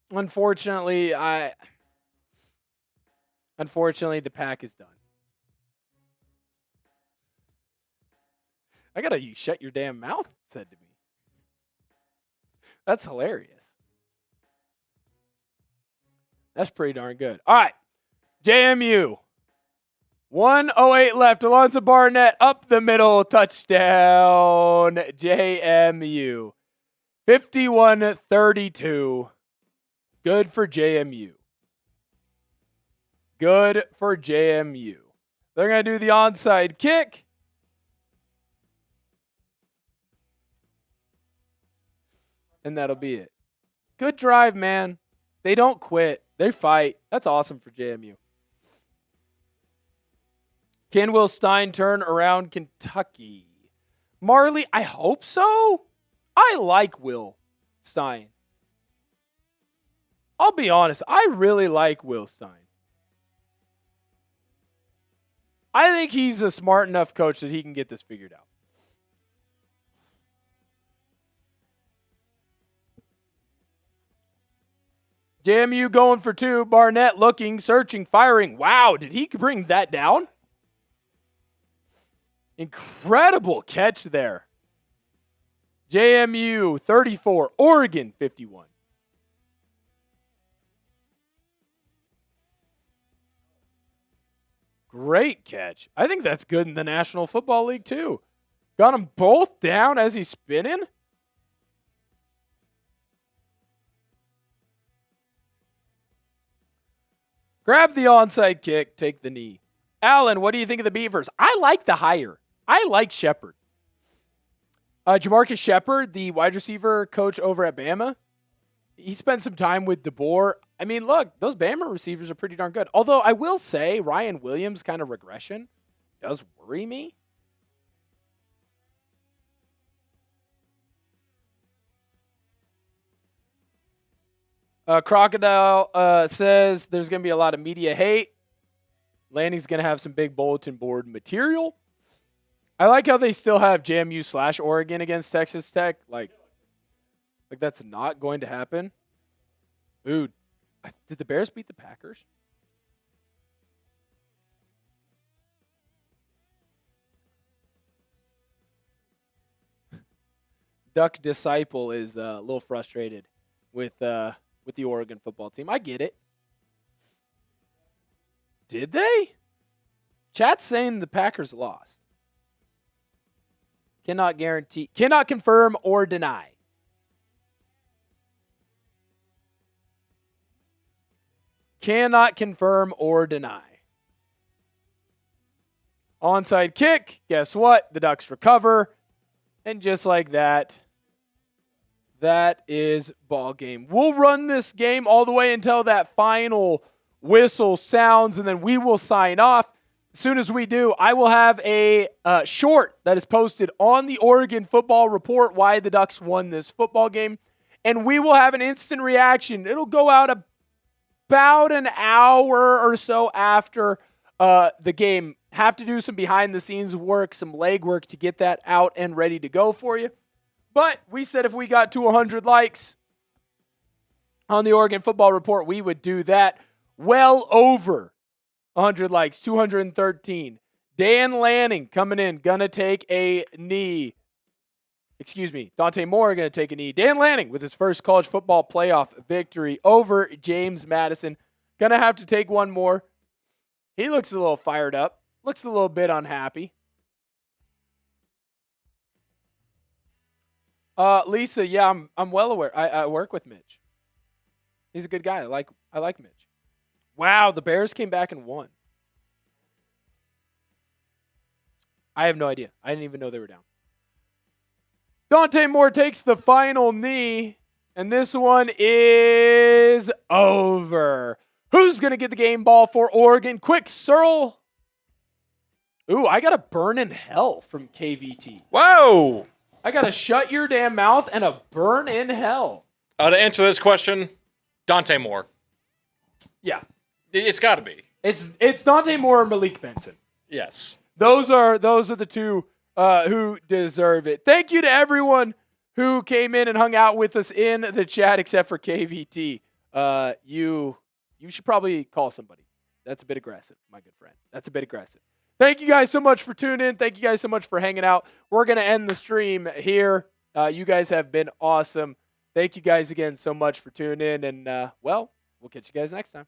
Unfortunately, the Pac is done. I got to shut your damn mouth, said to me. That's hilarious. That's pretty darn good. All right. JMU. 1:08 left. Alonza Barnett up the middle. Touchdown. JMU. 51-32. Good for JMU. Good for JMU. They're going to do the onside kick. And that'll be it. Good drive, man. They don't quit. They fight. That's awesome for JMU. Can Will Stein turn around Kentucky? Marley, I hope so. I like Will Stein. I'll be honest. I really like Will Stein. I think he's a smart enough coach that he can get this figured out. JMU going for two. Barnett looking, searching, firing. Wow, did he bring that down? Incredible catch there. JMU 34, Oregon 51. Great catch. I think that's good in the National Football League too. Got them both down as he's spinning. Grab the onside kick, take the knee. Alan, what do you think of the Beavers? I like the hire. I like Shepard. Jamarcus Shepard, the wide receiver coach over at Bama, he spent some time with DeBoer. I mean, look, those Bama receivers are pretty darn good. Although I will say Ryan Williams' kind of regression does worry me. Crocodile says there's going to be a lot of media hate. Lanny's going to have some big bulletin board material. I like how they still have JMU/Oregon against Texas Tech. Like that's not going to happen. Ooh, did the Bears beat the Packers? Duck Disciple is a little frustrated with the Oregon football team. I get it. Did they? Chat's saying the Packers lost. Cannot guarantee, cannot confirm or deny. Cannot confirm or deny. Onside kick. Guess what? The Ducks recover. And just like that, that is ball game. We'll run this game all the way until that final whistle sounds, and then we will sign off. As soon as we do, I will have a short that is posted on the Oregon Football Report why the Ducks won this football game, and we will have an instant reaction. It'll go out about an hour or so after the game. Have to do some behind-the-scenes work, some leg work to get that out and ready to go for you. But we said if we got to 100 likes on the Oregon Football Report, we would do that. Well over 100 likes, 213. Dan Lanning coming in, gonna take a knee. Excuse me, Dante Moore gonna take a knee. Dan Lanning with his first college football playoff victory over James Madison. Gonna have to take one more. He looks a little fired up. Looks a little bit unhappy. Lisa, yeah, I'm well aware. I work with Mitch. He's a good guy. I like Mitch. Wow, the Bears came back and won. I have no idea. I didn't even know they were down. Dante Moore takes the final knee, and this one is over. Who's going to get the game ball for Oregon? Quick, Searle. Ooh, I got a burn in hell from KVT.
Whoa!
I got a shut your damn mouth and a burn in hell.
To answer this question, Dante Moore.
Yeah.
It's got to be.
It's Dante Moore and Malik Benson.
Yes. Those
are the two who deserve it. Thank you to everyone who came in and hung out with us in the chat, except for KVT. You should probably call somebody. That's a bit aggressive, my good friend. That's a bit aggressive. Thank you guys so much for tuning in. Thank you guys so much for hanging out. We're going to end the stream here. You guys have been awesome. Thank you guys again so much for tuning in. And, we'll We'll catch you guys next time.